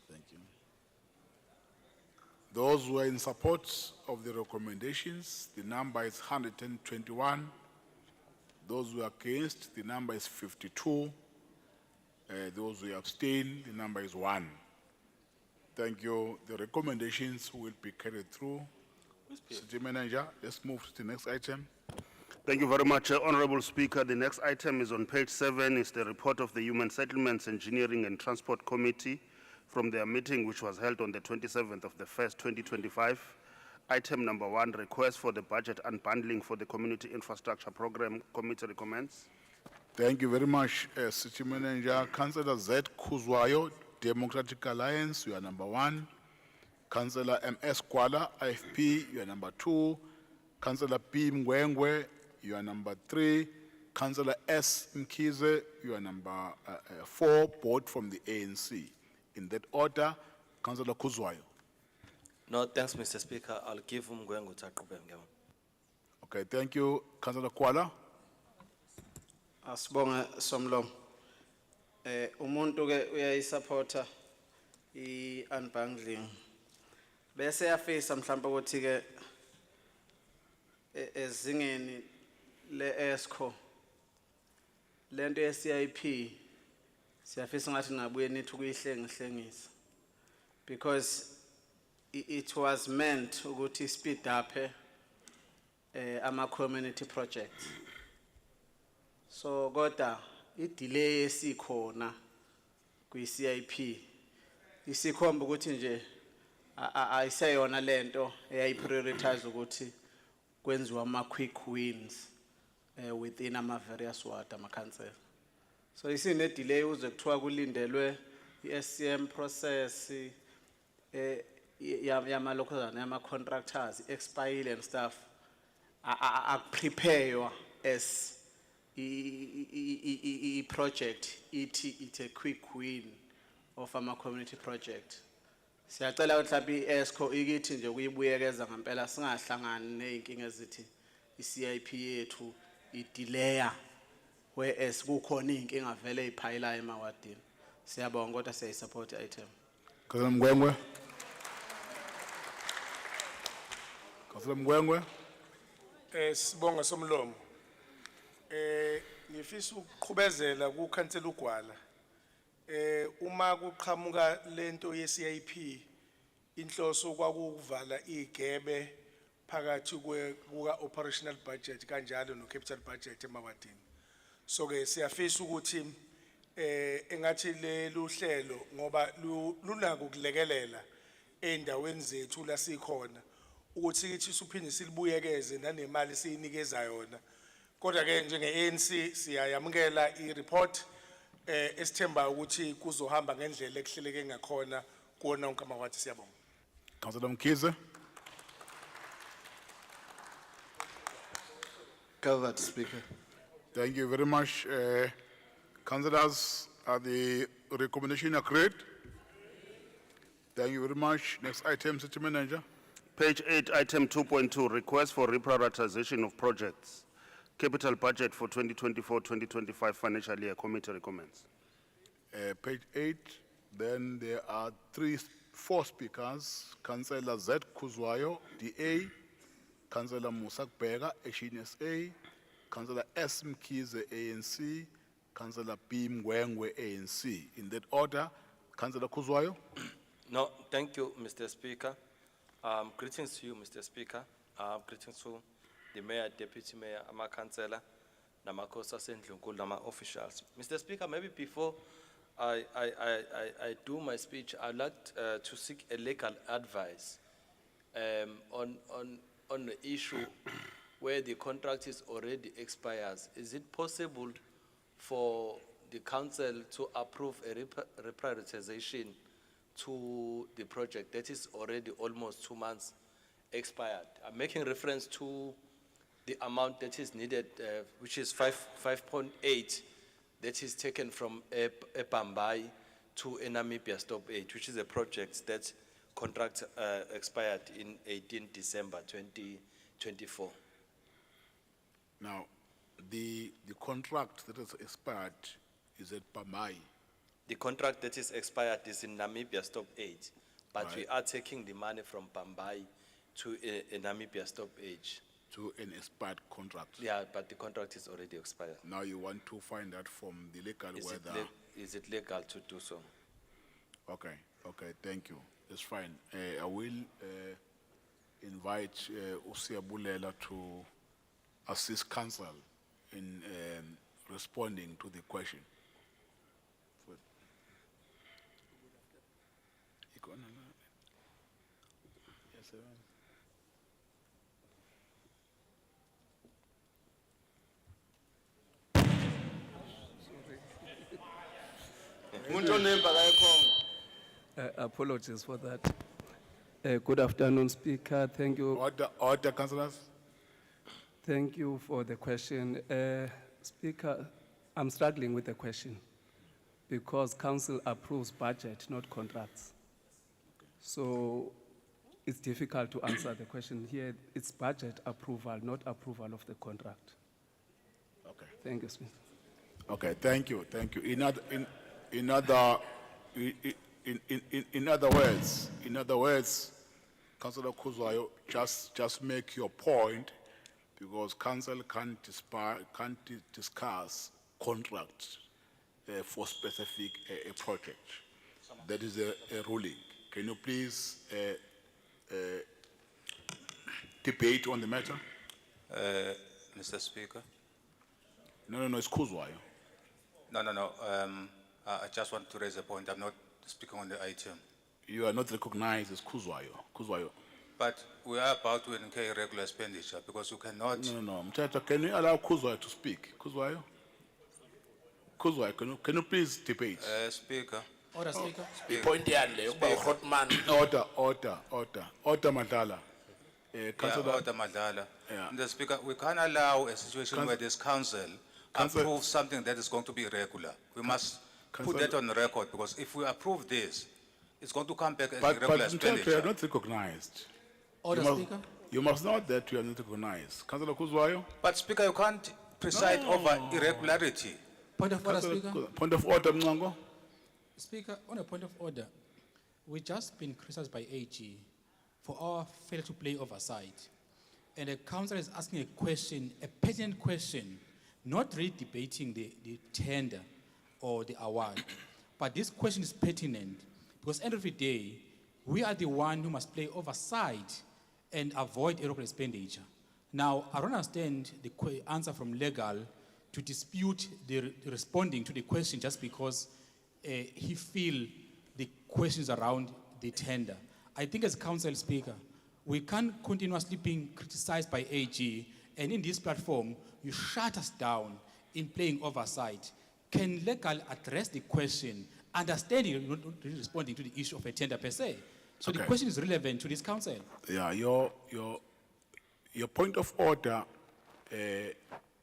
Thank you. Those who are in support of the recommendations, the number is 121. Those who are against, the number is 52. Those who abstain, the number is 1. Thank you. The recommendations will be carried through. City Manager, let's move to the next item. Thank you very much, Honorable Speaker. The next item is on page 7, is the report of the Human Settlements, Engineering and Transport Committee from their meeting, which was held on the 27th of the 1st, 2025. Item number 1, request for the budget unbundling for the Community Infrastructure Program. Committee recommends. Thank you very much, City Manager. Councillor Z. Kuzwayo, Democratic Alliance, you are number 1. Councillor M.S. Kwala, IFP, you are number 2. Councillor P. Mgwengwe, you are number 3. Councillor S. Mkize, you are number 4, both from the ANC. In that order, Councillor Kuzwayo. No, thanks, Mr. Speaker. I'll give Mgwengu Taqube. Okay, thank you. Councillor Kwala. Asibonga Somlo. Umuntu ke uyayisupporta i-unbundling. Bese yafisa mhlawumbe ukuthi ke ezingeni le-ESCO lento ye-CIP siyafisa ngathi ngabuye nithi ukuyihlengihlengisa because it was meant ukuthi speed up ama community projects. So kodwa i-delay esikhona kwi-CIP isikhomba ukuthi nje ayiseyona lento eyayiprioritize ukuthi kwenziwa ama quick wins within ama various ward ama council. So isine delay uze kuthiwa kulindelwe i-SCM process yama local yama contractors expire and stuff. Prepare as a project it's a quick win of ama community project. Siyacela ukuthi iESCO ikithi nje kuyibuyekeza ngempela singahlangani nezinkinga ezithi iCIP yethu idelaya whereas kukhona inkinga vele iphayila emawadini. Siyabonga kodwa siyayisupport item. Councillor Mgwengwe. Councillor Mgwengwe. Sibonga somlomo. Ngifisa ukuqhubezela ku council uGwala. Uma kuqhamuka lento yeCIP inhloso kwakuvala igebe phakathi kuka operational budget kanjalo no capital budget emawadini. So ke siyafisa ukuthi engathi lelu hlelo ngoba lunako ukulekelela endaweni zethu la sikhona ukuthi kithi siphinde silibuyekeze nanemali siyinikeza yona. Kodwa ke njenge-ANC siyayamukela i-report esithemba ukuthi kuzohamba ngendlela ekuhleleke ngakhona kuwona wonke amawadi. Siyabonga. Councillor Mkhize. Covered, Speaker. Thank you very much. Councillors, are the recommendation agreed? Thank you very much. Next item, City Manager. Page 8, item 2.2, request for reprioritization of projects. Capital budget for 2024-2025 financial year. Committee recommends. Page 8, then there are four speakers. Councillor Z. Kuzwayo, DA. Councillor Musak Bega, HNSA. Councillor S. Mkhize, ANC. Councillor B. Mgwengwe, ANC. In that order, Councillor Kuzwayo. No, thank you, Mr. Speaker. Greetings to you, Mr. Speaker. Greetings to the Mayor, Deputy Mayor, Ama Councillor, Namakosa Sendlunkulu, Nama officials. Mr. Speaker, maybe before I do my speech, I'd like to seek a legal advice on the issue where the contract is already expires. Is it possible for the council to approve a reprioritization to the project that is already almost 2 months expired? I'm making reference to the amount that is needed, which is 5.8, that is taken from Bambai to Namibia Stop 8, which is a project that contract expired in 18 December 2024. Now, the contract that is expired is at Bambai. The contract that is expired is in Namibia Stop 8, but Right. we are taking the money from Bambai to a Namibia Stop 8. To an expired contract. Yeah, but the contract is already expired. Now you want to find out from the legal whether. Is it legal to do so? Okay, thank you. That's fine. I will invite Usia Bulela to assist council in responding to the question. Yes, sir. Apologies for that. Good afternoon, Speaker. Thank you. Order, councillors. Thank you for the question. Speaker, I'm struggling with the question because council approves budget, not contracts. So it's difficult to answer the question here. It's budget approval, not approval of the contract. Okay. Thank you, Speaker. Okay, thank you. In other words, Councillor Kuzwayo, just make your point, because council can't discuss contracts for specific project. That is a ruling. Can you please debate on the matter? Mr. Speaker. No, it's Kuzwayo. No. I just want to raise a point. I'm not speaking on the item. You are not recognized as Kuzwayo. But we are about to incur irregular expenditure because you cannot. No, Mthetho, can you allow Kuzwayo to speak? Kuzwayo? Kuzwayo, can you please debate? Speaker. Order, Speaker. Point yale yokuba uHotman. Order, Madala. Councillor. Order Madala. Yeah. Mr. Speaker, we can't allow a situation where this council approves something that is going to be irregular. We must put that on record because if we approve this, it's going to come back as But irregular Mthetho, you expenditure. are not recognized. Order, You must- Speaker. You must know that you are not recognized. Councillor Kuzwayo? But Speaker, you can't preside over irregularity. Point of order, Councillor Speaker. Point of order, Mngango. Speaker, on a point of order, we just been criticized by AG for our failure to play oversight. And the council is asking a question, a pertinent question, not really debating the tender or the award. But this question is pertinent because end of the day, we are the one who must play oversight and avoid irregular expenditure. Now, I don't understand the answer from legal to dispute the responding to the question just because he feel the questions around the tender. I think as council speaker, we can't continuously being criticized by AG, and in this platform, you shut us down in playing oversight. Can legal address the question, understanding, not really responding to the issue of a tender per se? So the Okay. question is relevant to this council. Yeah, your point of order,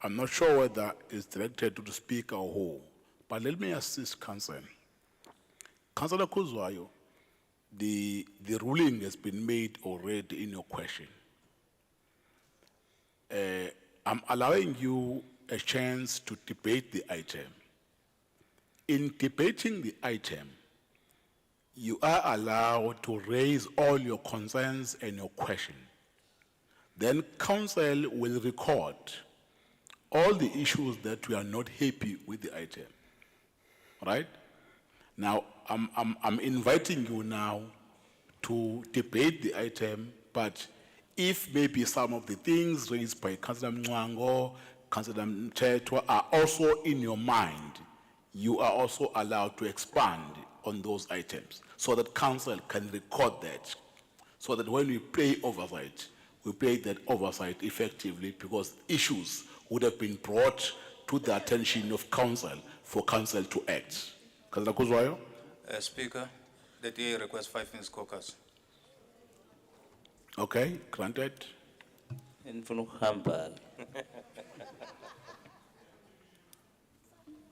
I'm not sure whether it's directed to the speaker or who, but let me assist council. Councillor Kuzwayo, the ruling has been made already in your question. I'm allowing you a chance to debate the item. In debating the item, you are allowed to raise all your concerns and your question. Then council will record all the issues that we are not happy with the item. Right? Now, I'm inviting you now to debate the item, but if maybe some of the things raised by Councillor Mwango, Councillor Mthetho are also in your mind, you are also allowed to expand on those items so that council can record that, so that when we play oversight, we play that oversight effectively because issues would have been brought to the attention of council for council to act. Councillor Kuzwayo? Speaker, the DA requests 5 minutes caucus. Okay, granted. Ndifuna ukuhamba.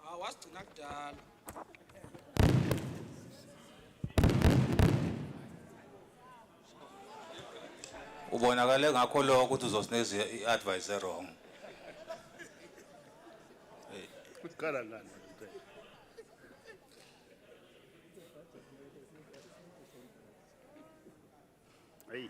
Awasigcina kudala. Ubonakale ngakho lokho ukuthi uzosinikeza i-advice wrong. Hey.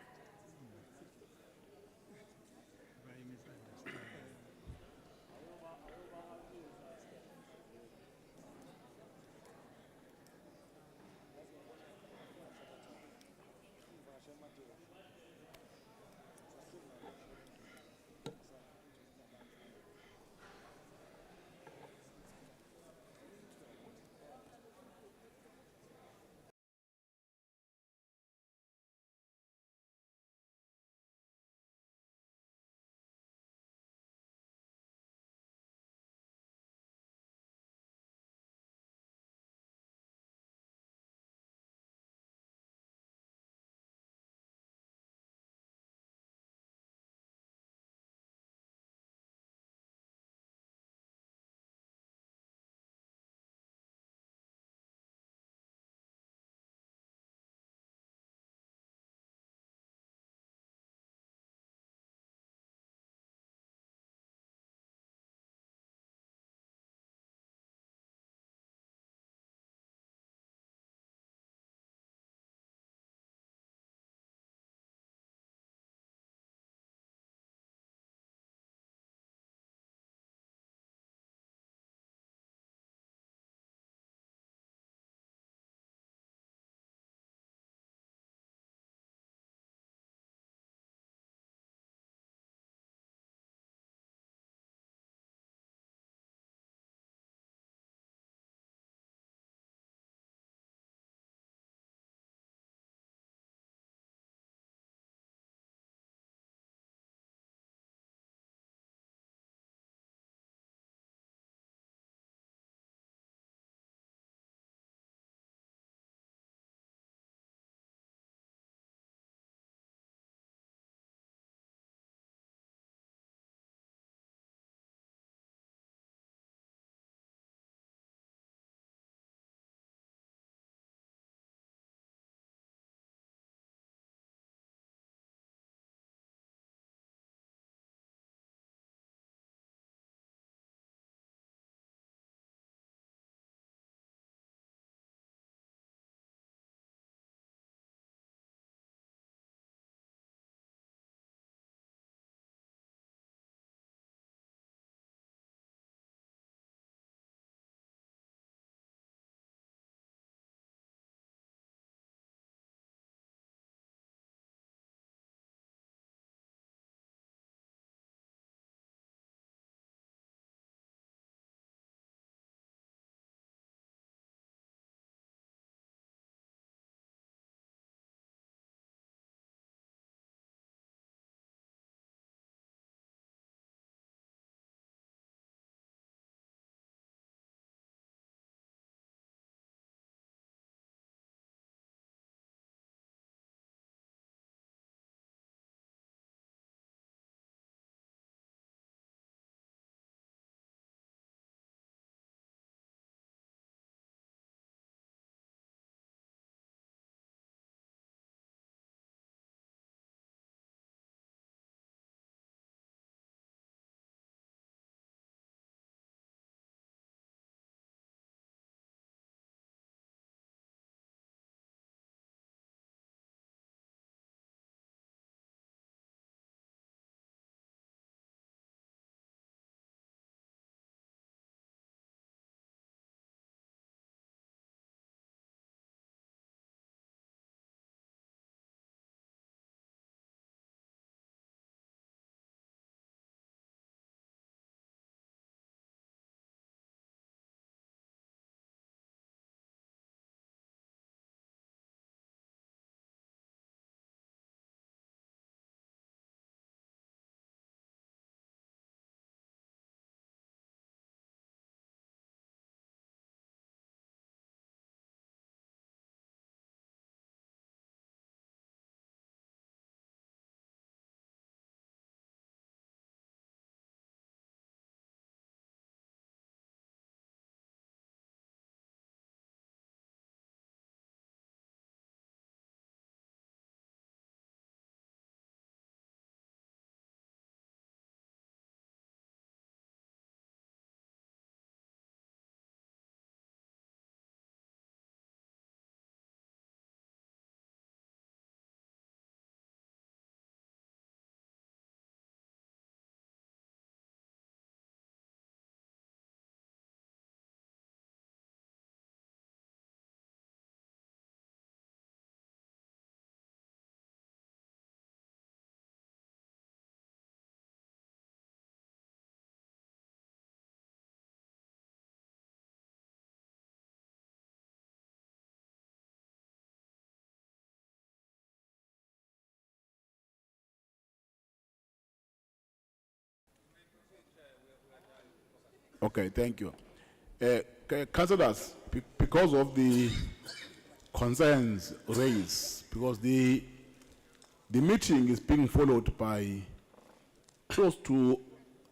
Okay, thank you. Councillors, because of the concerns raised, because the meeting is being followed by close to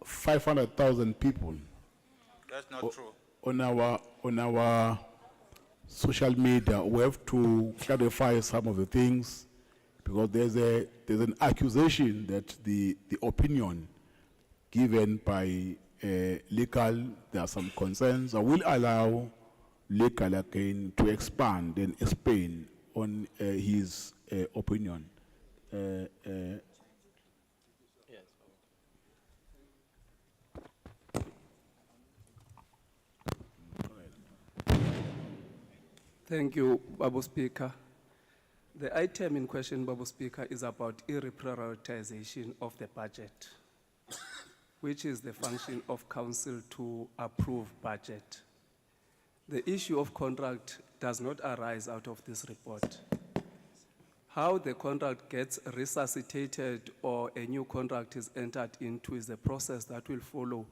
500,000 people That's not true. on our social media, we have to clarify some of the things because there's an accusation that the opinion given by legal, there are some concerns. I will allow legal again to expand and explain on his opinion. Thank you, Babu Speaker. The item in question, Babu Speaker, is about reprioritization of the budget, which is the function of council to approve budget. The issue of contract does not arise out of this report. How the contract gets resuscitated or a new contract is entered into is a process that will follow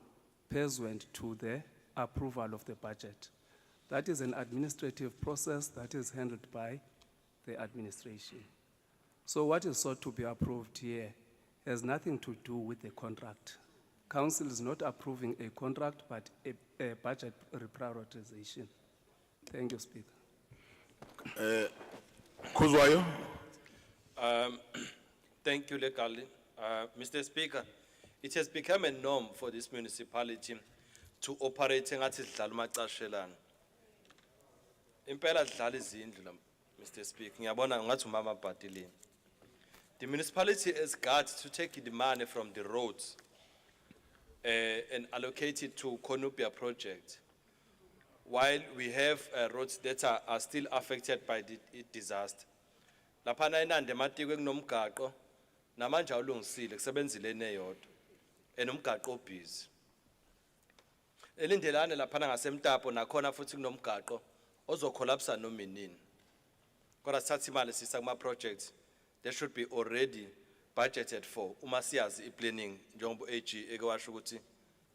pursuant to the approval of the budget. That is an administrative process that is handled by the administration. So what is sought to be approved here has nothing to do with the contract. Council is not approving a contract, but a budget reprioritization. Thank you, Speaker. Kuzwayo. Thank you, legally. Mr. Speaker, it has become a norm for this municipality to operate ngathi sidlala umacashelana. Impela sidlala izindlu la, Mr. Speaker. Ngiyabona ngathi umama Bhatileni. The municipality has got to take the money from the roads and allocate it to Konupia project. While we have roads that are still affected by the disaster. Laphana inande matiko kunomgaqo namanje awulungisile kusebenzile neyodwa enomgaqo busy. Elindelane laphana ngasemtapo nakhona futhi kunomgaqo ozocollapse noma inini. Kodwa sithatha imali sisa kuma projects they should be already budgeted for uma siyazi i-planning njengoba AG ekwasho ukuthi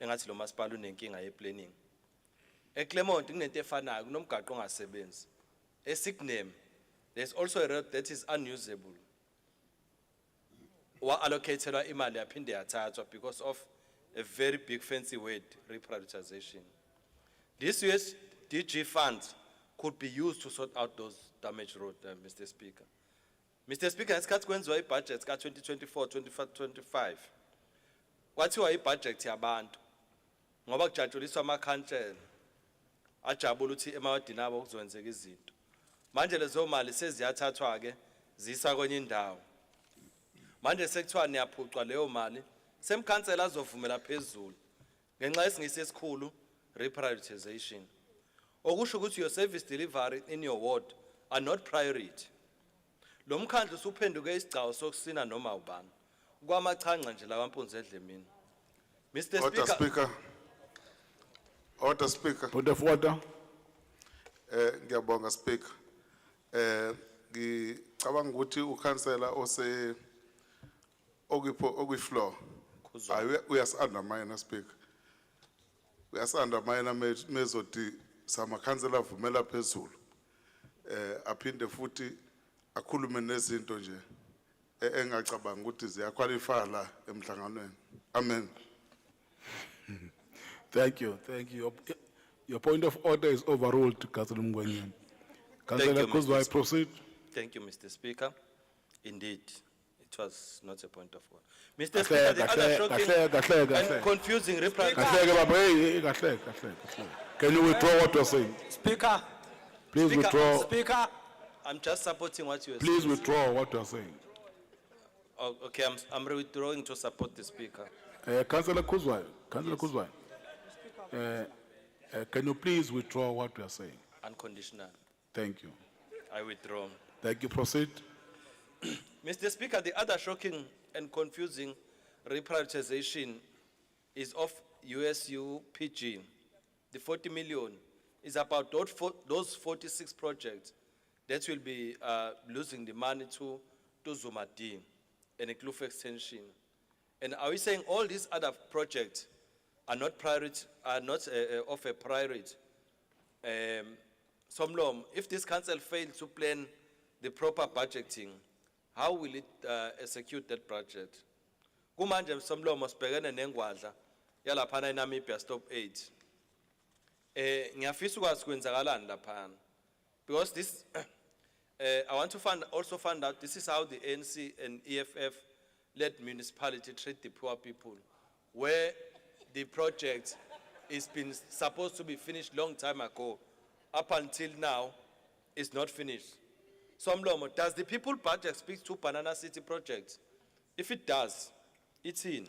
engathi lo masipala unenkinga ye-planning. eClermont kunento efanayo kunomgaqo ongasebenzi. eSigname there's also a road that is unusable. Wa allocated imali yaphinde yathathwa because of a very big fancy word, reprioritization. This year's DG funds could be used to sort out those damaged roads, Mr. Speaker. Mr. Speaker, ngesikhathi kwenziwa i-budget ka 2024-2025. Kwathiwa i-budget yabantu ngoba kujatshuliswa amakhansela ajabula ukuthi emawadini abo kuzokwenzeka izinto. Manje lezo mali seziyathathwa ke zisa kwenye indawo. Manje sekuthiwa niyaphucwa leyo mali semkhansela azovumela phezulu ngenxa yesingisi esikhulu reprioritization. Okusho ukuthi your service delivery in your ward are not priority. Lo mkhandlu usuphenduke isigcawu sokusina noma ubani. Kwamachanqa nje lawa mpunzi edlemini. Mr. Order, Speaker. Speaker. Order, Speaker. Point of order. Ngiyabonga, Speaker. Ngicabanga ukuthi ukhansela ose okwi-floor uyasi-undermine, Speaker. Uyasi-undermine mezoti samakhansela avumela phezulu. Aphinde futhi akhulume nezinto nje engacabanga ukuthi ziyaqualify la emhlanganweni. Amen. Thank you. Your point of order is overruled, Councillor Mngwenyan. Councillor Kuzwai, proceed. Thank you, Mr. Speaker. Indeed, it was not a point of order. Mr. Speaker, the other shocking and confusing reprioritization. Can you withdraw what you're saying? Speaker. Please withdraw. Speaker. I'm just supporting what you are Please saying. withdraw what you're saying. Oh, okay, I'm withdrawing to support the Speaker. Councillor Kuzwai, can you please withdraw what you're saying? Unconditional. Thank you. I withdraw. Thank you. Proceed. Mr. Speaker, the other shocking and confusing reprioritization is of USU PG. The 40 million is about those 46 projects that will be losing the money to Zuma D and a Kloof extension. And are we saying all these other projects are not priority, are not of a priority. Somlom, if this council fails to plan the proper budgeting, how will it execute that budget? Kumanje Somlom sibhekene nengwadla yalaphana eNamibia stop 8. Ngiyafisa ukwazi kwenzakalani laphana. Because this I want to also find out this is how the ANC and EFF led municipality treat the poor people, where the project is been supposed to be finished long time ago. Up until now, it's not finished. Somlomo, does the people budget speak to Banana City project? If it does, it's in.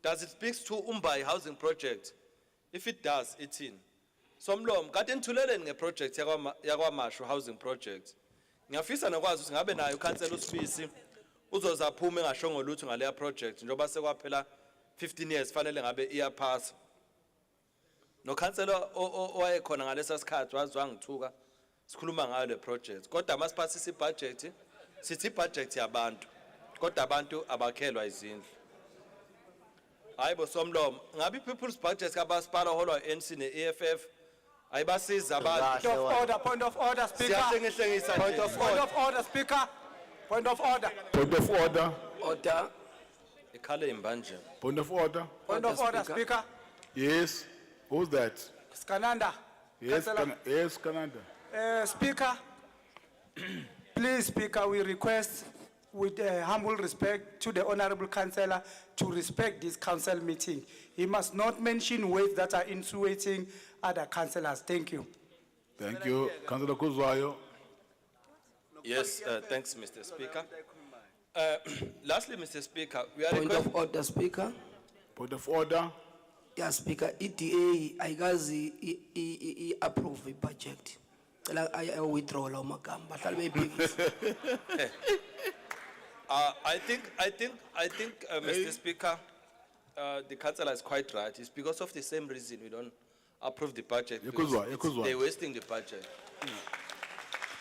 Does it speak to Umbai housing project? If it does, it's in. Somlomo, kade nithulele ngeproject yakwaMashu housing project. Ngiyafisa nokwazi ukuthi ngabe nayo council uSibisi uzoza aphume ngashongo lutho ngale project njoba sekwaphela 15 years fanele ngabe iyaphasa. No councilor owayekhona ngalesa sikhathi wazwa ngithuka sikhuluma ngayo le project. Kodwa masiphathisa ibudget sithi ibudget yabantu. Kodwa abantu abakhelwa izindlu. Hayibo Somlomo, ngabe people's budget kamasipala holwa ANC neEFF ayibasiza abantu. Point of order, Speaker. Point of order, Speaker. Point of order. Point of order. Order. Ikhale imbanje. Point of order. Point of order, Speaker. Yes. Who's that? Skananda. Yes, Councillor. yes, Kananda. Speaker, please, Speaker, we request with humble respect to the Honorable Councillor to respect this council meeting. He must not mention words that are insinuating other councillors. Thank you. Thank you. Councillor Kuzwayo. Yes, thanks, Mr. Speaker. Lastly, Mr. Speaker, we are Point of order, Speaker. Point of order. Yeah, Speaker, EDA, I approve the budget. I withdraw la magamba. Bahlale beyiphikisa. I think, Mr. Speaker, the councillor is quite right. It's because of the same reason we don't approve the budget. because Yekuzwa. They're wasting the budget.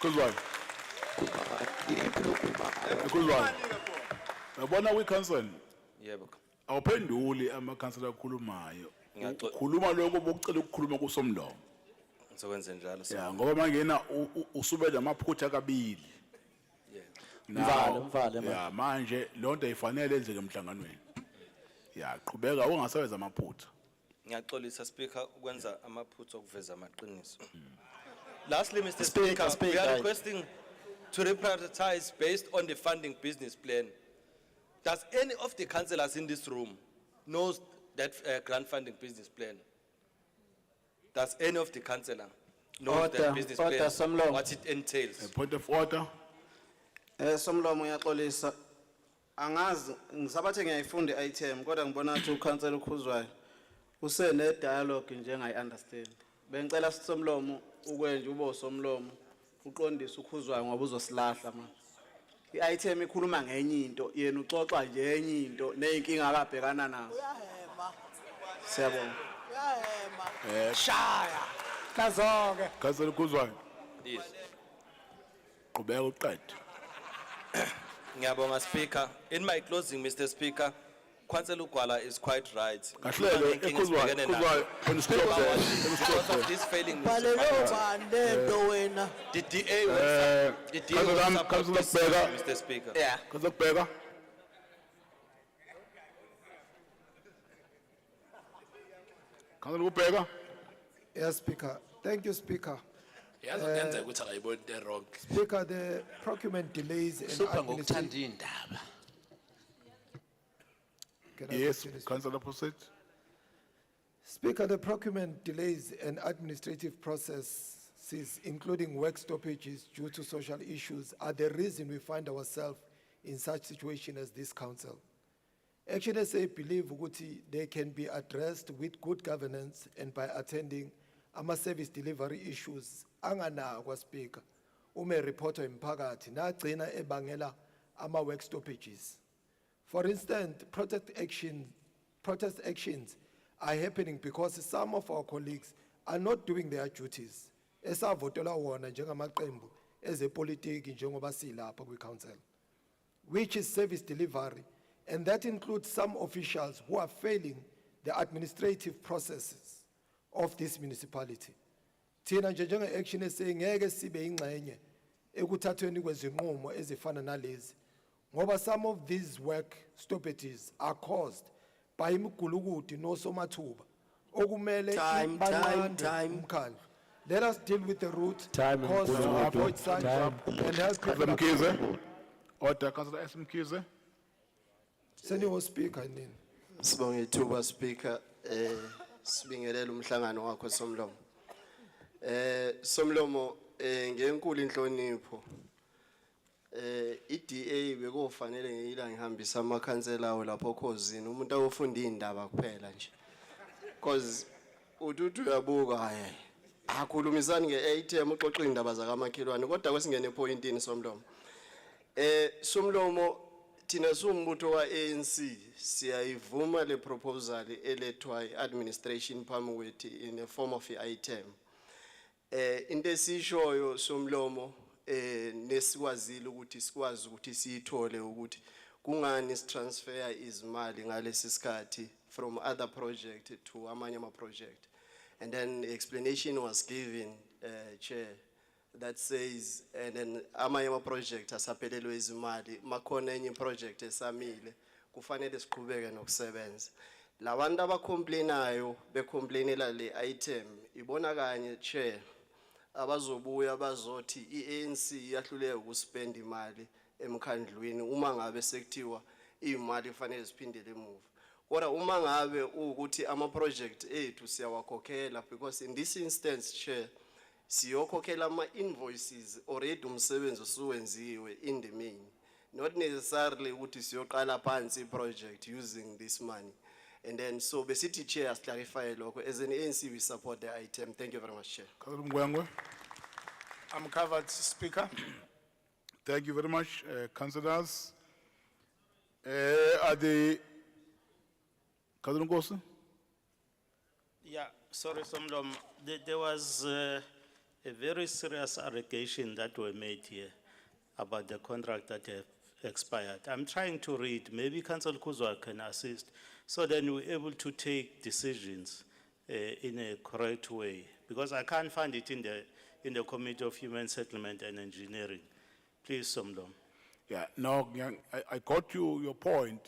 Kuzwayo. Kuzwayo. Yabona we council. Yebo. Awuphenduli amakhansela akhulumayo. Ngiyaxolisa. Khuluma lokho bokucela ukukhuluma kuSomlomo. Ngizokwenza njalo. Yeah, ngoba mangena usubela amaphutha kabili. Mvale, man. Yeah, manje lonto ifanele enzeke emhlanganweni. Yeah, qhubeka ungasebenza amaphutha. Ngiyaxolisa Speaker ukwenza amaphutha okuveza amaqiniso. Lastly, Mr. Speaker, we are requesting to reprioritize based on the funding business plan. Does any of the councillors in this room knows that grant funding business plan? Does any of the councillor know that business plan, what it entails? Point of order. Somlomo uyaxolisa. Angazi ngisabathe ngiyayifunda item kodwa ngibona ukuthi uCouncillor uKhuzwayo usene dialogue njengayi understand. Bengicela Somlomo ukwenje ube Somlomo uqondise uKhuzwayo ngoba uzosilahla manje. I-item ikhuluma ngenye into yena uxoxa nje enye into nezinkinga akabhekana nazo. Uyahema. Siyabonga. Uyahema. Shaya. Nazonke. Councillor Kuzwayo. Yes. Qhubeka uqede. Ngiyabonga Speaker. In my closing, Mr. Speaker, Councillor Ugwala is quite right. Kahlele Kuzwayo. Because of this failing, Balelo bandento wena. the DA will support this, Mr. Speaker. Yeah. Councillor Bega. Councillor Bega. Yes, Speaker. Thank you, Speaker. Yazi kuyenzeka ukuthi akayiboni into wrong. Speaker, the procurement delays and administration. Yes, Councillor Posset. Speaker, the procurement delays and administrative processes, including work stoppages due to social issues, are the reason we find ourselves in such situation as this council. Action SA believe ukuthi they can be addressed with good governance and by attending ama-service delivery issues anganakwa Speaker ume reporter imphakathi nagcina ebangela ama-work stoppages. For instance, protest actions are happening because some of our colleagues are not doing their duties. Esavotela wona njengamaqembu ezepolitiki njengoba silapha kwi-council, which is service delivery, and that includes some officials who are failing the administrative processes of this municipality. Thina nje njenge-action SA ngeke sibe ingxenye ekuthathweni kwezinqumo ezifana nalezi ngoba some of these work stoppages are caused by imigulukudu nosomathuba okumele Time. banqande umkhandlu. Let us deal with the root Time, cause to Mkhulu. avoid such Time. and help Councillor people. Mkize. Order, Councillor S. Mkize. Senior Speaker, nini. Sibonga ithuba Speaker, sibingelela umhlangano wakho Somlomo. Somlomo, ngenkulu inhlonipho. iDA bekufanele ngiyila ngihambisa amakhansela awo lapho khosini umuntu awufunda indaba kuphela nje. Because ududu uyabuka hayi. Akhulumisani nge-ATM uxoxa indaba zakamakhelwane kodwa kwesingene epointini Somlomo. Somlomo thina sumbutho wa ANC siyayivuma le proposal elethwa administration phambi kwethu in a form of item. Into esishoyo Somlomo nesikwazile ukuthi sikwazi ukuthi siyithole ukuthi kungani sitransfer izimali ngalesi sikhathi from other project to amanye ama project. And then explanation was given, Chair, that says, and then amanye project asaphelelwe izimali makhona enye project esamile kufanele siqhubeke nokusebenza. Labantu abacomplainayo becomplainela le item ibona kanye Chair abazobuya bazothi iANC yahluleka ukuspend imali emkhandlwini uma ngabe sekuthiwa imali kufanele siphindele emuva. Kodwa uma ngabe ukuthi ama project ethu siyawakhokhela because in this instance Chair siyokhokhela ama invoices already umsebenzi osuwenziwe in the main, not necessarily ukuthi siyoqala phansi project using this money. And then so besithi Chair as clarify lokho as an ANC we support the item. Thank you very much Chair. Councillor Mgwengwe. I'm covered, Speaker. Thank you very much, councillors. Are the Councillor Nkosi? Yeah, sorry, Somlom. There was a very serious allegation that were made here about the contract that have expired. I'm trying to read, maybe Councillor Kuzwa can assist, so then we're able to take decisions in a correct way, because I can't find it in the Committee of Human Settlement and Engineering. Please, Somlom. Yeah, no, I got your point,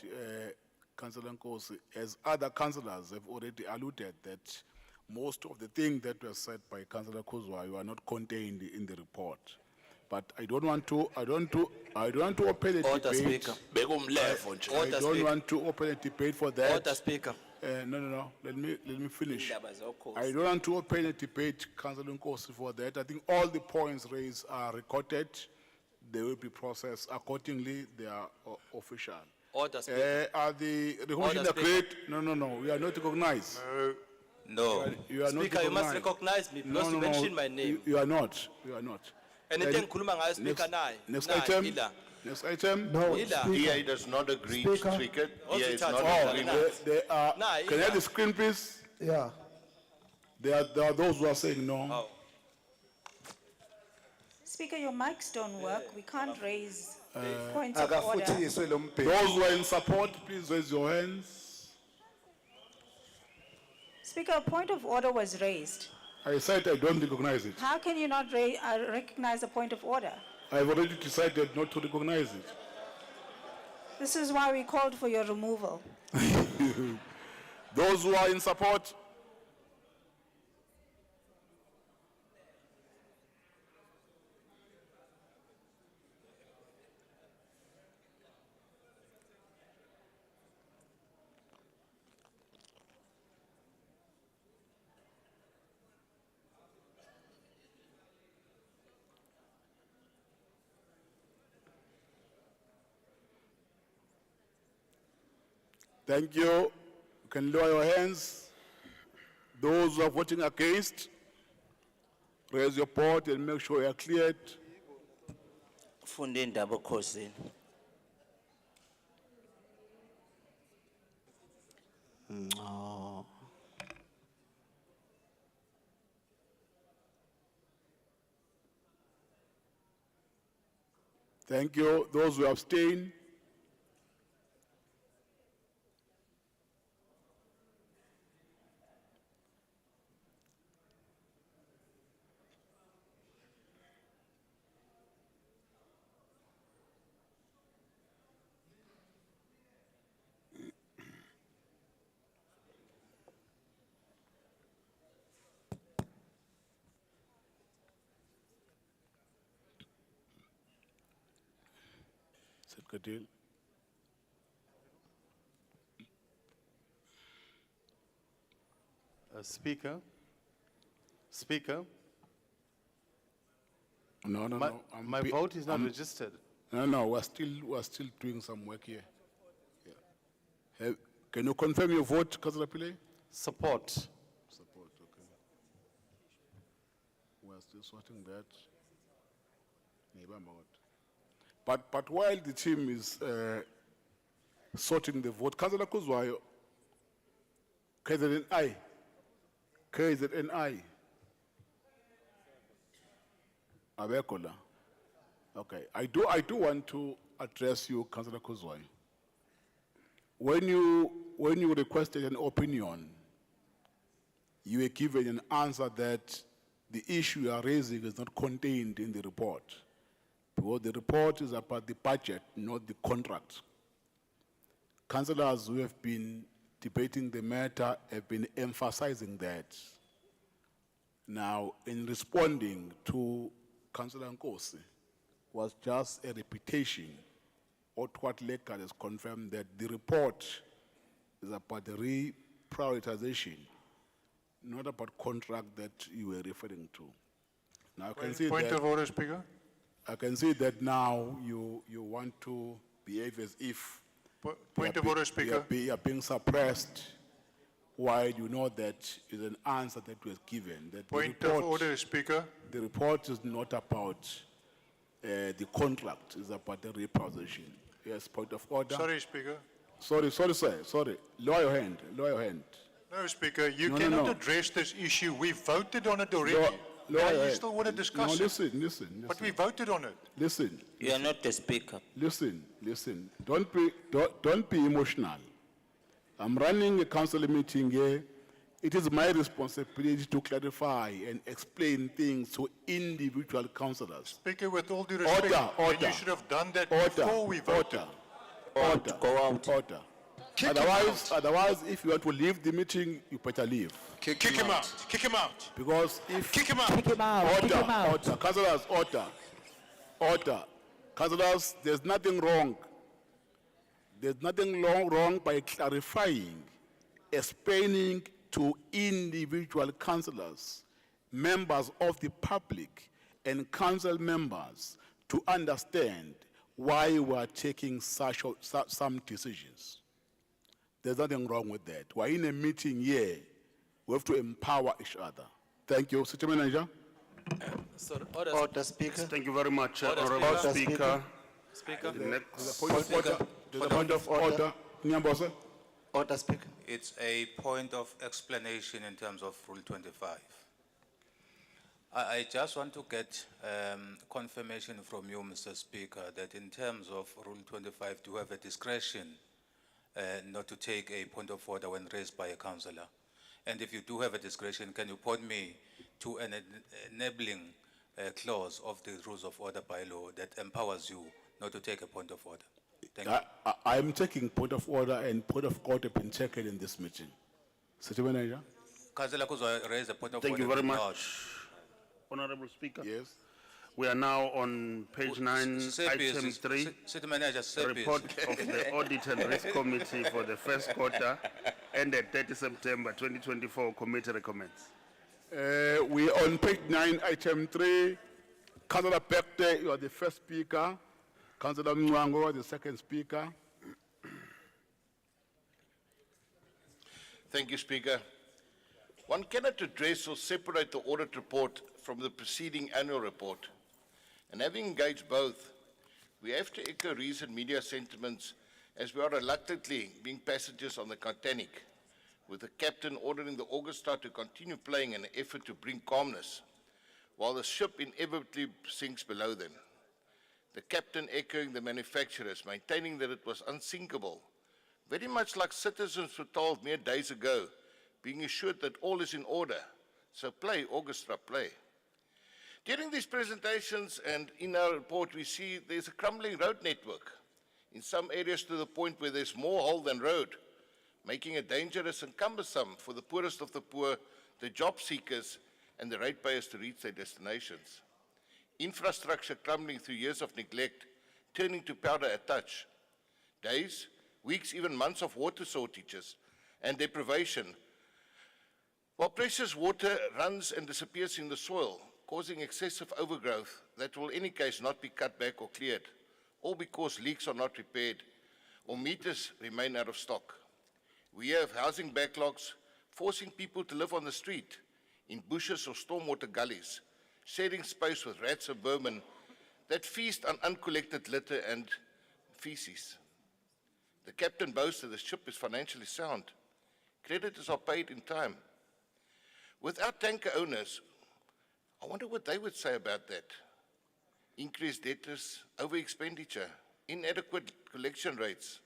Councillor Nkosi, as other councillors have already alluded that most of the things that were said by Councillor Kuzwa were not contained in the report. But I don't want to open a Order, debate. Speaker. I Order, don't Speaker. want to open a debate for that. Order, Speaker. No. Let me finish. I don't want to open a debate, Councillor Nkosi, for that. I think all the points raised are recorded. They will be processed accordingly. They are official. Order, Speaker. Are the recognition Order, Speaker. great? No. We are not recognized. No. You are not Speaker, you must recognized. recognize me because you mentioned my name. You are not. You are not. Anything And khuluma ngayo Speaker naye. Next Naye, item. ila. Next item. No, Ila. Speaker. DA does not agree Speaker. to speak it. Oh, DA is Sithatha. not Oh, agreeing. they are. Nah, Can I have the screen, please? Yeah. There are those who are saying no. Oh. Speaker, your mics don't work. We can't raise points of order. Those who are in support, please raise your hands. Speaker, a point of order was raised. I said I don't recognize it. How can you not recognize a point of order? I've already decided not to recognize it. This is why we called for your removal. Those who are in support, thank you. You can lower your hands. Those who are voting against, raise your pot and make sure you are cleared. Funde indaba ekhosini. Oh. Thank you. Those who abstain, Good deal. Speaker, Speaker, No, my, my vote is not registered. No, we're still doing some work here. Yeah. Can you confirm your vote, Councillor Pillay? Support. Support, okay. We're still sorting that. But while the team is sorting the vote, Councillor Kuzwayo, KZNI. Abekola. Okay, I do want to address you, Councillor Kuzwayo. When you requested an opinion, you were given an answer that the issue you are raising is not contained in the report. Because the report is about the budget, not the contract. Councillors who have been debating the matter have been emphasizing that. Now, in responding to Councillor Nkosi, was just a repetition of what Lekal has confirmed, that the report is about the reprioritization, not about contract that you were referring to. Now, I can see Point that, of order, Speaker. I can see that now you want to behave as if Point of order, Speaker. you are being suppressed, while you know that is an answer that was given. That Point the report, of order, Speaker. The report is not about the contract, it's about the reprioritization. Yes, point of order. Sorry, Speaker. Sorry, sir, sorry. Lower your hand, lower your hand. No, Speaker, you No, no, cannot no. address this issue. We voted on it already. Lower Now your you hand. still want to discuss No, it. listen. But we voted on it. Listen. You are not the speaker. Listen. Don't be emotional. I'm running a council meeting here. It is my responsibility to clarify and explain things to individual councillors. Speaker, with all due respect, Order. then you should have done that before we voted. Order. Order. Otherwise, if you want to leave the meeting, you better leave. Kick him out. Kick him out. Because if Kick him out. Order. Councillors, order. Councillors, there's nothing wrong. There's nothing wrong by clarifying, explaining to individual councillors, members of the public, and council members to understand why we are taking some decisions. There's nothing wrong with that. We're in a meeting here. We have to empower each other. Thank you, City Manager. Order, Speaker. Thank you very much, Honorable Order, Speaker. Speaker. The next Point of order. Nyambose. Order, Speaker. It's a point of explanation in terms of Rule 25. I just want to get confirmation from you, Mr. Speaker, that in terms of Rule 25, do you have a discretion not to take a point of order when raised by a councillor? And if you do have a discretion, can you point me to an enabling clause of the Rules of Order bylaw that empowers you not to take a point of order? Thank you. I'm taking point of order, and point of order have been taken in this meeting. City Manager. Councillor Kuzo raised a point of Thank order. you very not- much, Honorable Speaker. Yes. We are now on page 9, item 3. City Manager, say Report please. of the Audit and Risk Committee for the first quarter ended 30 September 2024. Committee recommends. We are on page 9, item 3. Councillor Pekte, you are the first speaker. Councillor Mwango, the second speaker. Thank you, Speaker. One cannot address or separate the audit report from the preceding annual report. And having engaged both, we have to echo recent media sentiments as we are reluctantly being passengers on the Titanic, with the captain ordering the Augusta to continue playing in an effort to bring calmness, while the ship inevitably sinks below them. The captain echoing the manufacturers, maintaining that it was unsinkable, very much like citizens were told mere days ago, being assured that all is in order. So play, Augusta, play. During these presentations and in our report, we see there's a crumbling road network, in some areas to the point where there's more hole than road, making it dangerous and cumbersome for the poorest of the poor, the job seekers, and the ratepayers to reach their destinations. Infrastructure crumbling through years of neglect, turning to powder at touch. Days, weeks, even months of water shortages and deprivation, while precious water runs and disappears in the soil, causing excessive overgrowth that will in any case not be cut back or cleared, all because leaks are not repaired or meters remain out of stock. We have housing backlogs, forcing people to live on the street, in bushes or stormwater gullies, sharing space with rats and vermin that feast on uncollected litter and feces. The captain boasted the ship is financially sound. Creditors are paid in time. Without tanker owners, I wonder what they would say about that. Increased debtors, over-expenditure, inadequate collection rates,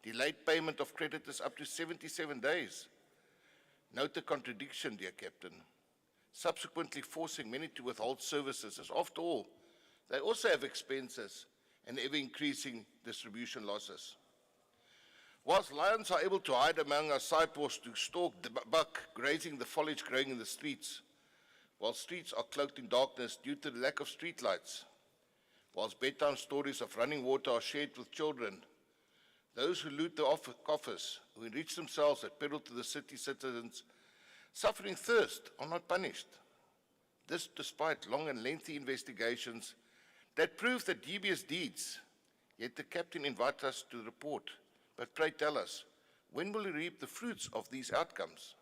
delayed payment of creditors up to 77 days. Note the contradiction, dear Captain. Subsequently forcing many to withhold services, as after all, they also have expenses and ever-increasing distribution losses. Whilst lions are able to hide among our sidewalks to stalk the buck grazing the foliage growing in the streets, while streets are cloaked in darkness due to the lack of street lights, whilst bedtime stories of running water are shared with children, those who loot the coffers, who enrich themselves at peril to the city citizens, suffering thirst, are not punished. This despite long and lengthy investigations that prove the dubious deeds. Yet the captain invites us to the report. But pray tell us, when will we reap the fruits of these outcomes?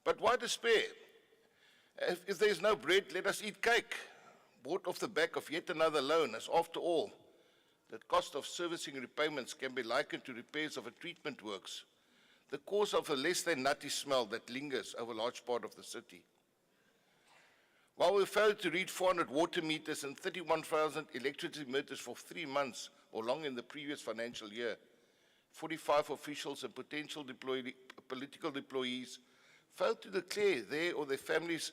But why despair? If there is no bread, let us eat cake, bought off the back of yet another loan, as after all, the cost of servicing repayments can be likened to repairs of a treatment works, the cause of a less than nutty smell that lingers over a large part of the city. While we failed to read 400 water meters and 31,000 electricity meters for 3 months or longer in the previous financial year, 45 officials and potential political employees failed to declare their or their families'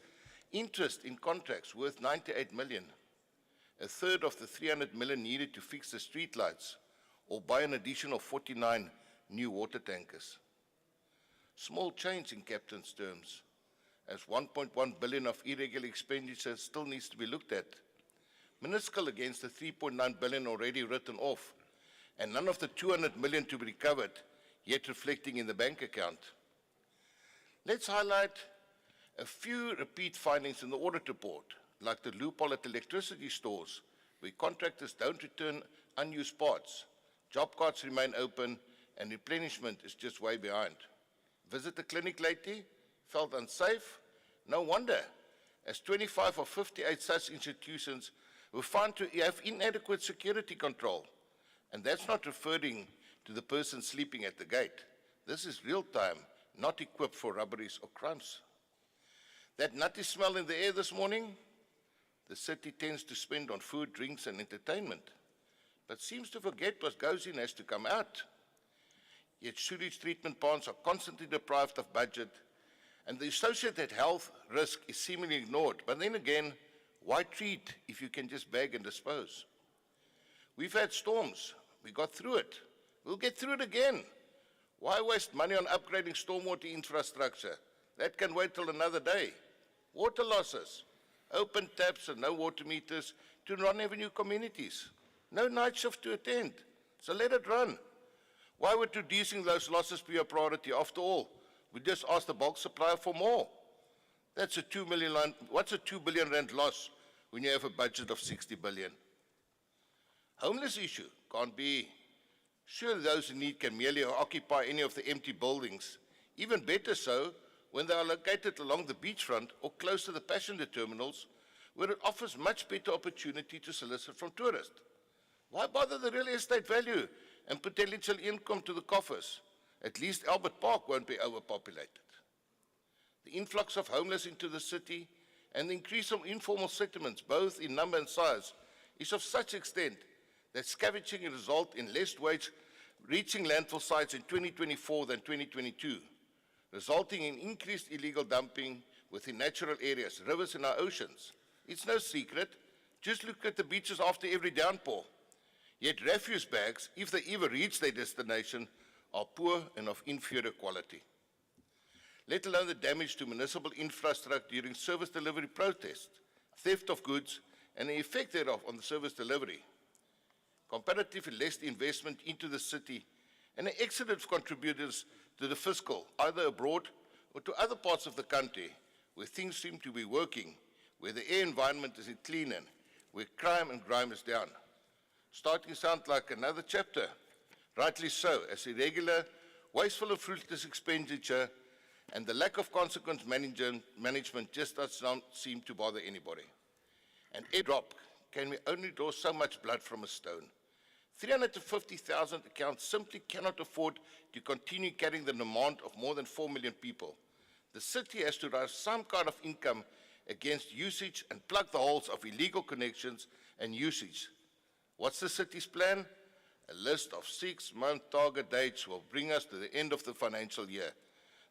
interest in contracts worth 98 million, a third of the 300 million needed to fix the streetlights or buy an additional 49 new water tankers. Small change in captain's terms, as 1.1 billion of irregular expenditure still needs to be looked at, minuscule against the 3.9 billion already written off, and none of the 200 million to be recovered, yet reflecting in the bank account. Let's highlight a few repeat findings in the audit report, like the loophole at electricity stores, where contractors don't return unused parts, job cards remain open, and replenishment is just way behind. Visit the clinic lately? Felt unsafe? No wonder, as 25 of 58 such institutions were found to have inadequate security control. And that's not referring to the person sleeping at the gate. This is real time, not equipped for robberies or crimes. That nutty smell in the air this morning, the city tends to spend on food, drinks, and entertainment, but seems to forget what goes in has to come out. Yet sewage treatment plants are constantly deprived of budget, and the associated health risk is seemingly ignored. But then again, why treat if you can just bag and dispose? We've had storms. We got through it. We'll get through it again. Why waste money on upgrading stormwater infrastructure? That can wait till another day. Water losses, open taps and no water meters to non-revenue communities. No night shift to attend, so let it run. Why would reducing those losses be a priority? After all, we just ask the bulk supplier for more. That's a 2 million rand, what's a 2 billion rand loss when you have a budget of 60 billion? Homeless issue can't be. Surely those in need can merely occupy any of the empty buildings. Even better so when they are located along the beachfront or close to the passenger terminals, where it offers much better opportunity to solicit from tourists. Why bother the real estate value and potential income to the coffers? At least Albert Park won't be overpopulated. The influx of homeless into the city and the increase of informal settlements, both in number and size, is of such extent that scavenging will result in less waste reaching landfill sites in 2024 than 2022, resulting in increased illegal dumping within natural areas, rivers, and our oceans. It's no secret. Just look at the beaches after every downpour. Yet refuse bags, if they ever reach their destination, are poor and of inferior quality. Let alone the damage to municipal infrastructure during service delivery protests, theft of goods, and the effect thereof on the service delivery. comparatively less investment into the city, and an exodus of contributors to the fiscal, either abroad or to other parts of the country, where things seem to be working, where the air environment is cleaner, where crime and grime is down. Starting to sound like another chapter, rightly so, as irregular, wasteful and fruitless expenditure and the lack of consequence management just does not seem to bother anybody. An airdrop can only draw so much blood from a stone. 350,000 accounts simply cannot afford to continue carrying the demand of more than 4 million people. The city has to raise some kind of income against usage and plug the holes of illegal connections and usage. What's the city's plan? A list of 6-month target dates will bring us to the end of the financial year.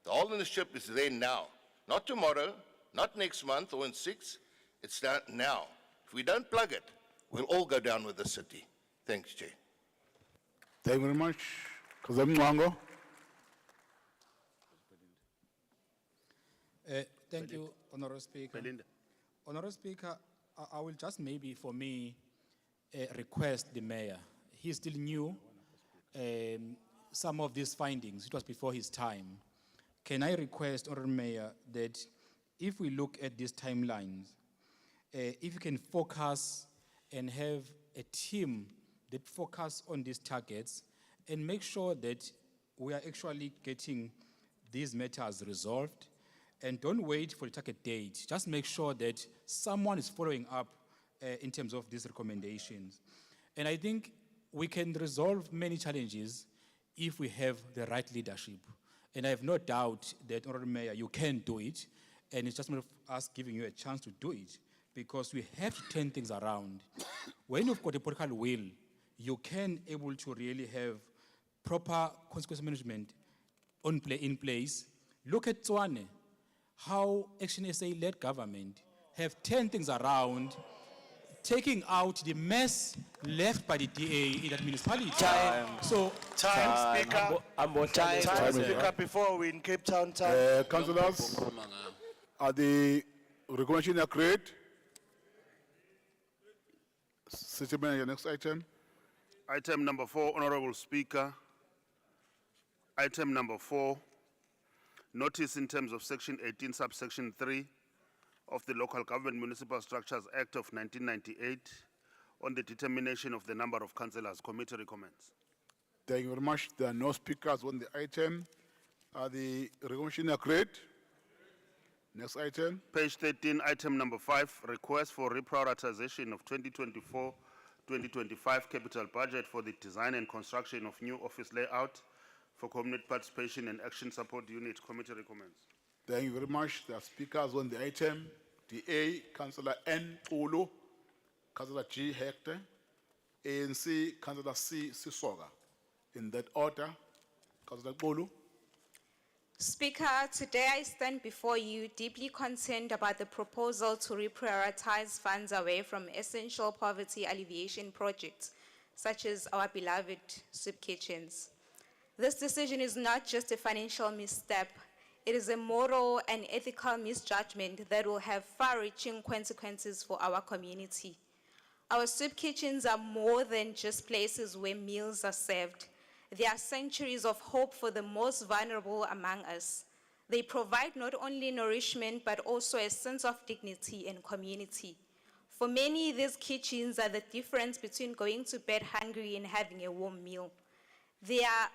The hole in the ship is there now, not tomorrow, not next month or in 6, it's down now. If we don't plug it, we'll all go down with the city. Thanks, Chair. Thank you very much. Kazam Mwango. Thank you, Honorable Speaker. Honorable Speaker, I will just maybe for me request the mayor. He's still new. Some of these findings, it was before his time. Can I request, Honorable Mayor, that if we look at these timelines, if you can focus and have a team that focus on these targets and make sure that we are actually getting these matters resolved, and don't wait for the target date. Just make sure that someone is following up in terms of these recommendations. And I think we can resolve many challenges if we have the right leadership. And I have no doubt that, Honorable Mayor, you can do it. And it's just a matter of us giving you a chance to do it, because we have to turn things around. When you've got a political will, you can able to really have proper consequence management in place. Look at Tswane, how Action SA-led government have turned things around, taking out the mess left by the DA in that municipality. So, Time, Speaker. Time, Speaker, before we in Cape Town, time. Councillors, are the recommendations agreed? City Manager, next item. Item number 4, Honorable Speaker. Item number 4, notice in terms of Section 18, subsection 3 of the Local Government Municipal Structures Act of 1998 on the determination of the number of councillors. Committee recommends. Thank you very much. There are no speakers on the item. Are the recommendations agreed? Next item. Page 13, item number 5, request for reprioritization of 2024-2025 capital budget for the design and construction of new office layout for community participation and action support unit. Committee recommends. Thank you very much. There are speakers on the item. DA, Councillor N. Ulu, Councillor G. Hector, ANC, Councillor C. Sisoga. In that order, Councillor Ulu. Speaker, today I stand before you deeply concerned about the proposal to reprioritize funds away from essential poverty alleviation projects, such as our beloved soup kitchens. This decision is not just a financial misstep, it is a moral and ethical misjudgment that will have far-reaching consequences for our community. Our soup kitchens are more than just places where meals are served. They are sanctuaries of hope for the most vulnerable among us. They provide not only nourishment, but also a sense of dignity and community. For many, these kitchens are the difference between going to bed hungry and having a warm meal. They are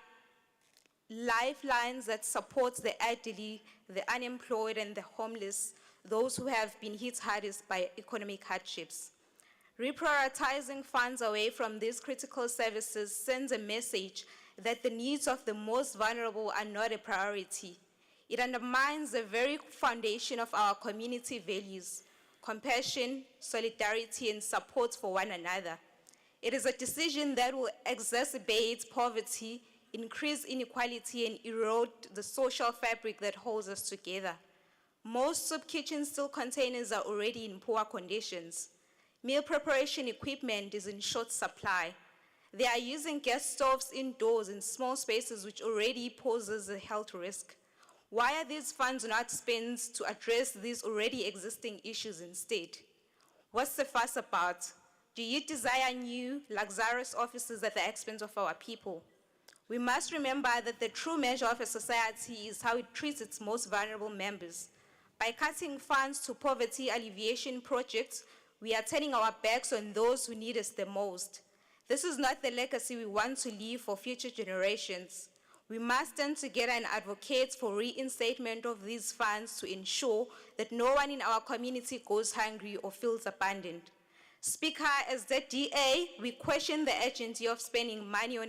lifelines that support the elderly, the unemployed, and the homeless, those who have been hit hardest by economic hardships. Reprioritizing funds away from these critical services sends a message that the needs of the most vulnerable are not a priority. It undermines the very foundation of our community values: compassion, solidarity, and support for one another. It is a decision that will exacerbate poverty, increase inequality, and erode the social fabric that holds us together. Most soup kitchen steel containers are already in poor conditions. Meal preparation equipment is in short supply. They are using gas stoves indoors in small spaces, which already poses a health risk. Why are these funds not spent to address these already existing issues instead? What's the fuss about? Do you desire new, luxurious offices at the expense of our people? We must remember that the true measure of a society is how it treats its most vulnerable members. By cutting funds to poverty alleviation projects, we are turning our backs on those who need us the most. This is not the legacy we want to leave for future generations. We must stand together and advocate for reinstatement of these funds to ensure that no one in our community goes hungry or feels abandoned. Speaker, as the DA, we question the urgency of spending money on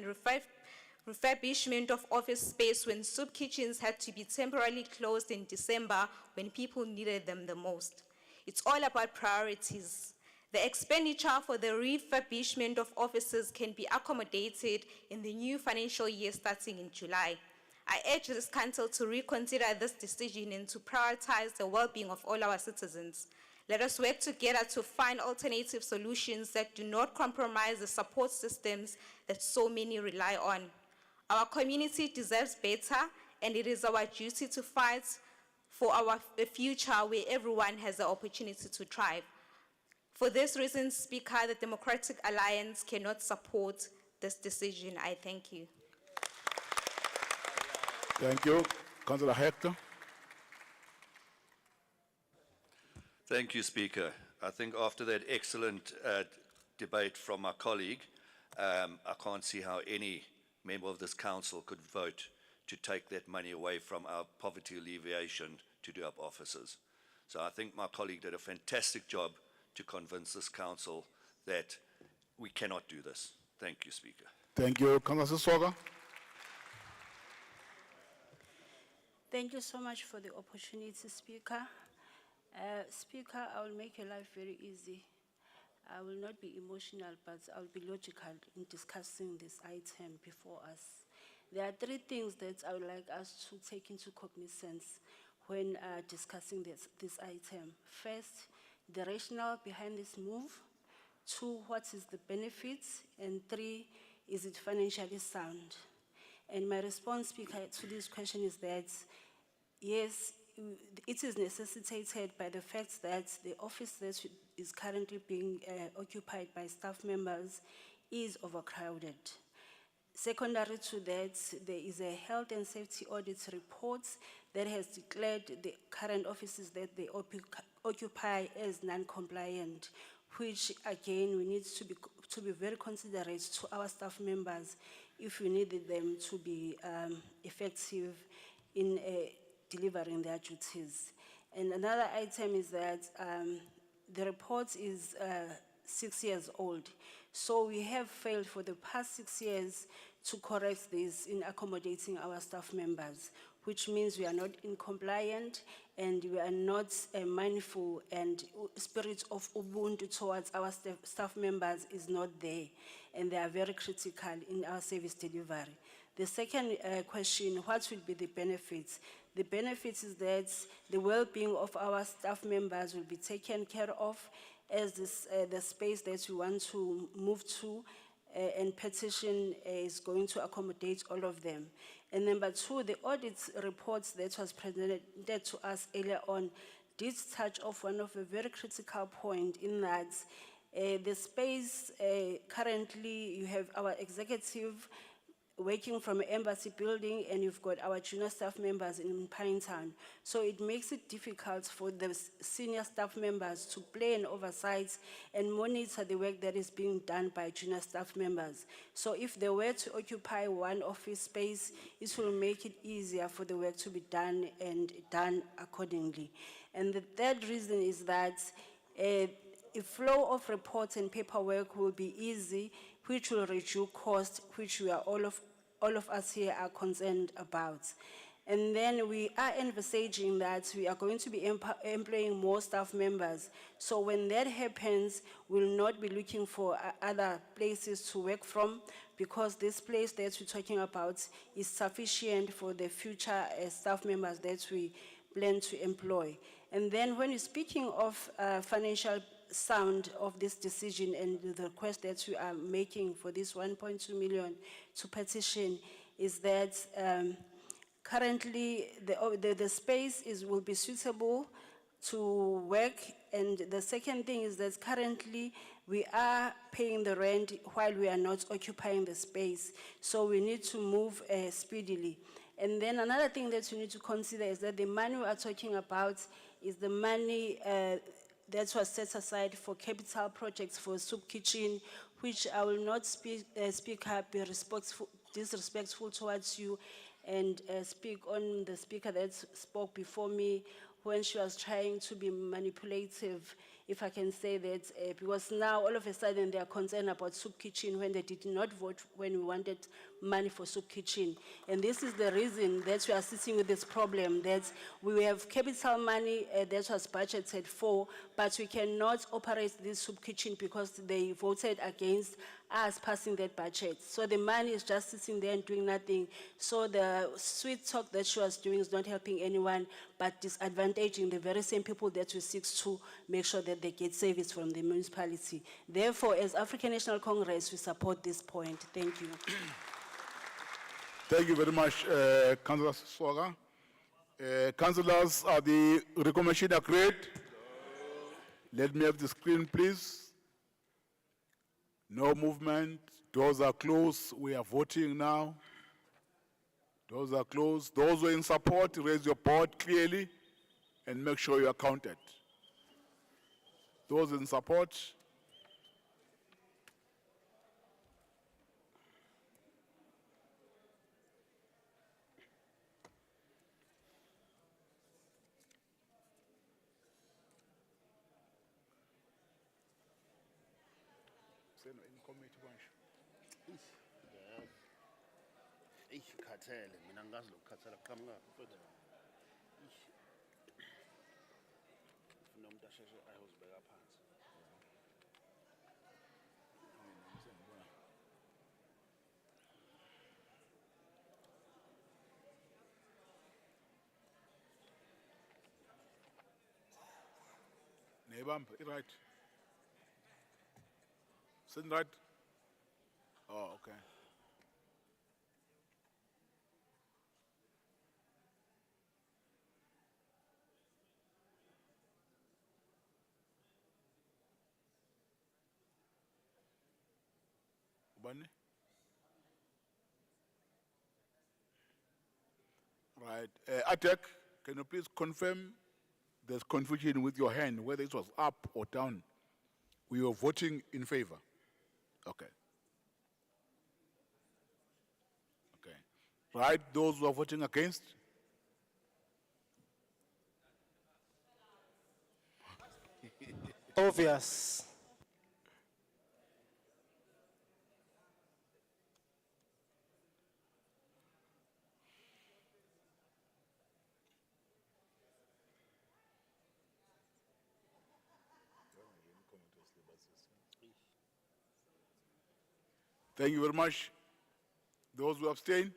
refurbishment of office space when soup kitchens had to be temporarily closed in December when people needed them the most. It's all about priorities. The expenditure for the refurbishment of offices can be accommodated in the new financial year starting in July. I urge this council to reconsider this decision and to prioritize the well-being of all our citizens. Let us work together to find alternative solutions that do not compromise the support systems that so many rely on. Our community deserves better, and it is our duty to fight for a future where everyone has the opportunity to thrive. For this reason, Speaker, the Democratic Alliance cannot support this decision. I thank you. Thank you. Councillor Hector. Thank you, Speaker. I think after that excellent debate from my colleague, I can't see how any member of this council could vote to take that money away from our poverty alleviation to do up offices. So I think my colleague did a fantastic job to convince this council that we cannot do this. Thank you, Speaker. Thank you. Councillor Sissoga. Thank you so much for the opportunity, Speaker. Speaker, I will make your life very easy. I will not be emotional, but I will be logical in discussing this item before us. There are three things that I would like us to take into cognizance when discussing this item. First, the rationale behind this move. 2, what is the benefits? And 3, is it financially sound? And my response, Speaker, to this question is that, yes, it is necessitated by the fact that the office that is currently being occupied by staff members is overcrowded. Secondary to that, there is a health and safety audit report that has declared the current offices that they occupy as non-compliant, which again, we need to be very considerate to our staff members if we need them to be effective in delivering their duties. And another item is that the report is 6 years old. So we have failed for the past 6 years to correct this in accommodating our staff members, which means we are not in compliant and we are not mindful, and spirit of Ubuntu towards our staff members is not there, and they are very critical in our service delivery. The second question, what will be the benefits? The benefits is that the well-being of our staff members will be taken care of, as the space that we want to move to and petition is going to accommodate all of them. And number 2, the audit reports that was presented to us earlier on did touch off one of a very critical point, in that the space currently, you have our executive working from an embassy building, and you've got our junior staff members in Pinetown. So it makes it difficult for the senior staff members to play an oversight and monitor the work that is being done by junior staff members. So if they were to occupy one office space, it will make it easier for the work to be done and done accordingly. And the third reason is that a flow of reports and paperwork will be easy, which will reduce cost, which we are all of us here are concerned about. And then we are envisaging that we are going to be employing more staff members. So when that happens, we'll not be looking for other places to work from, because this place that we're talking about is sufficient for the future staff members that we plan to employ. And then when you're speaking of financial sound of this decision and the request that we are making for this 1.2 million to petition, is that currently the space will be suitable to work. And the second thing is that currently We are paying the rent while we are not occupying the space, so we need to move speedily. And then another thing that you need to consider is that the money we are talking about is the money that was set aside for capital projects for soup kitchen, which I will not speak up, be disrespectful towards you, and speak on the speaker that spoke before me when she was trying to be manipulative, if I can say that, because now all of a sudden they are concerned about soup kitchen when they did not vote when we wanted money for soup kitchen. And this is the reason that we are sitting with this problem, that we have capital money that was budgeted for, but we cannot operate this soup kitchen because they voted against us passing that budget. So the money is just sitting there and doing nothing. So the sweet talk that she was doing is not helping anyone, but disadvantaging the very same people that we seek to make sure that they get service from the municipality. Therefore, as African National Congress, we support this point. Thank you. Thank you very much, Councillor Swaga. Councillors, are the recommendation agreed? Let me have the screen, please. No movement. Doors are closed. We are voting now. Doors are closed. Those who are in support, raise your board clearly and make sure you are counted. Those in support. Nebam, right. Sitting right. Oh, okay. Ubani? Right. Atek, can you please confirm there's confusion with your hand, whether it was up or down? We were voting in favor. Okay. Okay. Right, those who are voting against? Obvious. Thank you very much. Those who abstain?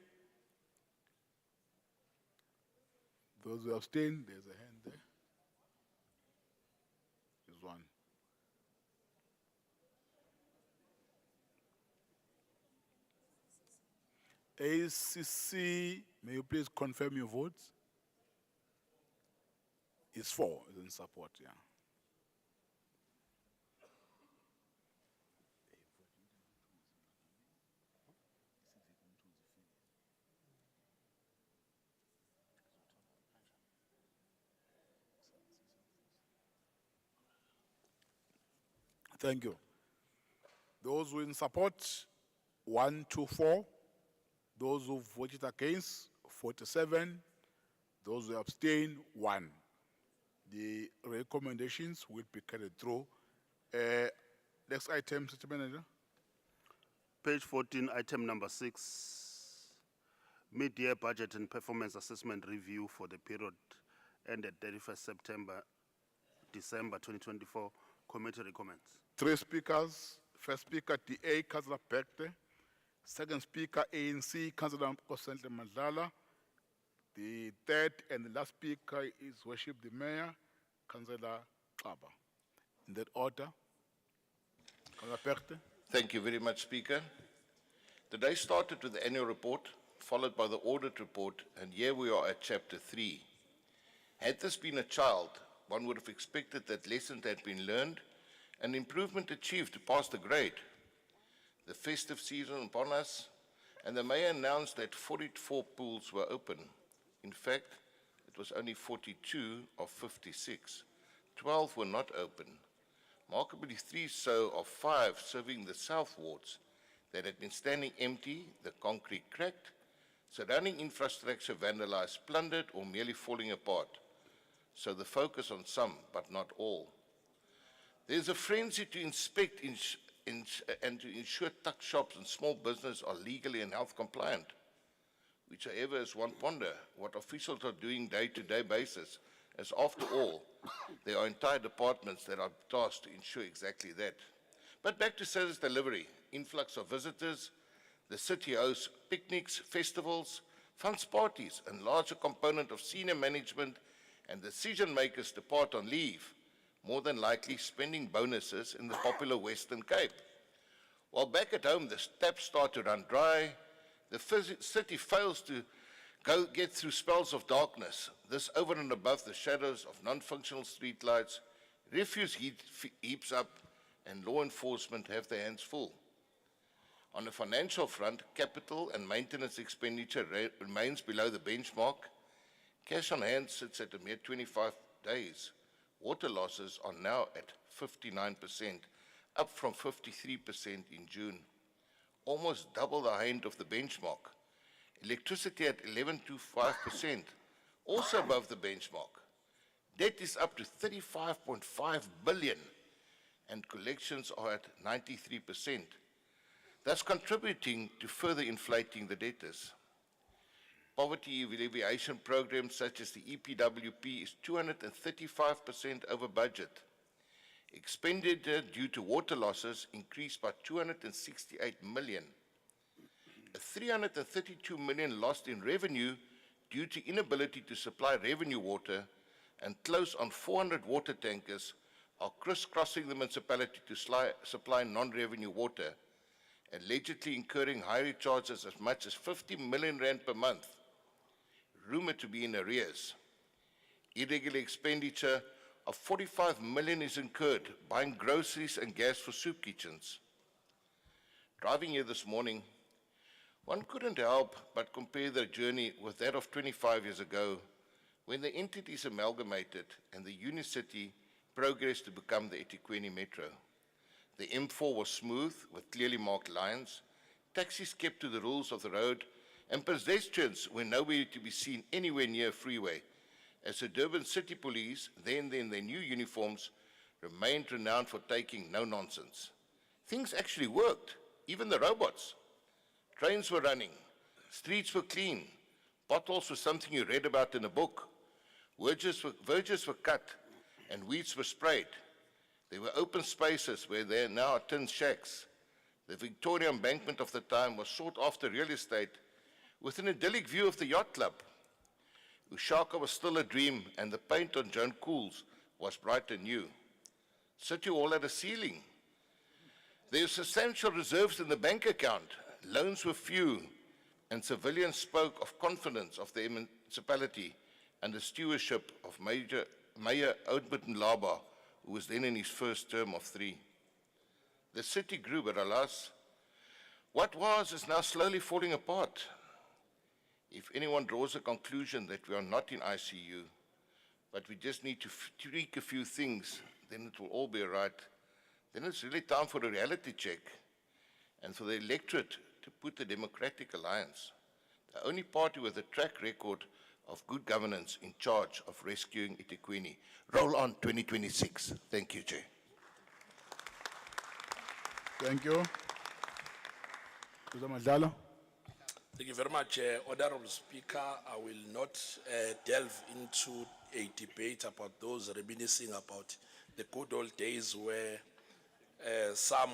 Those who abstain, there's a hand there. There's one. ACC, may you please confirm your votes? It's 4, is in support, yeah. Thank you. Those who in support, 1, 2, 4. Those who voted against, 47. Those who abstain, 1. The recommendations will be carried through. Next item, Mr. Manager. Page 14, item number 6. Mid-year budget and performance assessment review for the period ended 31st December 2024. Committee recommends. 3 speakers. First speaker, DA, Councillor Bekte. Second speaker, ANC, Councillor Kosente Mandlala. The third and the last speaker is Worship the Mayor, Councillor Xaba. In that order, Councillor Bekte. Thank you very much, Speaker. The day started with the annual report, followed by the audit report, and here we are at chapter 3. Had this been a child, one would have expected that lessons had been learned an improvement achieved to pass the grade. The festive season upon us, and the mayor announced that 44 pools were open. In fact, it was only 42 of 56. 12 were not open. Markedly 3 so of 5 serving the south wards that had been standing empty, the concrete cracked, surrounding infrastructure vandalized, plundered, or merely falling apart. So the focus on some, but not all. There's a frenzy to inspect and to ensure tuck shops and small business are legally and health compliant, which however is one wonder what officials are doing day-to-day basis, as after all, there are entire departments that are tasked to ensure exactly that. But back to service delivery, influx of visitors, the city hosts picnics, festivals, funds parties, and larger component of senior management and decision makers depart on leave, more than likely spending bonuses in the popular Western Cape. While back at home, the taps start to run dry, the city fails to get through spells of darkness, this over and above the shadows of non-functional streetlights, refuse heaps up, and law enforcement have their hands full. On the financial front, capital and maintenance expenditure remains below the benchmark. Cash on hand sits at a mere 25 days. Water losses are now at 59%, up from 53% in June. Almost double the high end of the benchmark. Electricity at 11.25%, also above the benchmark. Debt is up to 35.5 billion, and collections are at 93%, thus contributing to further inflating the debtors. Poverty alleviation programs such as the EPWP is 235% over budget. Expenditure due to water losses increased by 268 million. A 332 million lost in revenue due to inability to supply revenue water, and close on 400 water tankers are crisscrossing the municipality to supply non-revenue water, allegedly incurring higher charges as much as 50 million rand per month, rumored to be in arrears. Irregular expenditure of 45 million is incurred buying groceries and gas for soup kitchens. Driving here this morning, one couldn't help but compare their journey with that of 25 years ago, when the entities amalgamated and the Unicity progressed to become the eThekwini Metro. The M4 was smooth with clearly marked lines, taxis kept to the rules of the road, and pedestrians were nowhere to be seen anywhere near a freeway, as the Durban City Police, then in their new uniforms, remained renowned for taking no nonsense. Things actually worked, even the robots. Trains were running, streets were clean, potholes were something you read about in a book, verges were cut, and weeds were sprayed. There were open spaces where there now are tin shacks. The Victoria embankment of the time was sought after real estate with an idyllic view of the yacht club. Ushaka was still a dream, and the paint on Joan Cools was bright and new. City Hall had a ceiling. There were substantial reserves in the bank account. Loans were few, and civilians spoke of confidence of the municipality and the stewardship of Mayor Oudburton Laba, who was then in his first term of 3. The city grew, but alas, what was is now slowly falling apart. If anyone draws a conclusion that we are not in ICU, but we just need to tweak a few things, then it will all be all right, then it's really time for a reality check and for the electorate to put the Democratic Alliance, the only party with a track record of good governance, in charge of rescuing eThekwini. Roll on 2026. Thank you, Chair. Thank you. Mr. Madlalo. Thank you very much, Honorable Speaker. I will not delve into a debate about those reminiscing about the good old days where some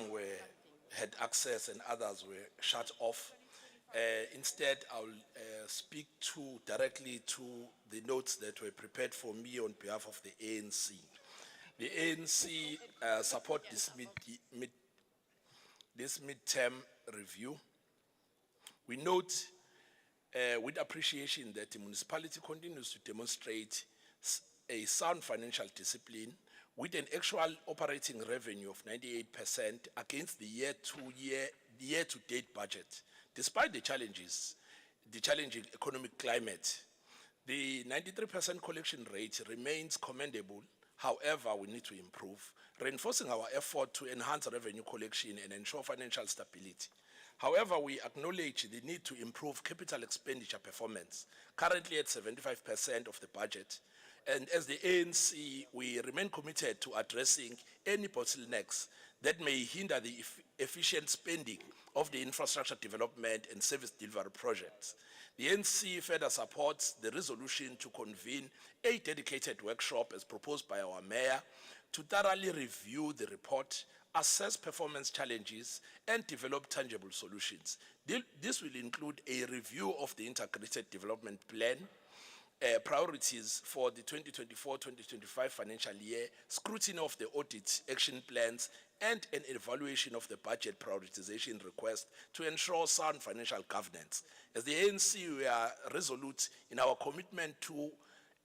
had access and others were shut off. Instead, I will speak directly to the notes that were prepared for me on behalf of the ANC. The ANC support this midterm review. We note with appreciation that the municipality continues to demonstrate a sound financial discipline with an actual operating revenue of 98% against the year-to-date budget. Despite the challenging economic climate, the 93% collection rate remains commendable. However, we need to improve, reinforcing our effort to enhance revenue collection and ensure financial stability. However, we acknowledge the need to improve capital expenditure performance, currently at 75% of the budget. And as the ANC, we remain committed to addressing any bottlenecks that may hinder the efficient spending of the infrastructure development and service delivery projects. The ANC further supports the resolution to convene a dedicated workshop as proposed by our mayor to thoroughly review the report, assess performance challenges, and develop tangible solutions. This will include a review of the integrated development plan, priorities for the 2024-2025 financial year, scrutiny of the audit action plans, and an evaluation of the budget prioritization request to ensure sound financial governance. As the ANC, we are resolute in our commitment to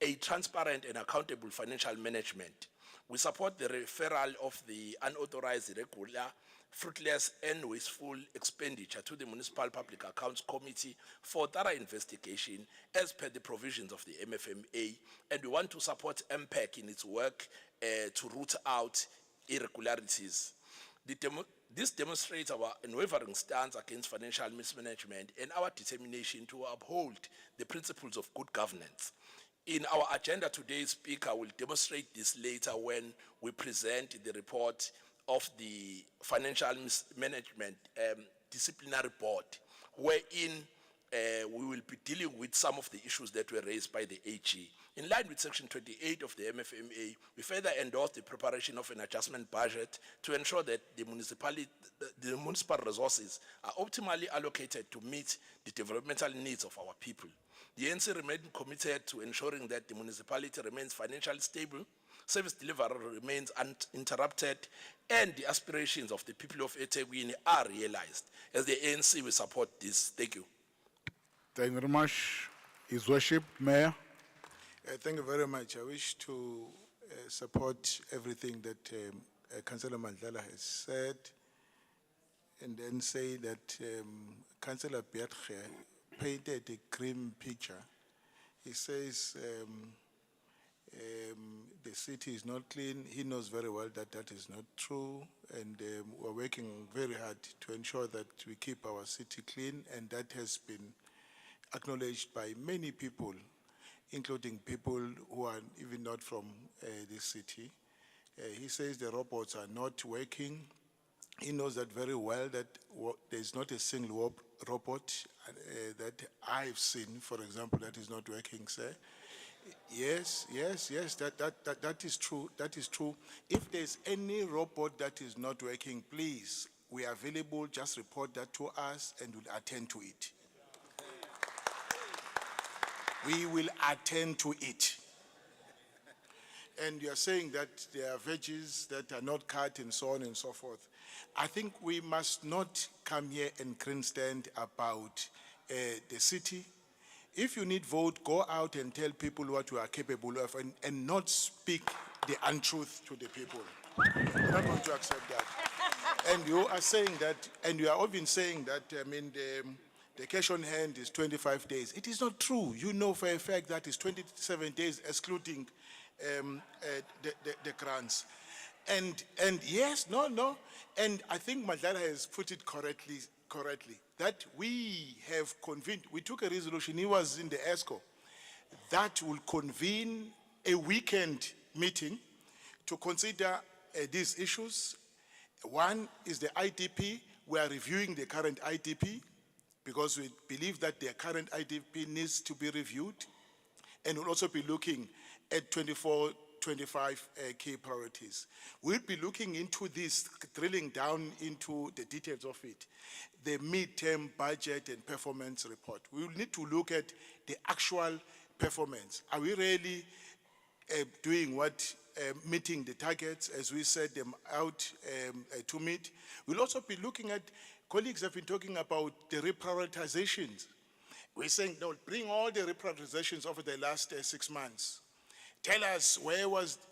a transparent and accountable financial management. We support the referral of the unauthorized, irregular, fruitless, and wasteful expenditure to the Municipal Public Accounts Committee for thorough investigation as per the provisions of the MFMA, and we want to support MPEC in its work to root out irregularities. This demonstrates our unwavering stance against financial mismanagement and our determination to uphold the principles of good governance. In our agenda today, Speaker, will demonstrate this later when we present the report of the Financial Mismanagement Disciplinary Board, wherein we will be dealing with some of the issues that were raised by the AG. In line with Section 28 of the MFMA, we further endorse the preparation of an adjustment budget to ensure that the municipal resources are optimally allocated to meet the developmental needs of our people. The ANC remains committed to ensuring that the municipality remains financially stable, service delivery remains uninterrupted, and the aspirations of the people of eThekwini are realized. As the ANC, we support this. Thank you. Thank you very much. His Worship, Mayor. Thank you very much. I wish to support everything that Councillor Mandlala has said, and then say that Councillor Beatge painted a grim picture. He says the city is not clean. He knows very well that that is not true, and we're working very hard to ensure that we keep our city clean, and that has been acknowledged by many people, including people who are even not from this city. He says the robots are not working. He knows that very well, that there's not a single robot that I've seen, for example, that is not working, sir. Yes, that is true, that is true. If there's any robot that is not working, please, we are available, just report that to us and we'll attend to it. We will attend to it. And you're saying that there are veggies that are not cut and so on and so forth. I think we must not come here and grandstand about the city. If you need vote, go out and tell people what you are capable of, and not speak the untruth to the people. I'm not going to accept that. And you are saying that, and you are often saying that, the cash on hand is 25 days. It is not true. You know for a fact that it's 27 days excluding the grants. And yes, no. And I think Mandlala has put it correctly, that we have convened, we took a resolution, he was in the ESCO, that will convene a weekend meeting to consider these issues. One is the IDP. We are reviewing the current IDP because we believe that the current IDP needs to be reviewed, and we'll also be looking at 24-25 key priorities. We'll be looking into this, drilling down into the details of it, the midterm budget and performance report. We will need to look at the actual performance. Are we really doing what, meeting the targets as we set them out to meet? We'll also be looking at, colleagues have been talking about the reprioritizations. We're saying, no, bring all the reprioritizations over the last 6 months. Tell us where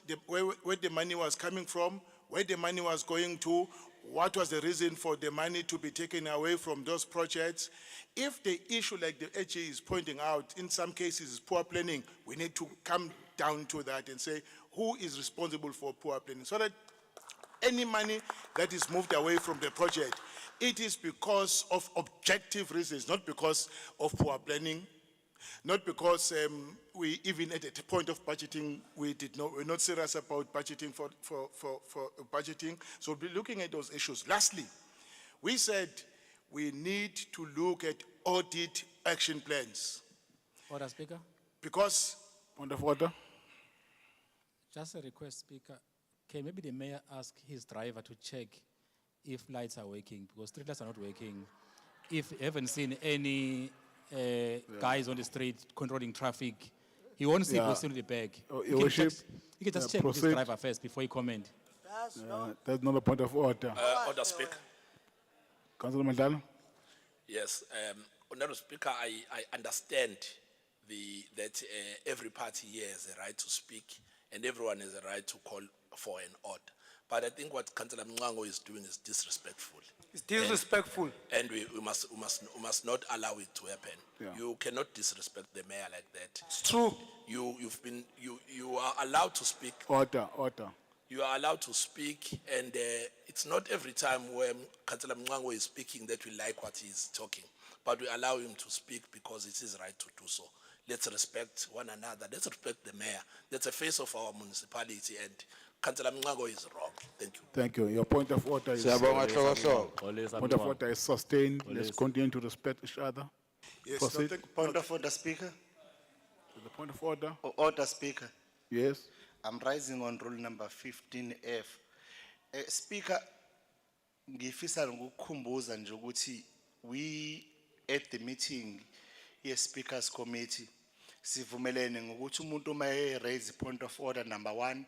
the money was coming from, where the money was going to, what was the reason for the money to be taken away from those projects. If the issue, like the HA is pointing out, in some cases is poor planning, we need to come down to that and say, who is responsible for poor planning? So that any money that is moved away from the project, it is because of objective reasons, not because of poor planning, not because we even at the point of budgeting, we're not serious about budgeting for budgeting. So we'll be looking at those issues. Lastly, we said we need to look at audit action plans Order, Speaker. Because, point of order. Just a request, Speaker. Can maybe the mayor ask his driver to check if lights are working, because street lights are not working. If you haven't seen any guys on the street controlling traffic, he won't see what's in the bag. Your Worship, You can just check with his proceed. driver first before you comment. That's not a point of order. Order, Speaker. Councillor Mandela. Yes, Honourable Speaker, I understand that every party here has a right to speak and everyone has a right to call for an order. But I think what Councillor Mngango is doing is disrespectful. It's disrespectful. And we must not allow it to happen. Yeah. You cannot disrespect the mayor like that. It's true. You are allowed to speak. Order. You are allowed to speak, and it's not every time when Councillor Mngango is speaking that we like what he is talking, but we allow him to speak because it's his right to do so. Let's respect one another. Let's respect the mayor. That's the face of our municipality, and Councillor Mngango is wrong. Thank you. Thank you. Your point of order is point of order is sustained. Let's continue to respect each other. Yes, Proceed. Point of order, Speaker. The point of order. Order, Speaker. Yes. I'm rising on rule number 15F. Speaker, ngifisa ukukhumbuza nje ukuthi we at the meeting ye-Speakers Committee sivumelene ngokuthi umuntu uma raise point of order number 1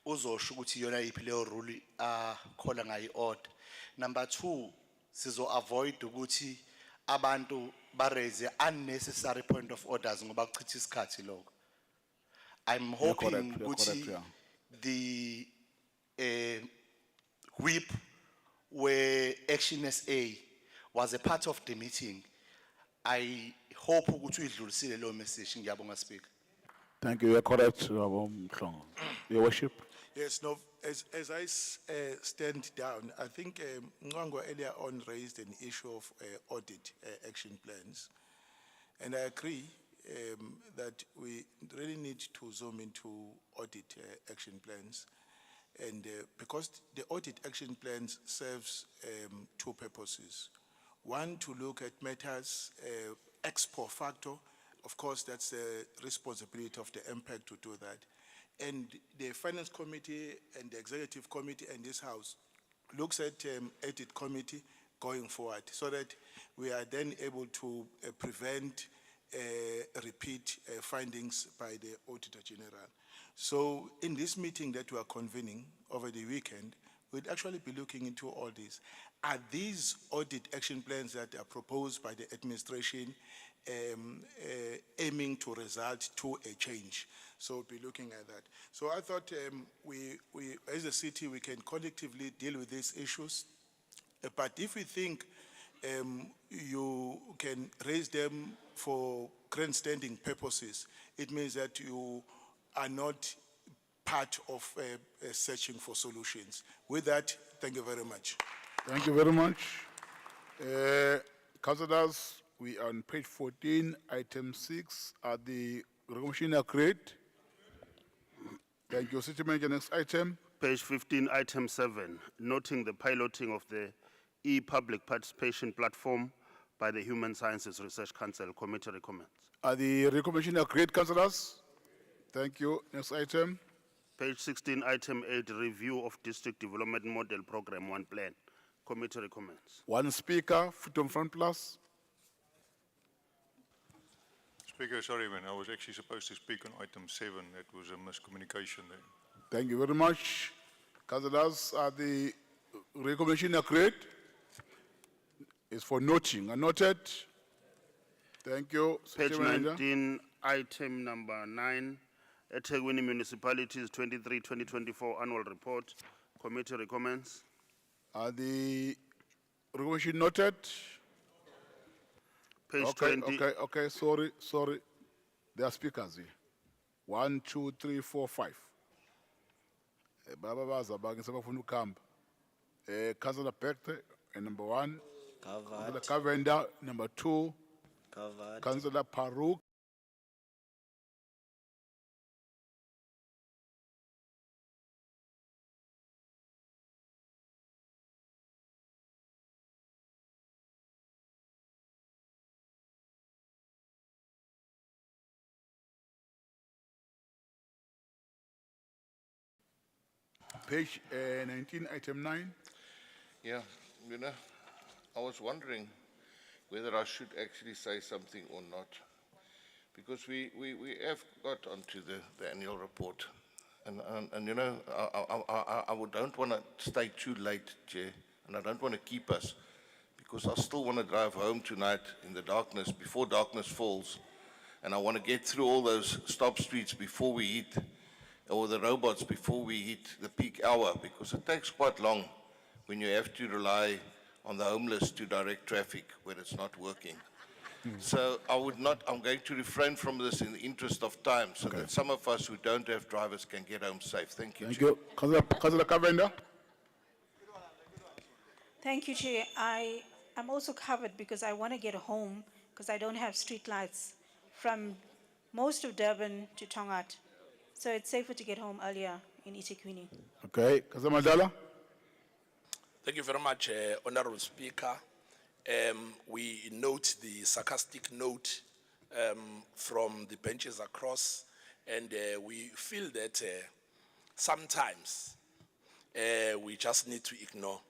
uzosho ukuthi yona yiphi leyo rule akhola ngayo order. Number 2 sizo avoid ukuthi abantu ba raise unnecessary point of orders ngoba kuchitha isikhathi lokho. I'm hoping ukuthi the whip where Action SA was a part of the meeting. I hope ukuthi uyidlulisile lo message. Ngiyabonga, Speaker. Thank you. You're correct, Mhlongo. Your Worship. Yes, no, as I stand down, I think Mngango earlier on raised an issue of audit action plans. And I agree that we really need to zoom into audit action plans. And because the audit action plans serves two purposes. One, to look at matters ex post facto. Of course, that's the responsibility of the impact to do that. And the Finance Committee and the Executive Committee and this House looks at audit committee going forward so that we are then able to prevent repeat findings by the Auditor General. So in this meeting that we are convening over the weekend, we'd actually be looking into all this. Are these audit action plans that are proposed by the administration aiming to result to a change? So we'll be looking at that. So I thought we as a city, we can collectively deal with these issues. But if we think you can raise them for grandstanding purposes, it means that you are not part of searching for solutions. With that, thank you very much. Thank you very much. Councillors, we are on page 14, item 6. Are the recognition agreed? Thank you. City Manager, next item. Page 15, item 7, noting the piloting of the e-public participation platform by the Human Sciences Research Council. Committee recommends. Are the recognition agreed, councillors? Thank you. Next item. Page 16, item 8, review of district development model program 1 plan. Committee recommends. One speaker, Freedom Front Plus. Speaker, sorry, man, I was actually supposed to speak on item 7. It was a miscommunication there. Thank you very much. Councillors, are the recommendation agreed? It's for noting. Noted. Thank you. Page City Manager. 19, item number 9, eThekwini Municipalities 23-2024 Annual Report. Committee recommends. Are the recommendation noted? Page Okay, 20. okay, sorry. There are speakers here. 1, 2, 3, 4, 5. Baba baza bake sebafuna ukuhamba. Councillor Bekte, number 1. Councillor Kavenda, number 2. Councillor Paruk. Page 19, item 9. Yeah, you know, I was wondering whether I should actually say something or not. Because we have got onto the annual report. And you know, I don't want to stay too late, Chair, and I don't want to keep us, because I still want to drive home tonight in the darkness, before darkness falls, and I want to get through all those stop streets before we hit, or the robots before we hit the peak hour, because it takes quite long when you have to rely on the homeless to direct traffic when it's not working. So I'm going to refrain from this in the interest of time, so that some of us who don't have drivers can get home safe. Thank you, Thank Chair. you. Councillor Kavenda. Thank you, Chair. I'm also covered because I want to get home because I don't have street lights from most of Durban to Tongaat. So it's safer to get home earlier in eThekwini. Okay, Councillor Madala. Thank you very much, Honorable Speaker. We note the sarcastic note from the benches across, and we feel that sometimes we just need to ignore.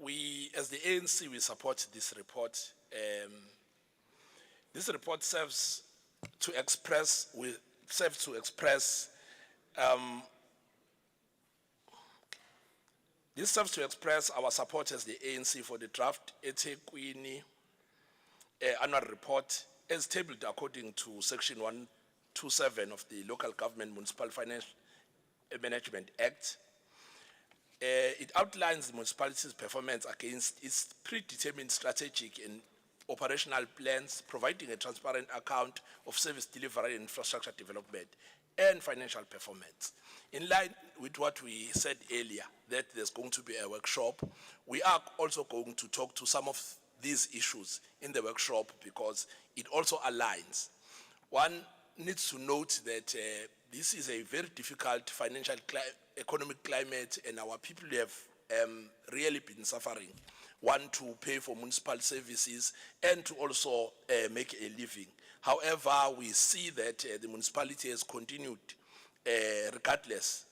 We, as the ANC, we support this report. This report serves to express our support as the ANC for the draft eThekwini annual report as tabled according to section 127 of the Local Government Municipal Finance Management Act. It outlines the municipality's performance against its predetermined strategic and operational plans, providing a transparent account of service delivery and infrastructure development and financial performance. In line with what we said earlier, that there's going to be a workshop, we are also going to talk to some of these issues in the workshop because it also aligns. One needs to note that this is a very difficult financial economic climate, and our people have really been suffering. One, to pay for municipal services and to also make a living. However, we see that the municipality has continued, regardless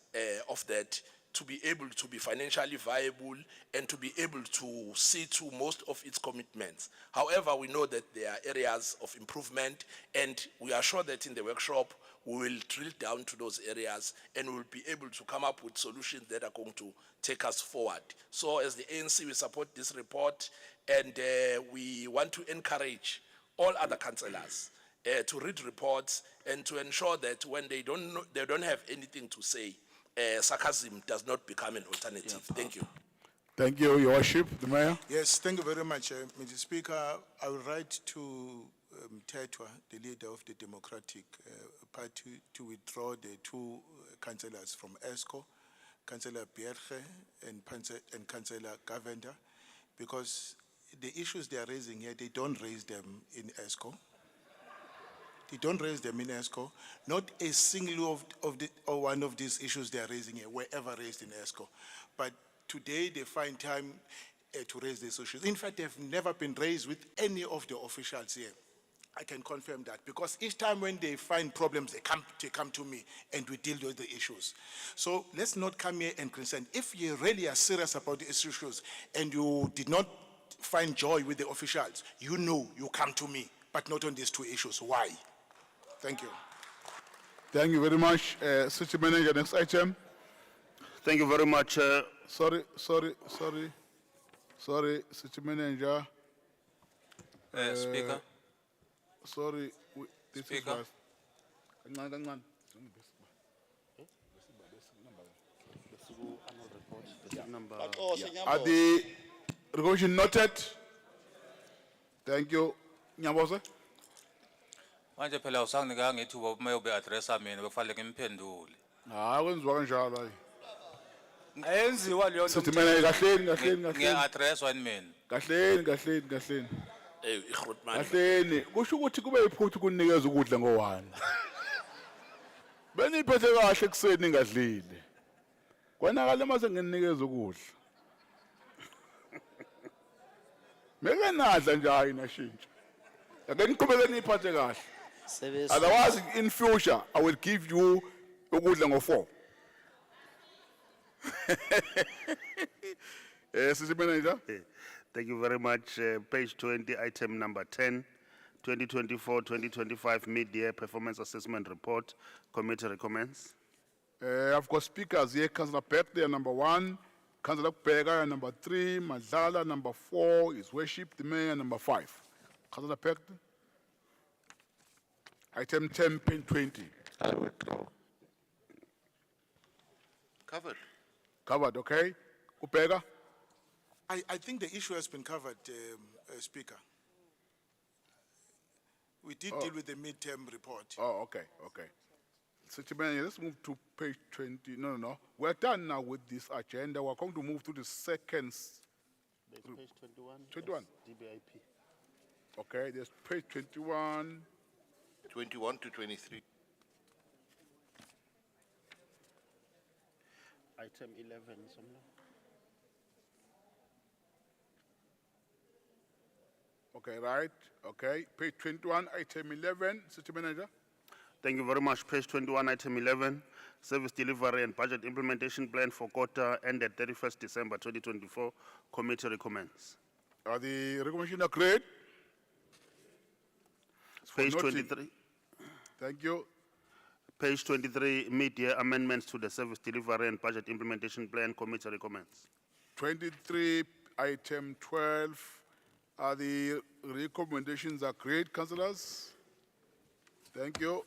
of that, to be able to be financially viable and to be able to see to most of its commitments. However, we know that there are areas of improvement, and we are sure that in the workshop, we will drill down to those areas and we will be able to come up with solutions that are going to take us forward. So as the ANC, we support this report, and we want to encourage all other councillors to read reports and to ensure that when they don't have anything to say, sarcasm does not become an alternative. Thank you. Thank you, Your Worship. The Mayor. Yes, thank you very much, Mr. Speaker. I will write to Tetwa, the leader of the Democratic Party, to withdraw the two councillors from ESCO, Councillor Bierge and Councillor Gavenda, because the issues they are raising here, they don't raise them in ESCO. They don't raise them in ESCO. Not a single or one of these issues they are raising here were ever raised in ESCO. But today they find time to raise these issues. In fact, they've never been raised with any of the officials here. I can confirm that, because each time when they find problems, they come to me and we deal with the issues. So let's not come here and concern. If you really are serious about the issues and you did not find joy with the officials, you know you come to me, but not on these two issues. Why? Thank you. Thank you very much. City Manager, next item. Thank you very much. Sorry, City Manager. Speaker. Sorry, this Speaker. is Are the recommendation noted? Thank you. Nyambose? Manje phela usanginika ngethuba uma ube addressa mina bekufanele ngimphendule. Kwenziwa kanjalo hayi. Ayenziwa leyo nto. Sithi mina kahleni. Ngiya-addresswa yini mina? Kahleni. Hey, iGrootman. Kahleni. Kusho ukuthi kube iphuthu kunikeza ukudla ngo1. Beniphethe kahle kuseni ngadlile. Kwanakala mase nginikeza ukudla. Meke nadla nje hayi nashintsha. Ake niqhubeke niphathe kahle. Otherwise in future I will give you ukudla ngo4. City Manager. Thank you very much. Page 20, item number 10, 2024-2025 mid-year performance assessment report. Committee recommends. I've got speakers here. Councillor Peck, they are number 1. Councillor Pega, number 3. Madlala, number 4. His Worship, the Mayor, number 5. Councillor Peck. Item 10, page 20. Covered. Covered, okay? Upega? I think the issue has been covered, Speaker. We did deal with the midterm report. Oh, okay. City Manager, let's move to page 20. No. We're done now with this agenda. We're going to move to the second. There's page 21. 21. DBIP. Okay, there's page 21. 21 to 23. Item 11, somewhere. Okay, right. Okay, page 21, item 11. City Manager. Thank you very much. Page 21, item 11, service delivery and budget implementation plan for quarter ended 31st December 2024. Committee recommends. Are the recommendations agreed? Page noting. 23. Thank you. Page 23, mid-year amendments to the service delivery and budget implementation plan. Committee recommends. 23, item 12. Are the recommendations agreed, councillors? Thank you.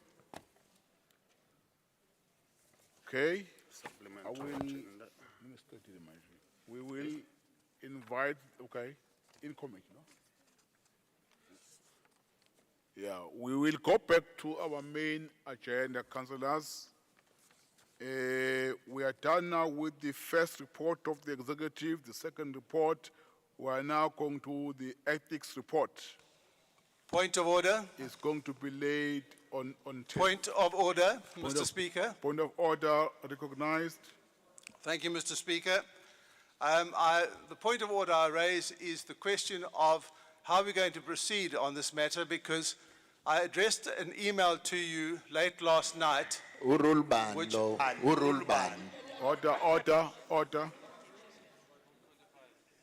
Okay. We will invite, okay, in comment, no? Yeah, we will go back to our main agenda, councillors. We are done now with the first report of the executive, the second report. We are now going to the ethics report. Point of order. It's going to be laid on Point of order, Mr. Speaker. Point of order recognized. Thank you, Mr. Speaker. The point of order I raise is the question of how we're going to proceed on this matter, because I addressed an email to you late last night. Order.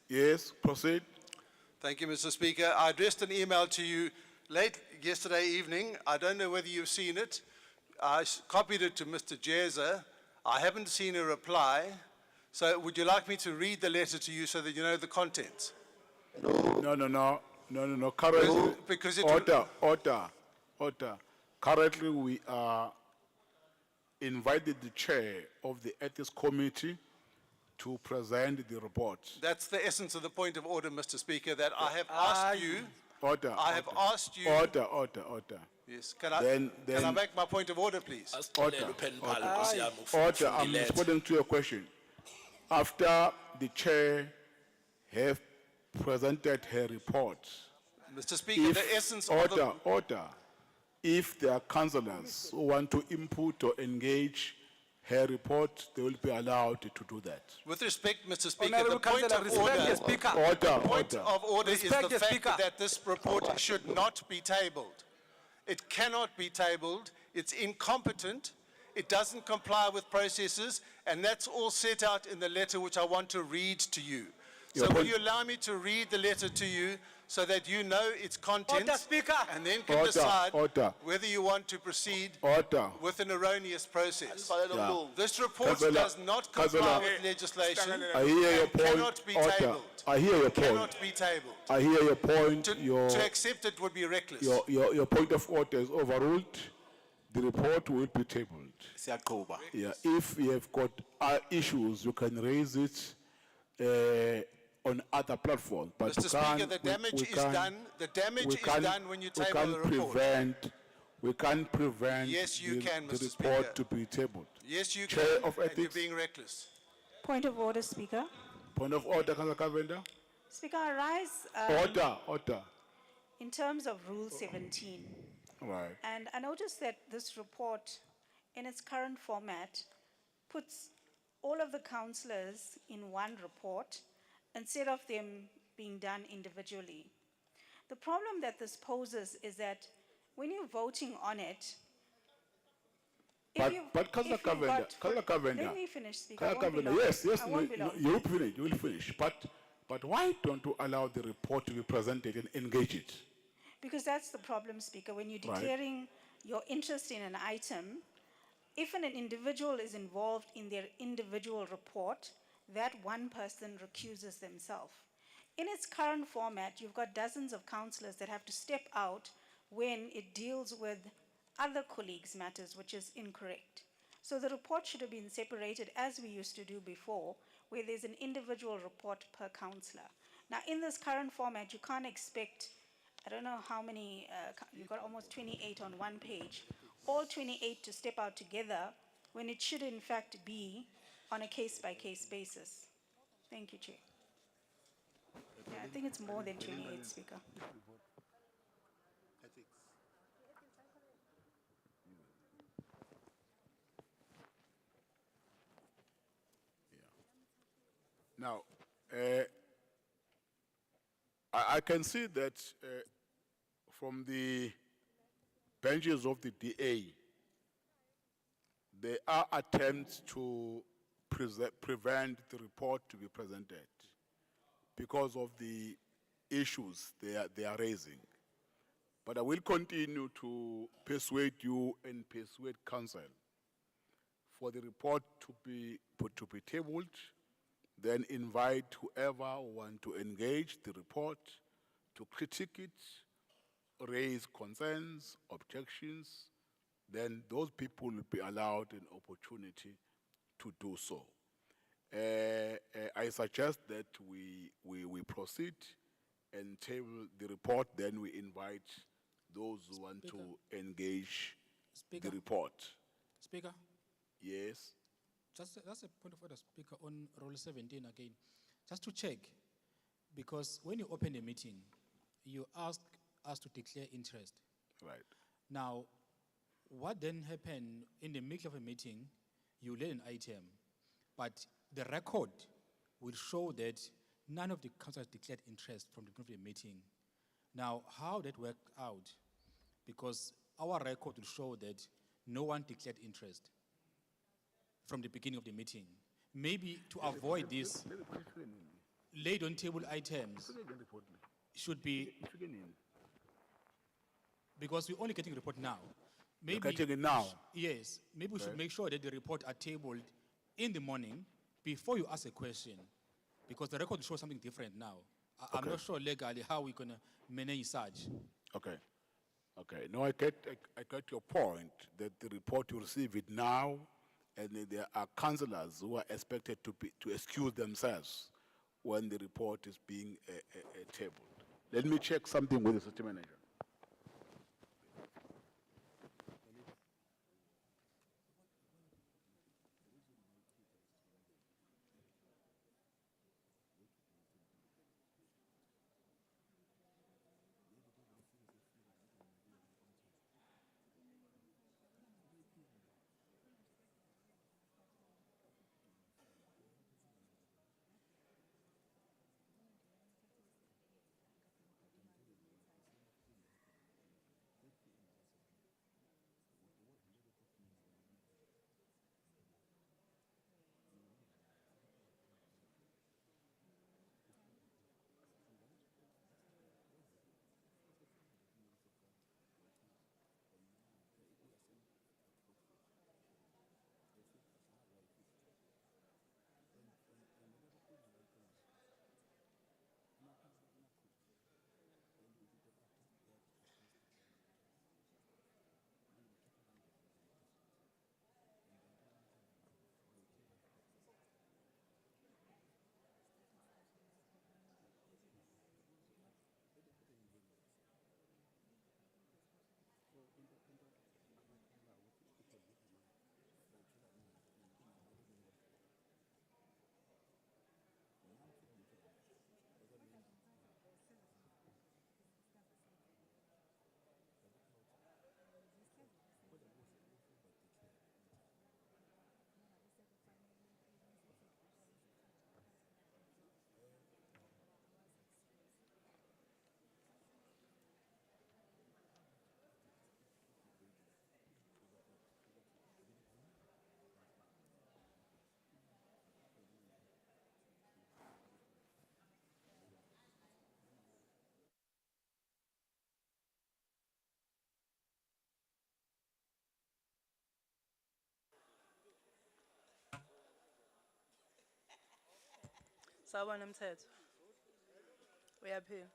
Yes, proceed. Thank you, Mr. Speaker. I addressed an email to you late yesterday evening. I don't know whether you've seen it. I copied it to Mr. Jeza. I haven't seen a reply. So would you like me to read the letter to you so that you know the contents? No. Currently, because it order. Currently, we are invited the chair of the ethics committee to present the report. That's the essence of the point of order, Mr. Speaker, that I have asked you. I have asked you. Order. Yes. Can I make my point of order, please? Order. I'm responding to your question. After the chair have presented her report. Mr. Speaker, the essence of the... Order. If there are councillors who want to input or engage her report, they will be allowed to do that. With respect, Mr. Speaker, Honourable the point Councillor, of order, respect the Speaker. the point of order is Respect the the fact Speaker. that this report should not be tabled. It cannot be tabled. It's incompetent. It doesn't comply with processes, and that's all set out in the letter which I want to read to you. So will you allow me to read the letter to you so that you know its contents, Speaker. and then can decide whether you want to proceed with an erroneous process. This report does not comply with legislation. I hear your and point. Cannot be tabled. I hear your point. Cannot be tabled. I hear your point. To accept it would be reckless. Your point of order is overruled. The report will be tabled. Siyaqhuba. Yeah, if you have got issues, you can raise it on other platforms. But Mr. we Speaker, can't- the we- damage we is can't- done. The damage we is can't- done when you we table can't the report. We can't prevent Yes, you can, the Mr. report Speaker. to be tabled. Yes, you Chair can, of and you're Ethics. being reckless. Point of order, Speaker. Point of order, Councillor Kavenda. Speaker, I rise Order. in terms of Rule 17. Right. And I noticed that this report, in its current format, puts all of the councillors in one report instead of them being done individually. The problem that this poses is that when you're voting on it, But Councillor Kavenda, Let me finish, Speaker. I Councillor won't be Kavenda, long. yes, I won't be long. you will finish. But why don't you allow the report to be presented and engage it? Because that's the problem, Speaker. When you're Right. declaring your interest in an item, if an individual is involved in their individual report, that one person recuses themselves. In its current format, you've got dozens of councillors that have to step out when it deals with other colleagues' matters, which is incorrect. So the report should have been separated as we used to do before, where there's an individual report per councillor. Now, in this current format, you can't expect, I don't know how many, you've got almost 28 on one page, all 28 to step out together when it should in fact be on a case-by-case basis. Thank you, Chair. Yeah, I think it's more than 28, Speaker. Now, I can see that from the benches of the DA, there are attempts to prevent the report to be presented because of the issues they are raising. But I will continue to persuade you and persuade council for the report to be tabled, then invite whoever want to engage the report, to critique it, raise concerns, objections, then those people will be allowed an opportunity to do so. I suggest that we proceed and table the report, then we invite those who want to engage the report. Speaker, Yes. that's a point of order, Speaker, on Rule 17 again. Just to check, because when you open a meeting, you ask us to declare interest. Right. Now, what then happened in the middle of a meeting, you lay an item, but the record will show that none of the councillors declared interest from the beginning of the meeting. Now, how that worked out, because our record will show that no one declared interest from the beginning of the meeting. Maybe to avoid this, laid on table items should be, because we're only getting a report now. Maybe getting it now? Yes, maybe we should Okay. make sure that the report are tabled in the morning before you ask a question, because the record will show something different now. I'm Okay. not sure legally how we're gonna manage such. Okay. Okay. No, I get your point that the report you receive it now, and then there are councillors who are expected to excuse themselves when the report is being tabled. Let me check something with the city manager. Sawubona Mthetho. Uyaphila.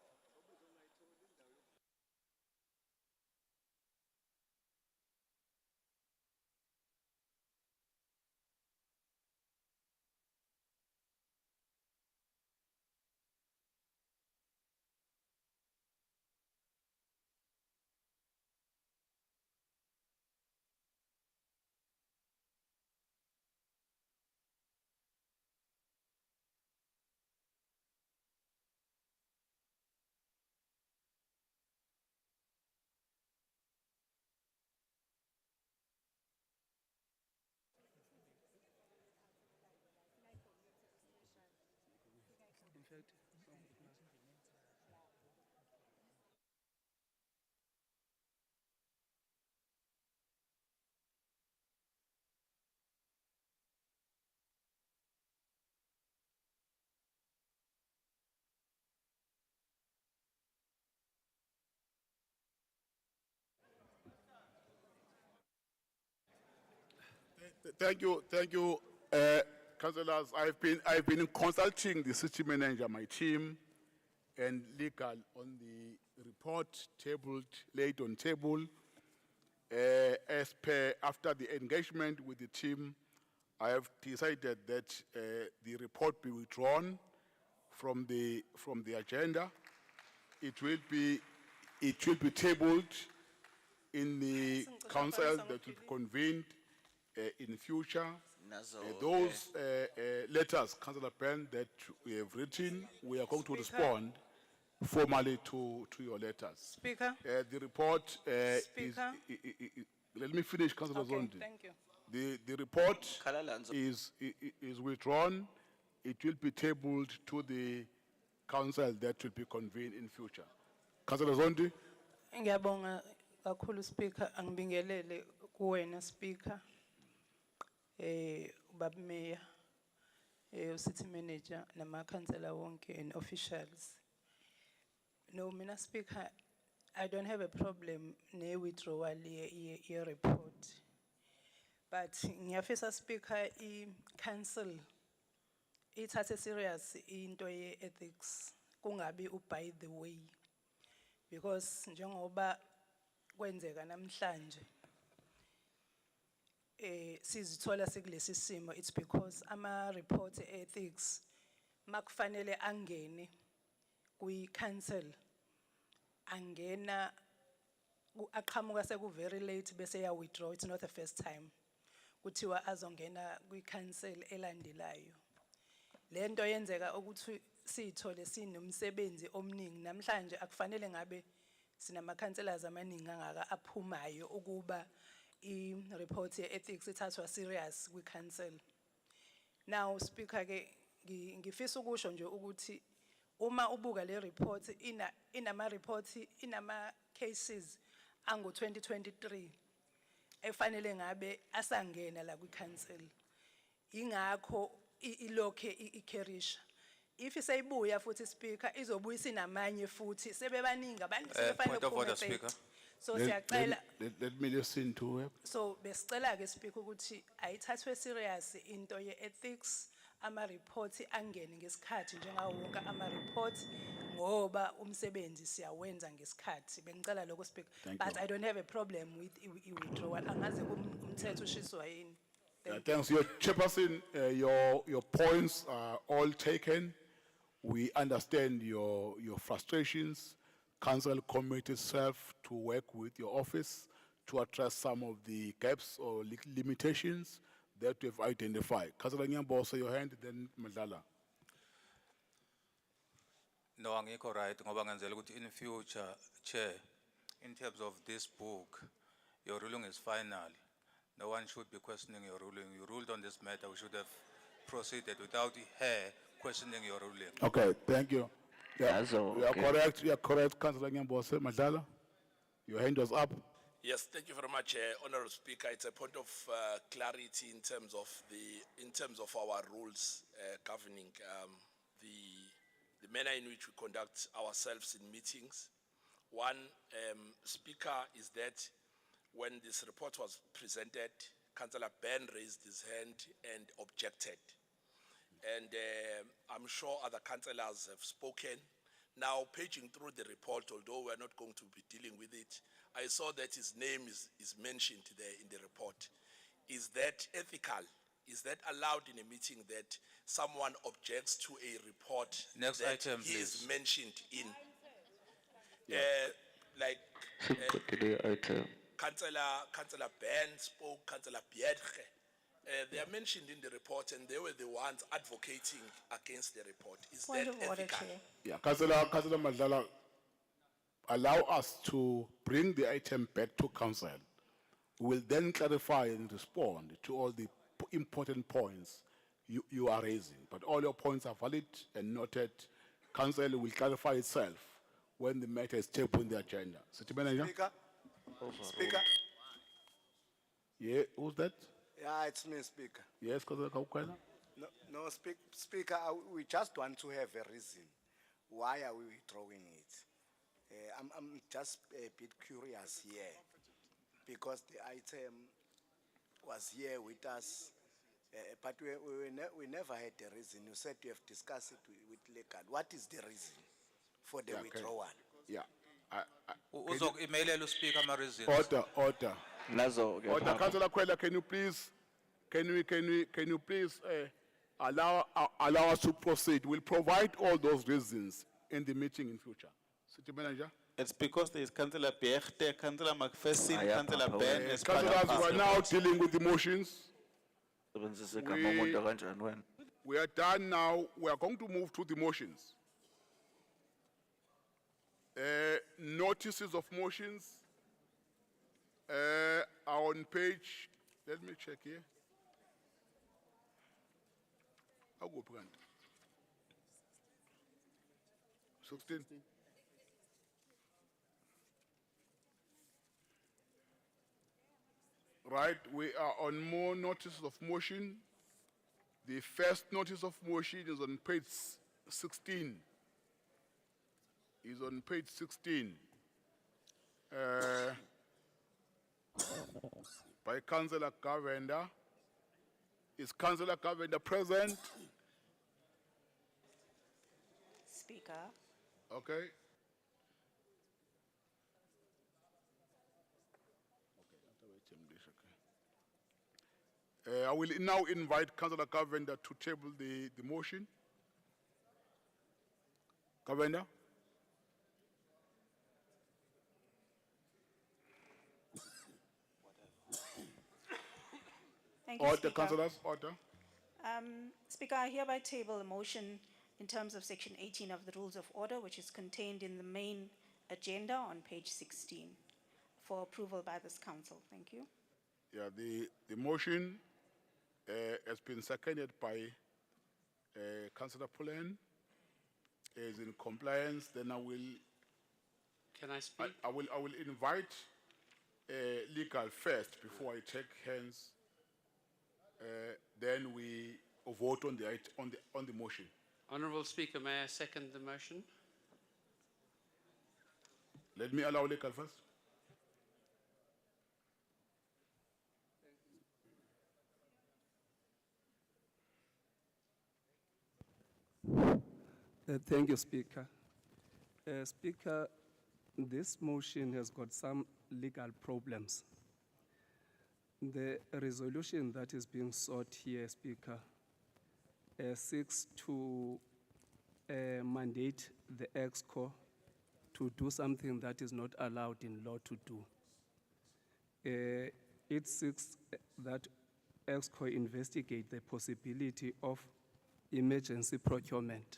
Thank you, councillors. I've been consulting the city manager, my team, and legal on the report tabled, laid on table. After the engagement with the team, I have decided that the report be withdrawn from the agenda. It will be tabled in the council that will be convened in future. Those letters, Councillor Ben, that we have written, we are going to respond formally to your letters. Speaker. The report Speaker. let me finish, Councillor Okay, Zondi. thank you. The report is withdrawn. It will be tabled to the council that will be convened in future. Councillor Zondi. Ngiyabonga kakhulu Speaker, angibingelele kuwena Speaker. Ubaba Mayor, City Manager, nama councillor wonke and officials. No, mina Speaker, I don't have a problem ne withdrawal ye report. But ngiyafisa Speaker council ithathe serious into ye ethics kungabi by the way, because njengoba kwenzeka namhlanje sizithola sikulesi simo, it's because ama report ethics makufanele angene kwi council angena aqhamuka seku very late bese ya withdraw. It's not the first time kuthiwa azongena kwi council elandelayo. Lento yenzeka ukuthi sithole sinomsebenzi omningi namhlanje akufanele ngabe sinama councillors amaningi angaka aphumayo ukuba I report ye ethics ithathwa serious we cancel. Now Speaker ke ngifisa ukusho nje ukuthi uma ubuka le report inama cases ango 2023 efanele ngabe asangena la kwi cancel. Ingakho ilokhe icarrisha. If isayibuya futhi Speaker izobuyisa inamanye futhi sebebaningi abantu sebefanele Point of order, Speaker. So siyacela Let me listen to her. so besicela ke Speaker ukuthi ayithathwe serious into ye ethics ama reports angene ngesikhathi njengawo wonke ama reports ngoba umsebenzi siyawenza ngesikhathi. Bengicela lokho Speaker, Thank but you. I don't have a problem with I withdrawal. Angaze umthetho ushiswa yini. Thanks, your chairperson. Your points are all taken. We understand your frustrations. Council committed itself to work with your office to address some of the gaps or limitations that we have identified. Councillor Nyambosa, your hand, then Madala. No, angikho right ngoba ngenzela ukuthi in future, Chair, in terms of this book, your ruling is final. No one should be questioning your ruling. You ruled on this matter. We should have proceeded without her questioning your ruling. Okay, thank you. Yeah, Yazo, you are okay. correct. You are correct, Councillor Nyambosa. Madala, your hand was up. Yes, thank you very much, Honourable Speaker. It's a point of clarity in terms of our rules governing the manner in which we conduct ourselves in meetings. One, Speaker, is that when this report was presented, Councillor Ben raised his hand and objected. And I'm sure other councillors have spoken. Now, paging through the report, although we're not going to be dealing with it, I saw that his name is mentioned there in the report. Is that ethical? Is that allowed in a meeting that someone objects to a report Next that item, he is please. mentioned in? Like Councillor Ben spoke, Councillor Biedge. They are mentioned in the report and they were the ones advocating against the report. Is Point that of order, ethical? Chair. Yeah, Councillor Madlala, allow us to bring the item back to council. We will then clarify and respond to all the important points you are raising. But all your points are valid and noted. Council will clarify itself when the matter is tabled in the agenda. City Manager? Speaker? Speaker? Yeah, who's that? Yeah, it's me, Speaker. Yes, Councillor Kaukwena? No, Speaker, we just want to have a reason. Why are we withdrawing it? I'm just a bit curious here because the item was here with us, but we never had a reason. You said you have discussed it with legal. What is the reason for the Yeah, okay. withdrawal? Yeah. Uzok-emailela uSpeaker ama-reasons. Order. Order, Councillor Kwela, can you please allow us to proceed? We'll provide all those reasons in the meeting in future. City Manager? It's because there is Councillor Bechte, Councillor McPherson, Councillor Ben. as part of Councillors, we are this now report. dealing with the motions. We are done now. We are going to move to the motions. Notices of motions are on page, let me check here. I'll go plant. 16. Right, we are on more notices of motion. The first notice of motion is on page 16. Is on page 16. By Councillor Govender. Is Councillor Govender present? Speaker. Okay. I will now invite Councillor Govender to table the motion. Govender? Thank you, Order, Speaker. councillors, order. Speaker, I hereby table a motion in terms of Section 18 of the Rules of Order, which is contained in the main agenda on page 16 for approval by this council. Thank you. Yeah, the motion has been seconded by Councillor Pullen. Is in compliance. Then I will. Can I speak? I will invite legal first before I take hands. Then we vote on the motion. Honourable Speaker, may I second the motion? Let me allow legal first. Thank you, Speaker. Speaker, this motion has got some legal problems. The resolution that is being sought here, Speaker, seeks to mandate the EXCO to do something that is not allowed in law to do. It seeks that EXCO investigate the possibility of emergency procurement.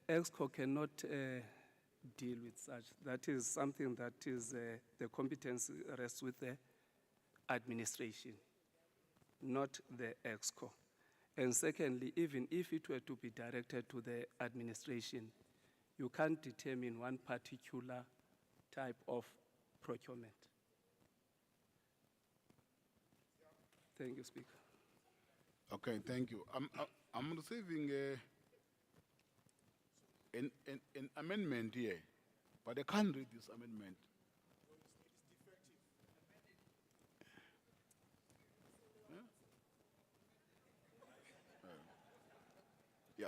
EXCO cannot deal with such. That is something that is the competence rests with the administration, not the EXCO. And secondly, even if it were to be directed to the administration, you can't determine one particular type of procurement. Thank you, Speaker. Okay, thank you. I'm receiving an amendment here, but I can't read this amendment.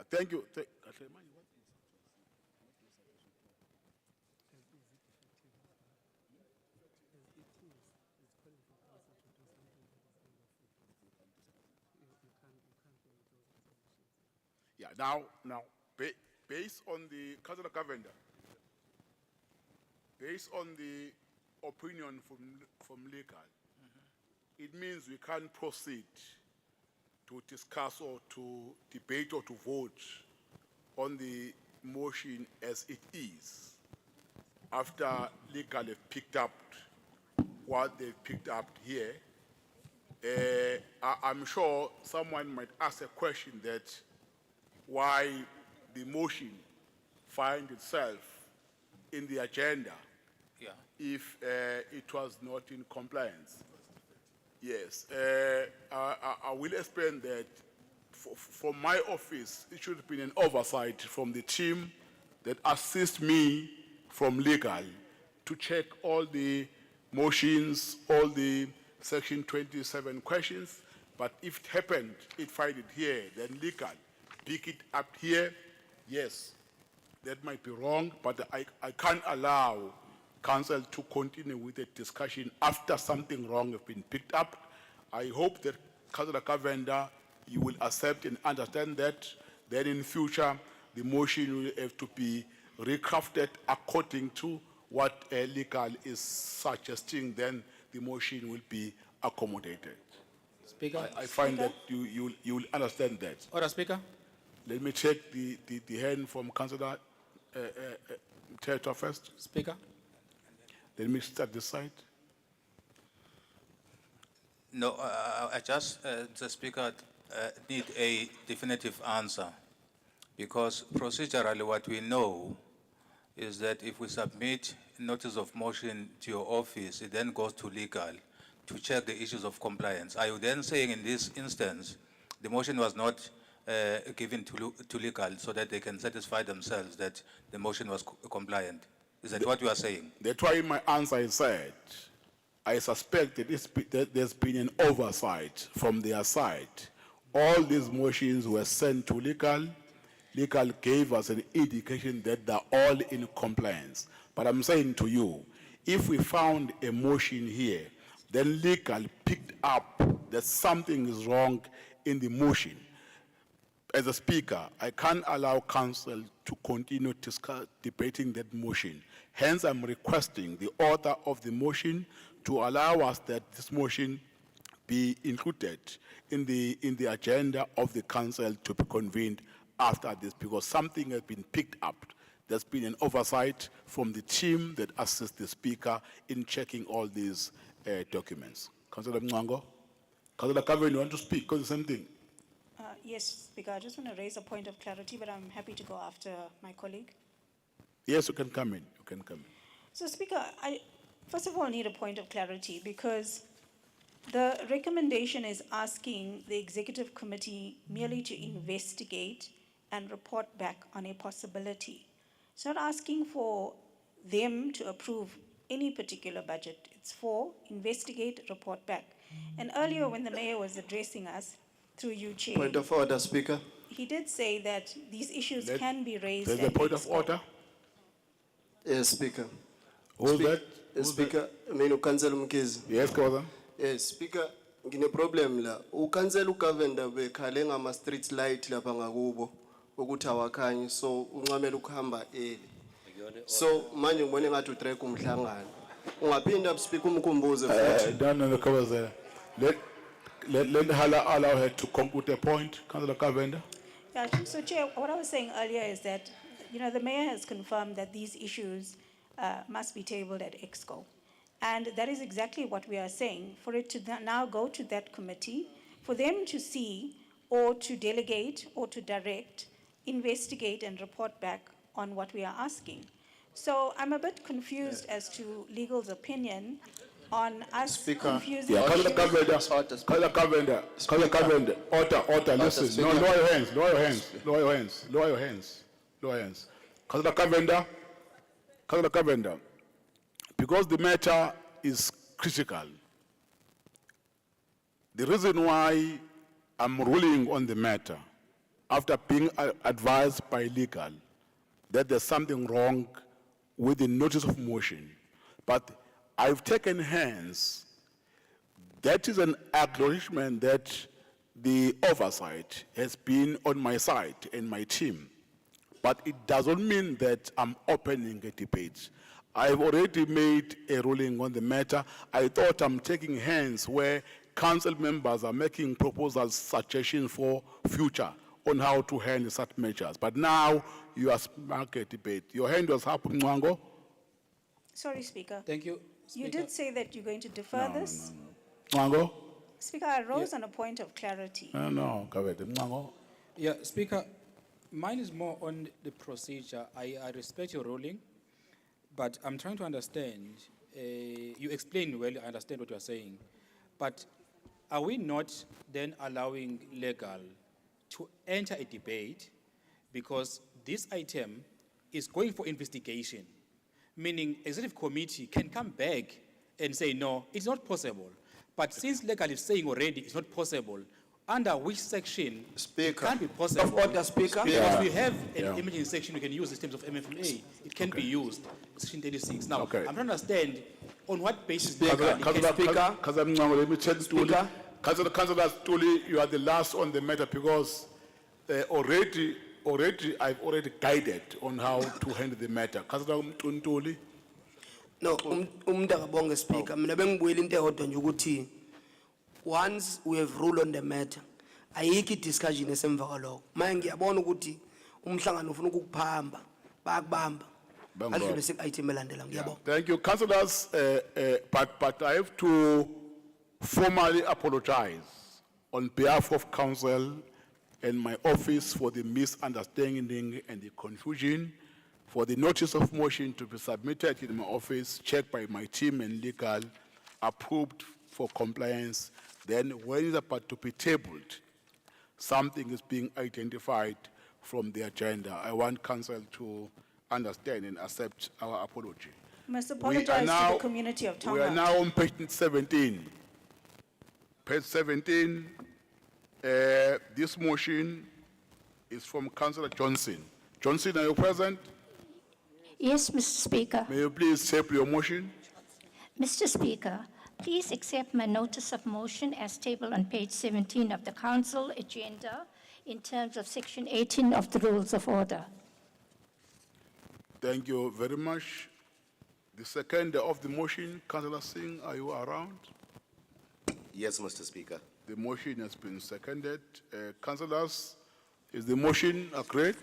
Yeah, thank you. Yeah, now, based on the, Councillor Cavender, based on the opinion from legal, it means we can't proceed to discuss or to debate or to vote on the motion as it is after legal have picked up what they've picked up here. I'm sure someone might ask a question that why the motion find itself in the agenda if it was not in compliance. Yes, I will explain that from my office, it should have been an oversight from the team that assists me from legal to check all the motions, all the section 27 questions. But if it happened, it find it here, then legal pick it up here. Yes, that might be wrong, but I can't allow council to continue with the discussion after something wrong has been picked up. I hope that Councillor Cavender, you will accept and understand that. Then in future, the motion will have to be recrafted according to what legal is suggesting. Then the motion will be accommodated. Speaker. I find that you will understand that. Order, Speaker. Let me take the hand from Councillor Theatre first. Speaker. Let me start this side. No, I just, the Speaker, need a definitive answer, because procedurally what we know is that if we submit notice of motion to your office, it then goes to legal to check the issues of compliance. Are you then saying in this instance, the motion was not given to legal so that they can satisfy themselves that the motion was compliant? Is that what you are saying? That's why in my answer I said, I suspect that there's been an oversight from their side. All these motions were sent to legal. Legal gave us an indication that they're all in compliance. But I'm saying to you, if we found a motion here, then legal picked up that something is wrong in the motion. As a speaker, I can't allow council to continue debating that motion. Hence, I'm requesting the author of the motion to allow us that this motion be included in the agenda of the council to be convened after this, because something has been picked up. There's been an oversight from the team that assists the speaker in checking all these documents. Councillor Mngango? Councillor Kaveni, you want to speak? Because the same thing. Yes, Speaker, I just want to raise a point of clarity, but I'm happy to go after my colleague. Yes, you can come in. You can come in. So, Speaker, I first of all need a point of clarity, because the recommendation is asking the Executive Committee merely to investigate and report back on a possibility. It's not asking for them to approve any particular budget. It's for investigate, report back. And earlier when the Mayor was addressing us, through you, Chair, Point of order, Speaker. he did say that these issues can be raised. There's a at point of Exco. order. Yes, Speaker. Who's that? Speaker, mina ukansela Mkhize. Yes, Councillor. Yes, Speaker, ngine problem la. Ukansela uGovernor bekhale ngama street light lapha ngakubo ukuthi awakhanyi, so uncamela ukuhamba early. So manje ngibone ngathi utrack umhlangano. Ungaphinda Speaker umkhumbuze futhi. No, Councillor. Let Hala allow her to conclude the point. Councillor Kavenda. Yeah, so Chair, what I was saying earlier is that, the Mayor has confirmed that these issues must be tabled at Exco. And that is exactly what we are saying, for it to now go to that committee, for them to see or to delegate or to direct, investigate and report back on what we are asking. So I'm a bit confused as to legal's opinion on us confusing. Yeah, Councillor Kavenda, order, listen. No, lower your hands. Councillor Kavenda, because the matter is critical, the reason why I'm ruling on the matter, after being advised by legal that there's something wrong with the notice of motion, but I've taken hands. That is an acknowledgement that the oversight has been on my side and my team, but it doesn't mean that I'm opening a debate. I've already made a ruling on the matter. I thought I'm taking hands where council members are making proposals, suggestions for future on how to handle such measures. But now you are sparking a debate. Your hand was up, Mwango. Sorry, Speaker. Thank you. You Speaker. did say that you're going to defer this? Mwango? Speaker, I rose on a point of clarity. No, go ahead. Mwango? Yeah, Speaker, mine is more on the procedure. I respect your ruling, but I'm trying to understand. You explain well, I understand what you're saying, but are we not then allowing legal to enter a debate because this item is going for investigation, meaning executive committee can come back and say, no, it's not possible. But since legal is saying already it's not possible, under which section it can't be possible? Of order, Speaker. Because we have an emergency section we can use in terms of MFMA. It can be used, section 36. Now, I'm trying to understand on what basis. Councillor, let me tell you, Councillor Stuli, you are the last on the matter because already I've already guided on how to handle the matter. Councillor Mtuntuli. No, umdakabonge Speaker. Mina bengibuyela into eyodwa nje ukuthi once we have ruled on the matter, ayikho discussion esemva kwalokho. Manje ngiyabona ukuthi umhlangano ufuna ukukuphamba, bayakubamba. Adlule sek-item elandela. Ngiyabonga. Thank you, councillors. But I have to formally apologize on behalf of council and my office for the misunderstanding and the confusion, for the notice of motion to be submitted in my office, checked by my team and legal, approved for compliance. Then when it's about to be tabled, something is being identified from the agenda. I want council to understand and accept our apology. Must apologize to the community of Tonga. We are now on page 17. Page 17, this motion is from Councillor Johnson. Johnson, are you present? Yes, Mr. Speaker. May you please table your motion? Mr. Speaker, please accept my notice of motion as tabled on page 17 of the council agenda in terms of section 18 of the rules of order. Thank you very much. The second of the motion, Councillor Singh, are you around? Yes, Mr. Speaker. The motion has been seconded. Councillors, is the motion agreed?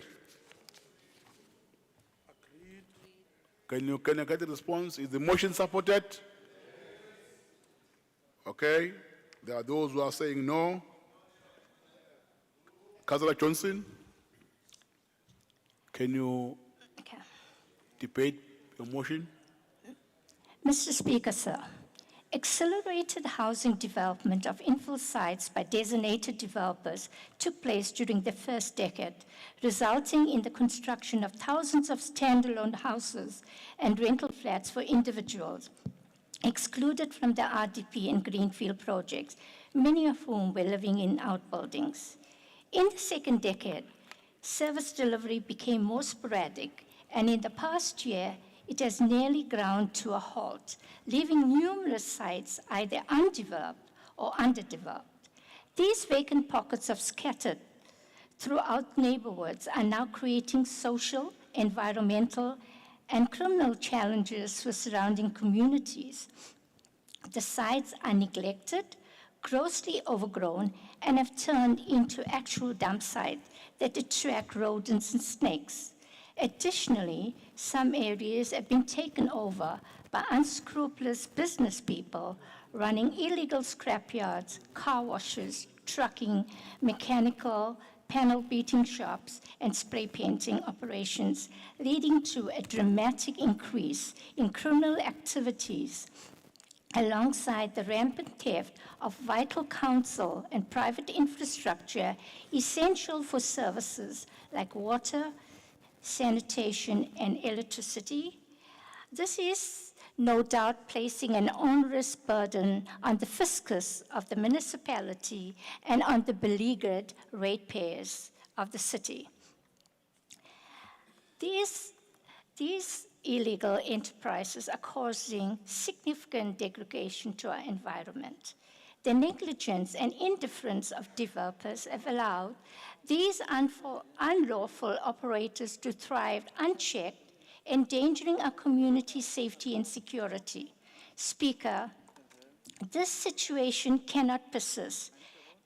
Agreed. Can I get a response? Is the motion supported? Okay. There are those who are saying no. Councillor Johnson, can you debate your motion? Mr. Speaker, sir, accelerated housing development of infill sites by designated developers took place during the first decade, resulting in the construction of thousands of standalone houses and rental flats for individuals, excluded from the RDP and Greenfield projects, many of whom were living in outbuildings. In the second decade, service delivery became more sporadic, and in the past year, it has nearly ground to a halt, leaving numerous sites either undeveloped or underdeveloped. These vacant pockets of scattered throughout neighborhoods are now creating social, environmental, and criminal challenges for surrounding communities. The sites are neglected, grossly overgrown, and have turned into actual dump sites that attract rodents and snakes. Additionally, some areas have been taken over by unscrupulous business people running illegal scrapyards, car washes, trucking, mechanical, panel beating shops, and spray painting operations, leading to a dramatic increase in criminal activities alongside the rampant theft of vital council and private infrastructure essential for services like water, sanitation, and electricity. This is no doubt placing an onerous burden on the fiscus of the municipality and on the beleaguered ratepayers of the city. These illegal enterprises are causing significant degradation to our environment. The negligence and indifference of developers have allowed these unlawful operators to thrive unchecked, endangering our community safety and security. Speaker, this situation cannot persist.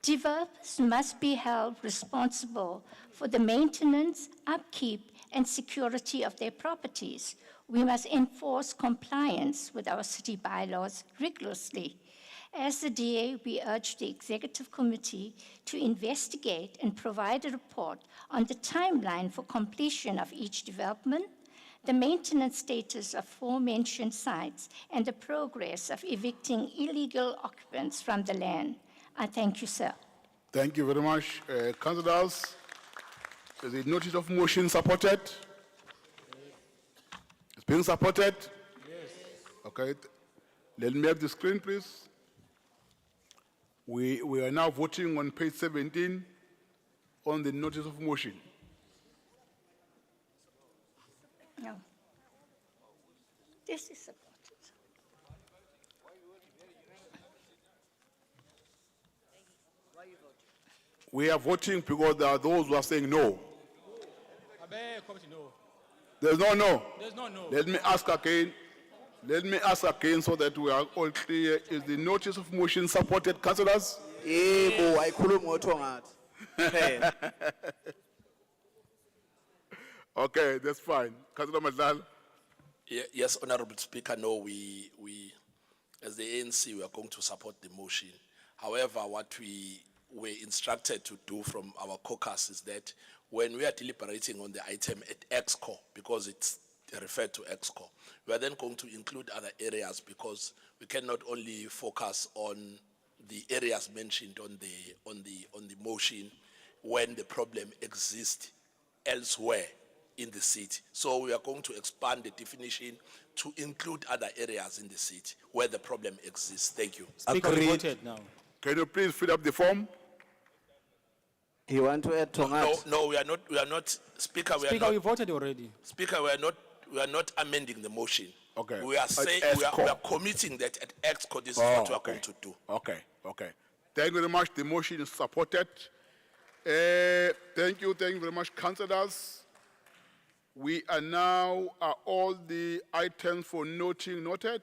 Developers must be held responsible for the maintenance, upkeep, and security of their properties. We must enforce compliance with our city bylaws rigorously. As the DA, we urge the Executive Committee to investigate and provide a report on the timeline for completion of each development, the maintenance status of aforementioned sites, and the progress of evicting illegal occupants from the land. I thank you, sir. Thank you very much. Councillors, is the notice of motion supported? It's being supported? Yes. Okay. Let me have the screen, please. We are now voting on page 17 on the notice of motion. No. This is supported. We are voting because there are those who are saying no. There's no no. There's no no. Let me ask again. Let me ask again so that we are all clear. Is the notice of motion supported, councillors? Yebo, ayikhulumi ngotho ngathi. Okay, that's fine. Councillor Madlala. Yes, Honorable Speaker, no, we, as the ANC, we are going to support the motion. However, what we were instructed to do from our caucus is that when we are deliberating on the item at EXCO, because it's referred to EXCO, we are then going to include other areas because we cannot only focus on the areas mentioned on the motion when the problem exists elsewhere in the city. So we are going to expand the definition to include other areas in the city where the problem exists. Thank you. Speaker, we voted now. Can you please fill up the form? You want to add Tongat? No, we are not, Speaker, Speaker, we voted already. Speaker, we are not amending the motion. Okay. We are saying, we are committing that at EXCO, this is what we are going to do. Okay, okay. Thank you very much. The motion is supported. Thank you very much, councillors. We are now, all the items for noting noted.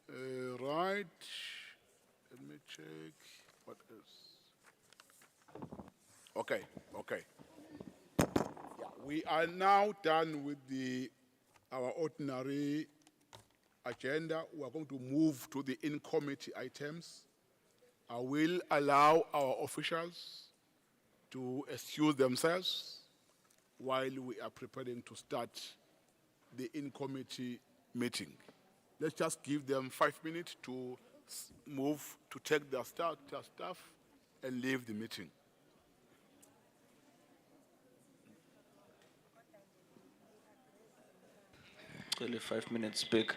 Right. Let me check. What else? Okay, okay. Yeah, we are now done with our ordinary agenda. We are going to move to the in-committee items. I will allow our officials to excuse themselves while we are preparing to start the in-committee meeting. Let's just give them 5 minutes to move, to take their stuff and leave the meeting. Only 5 minutes, Speaker.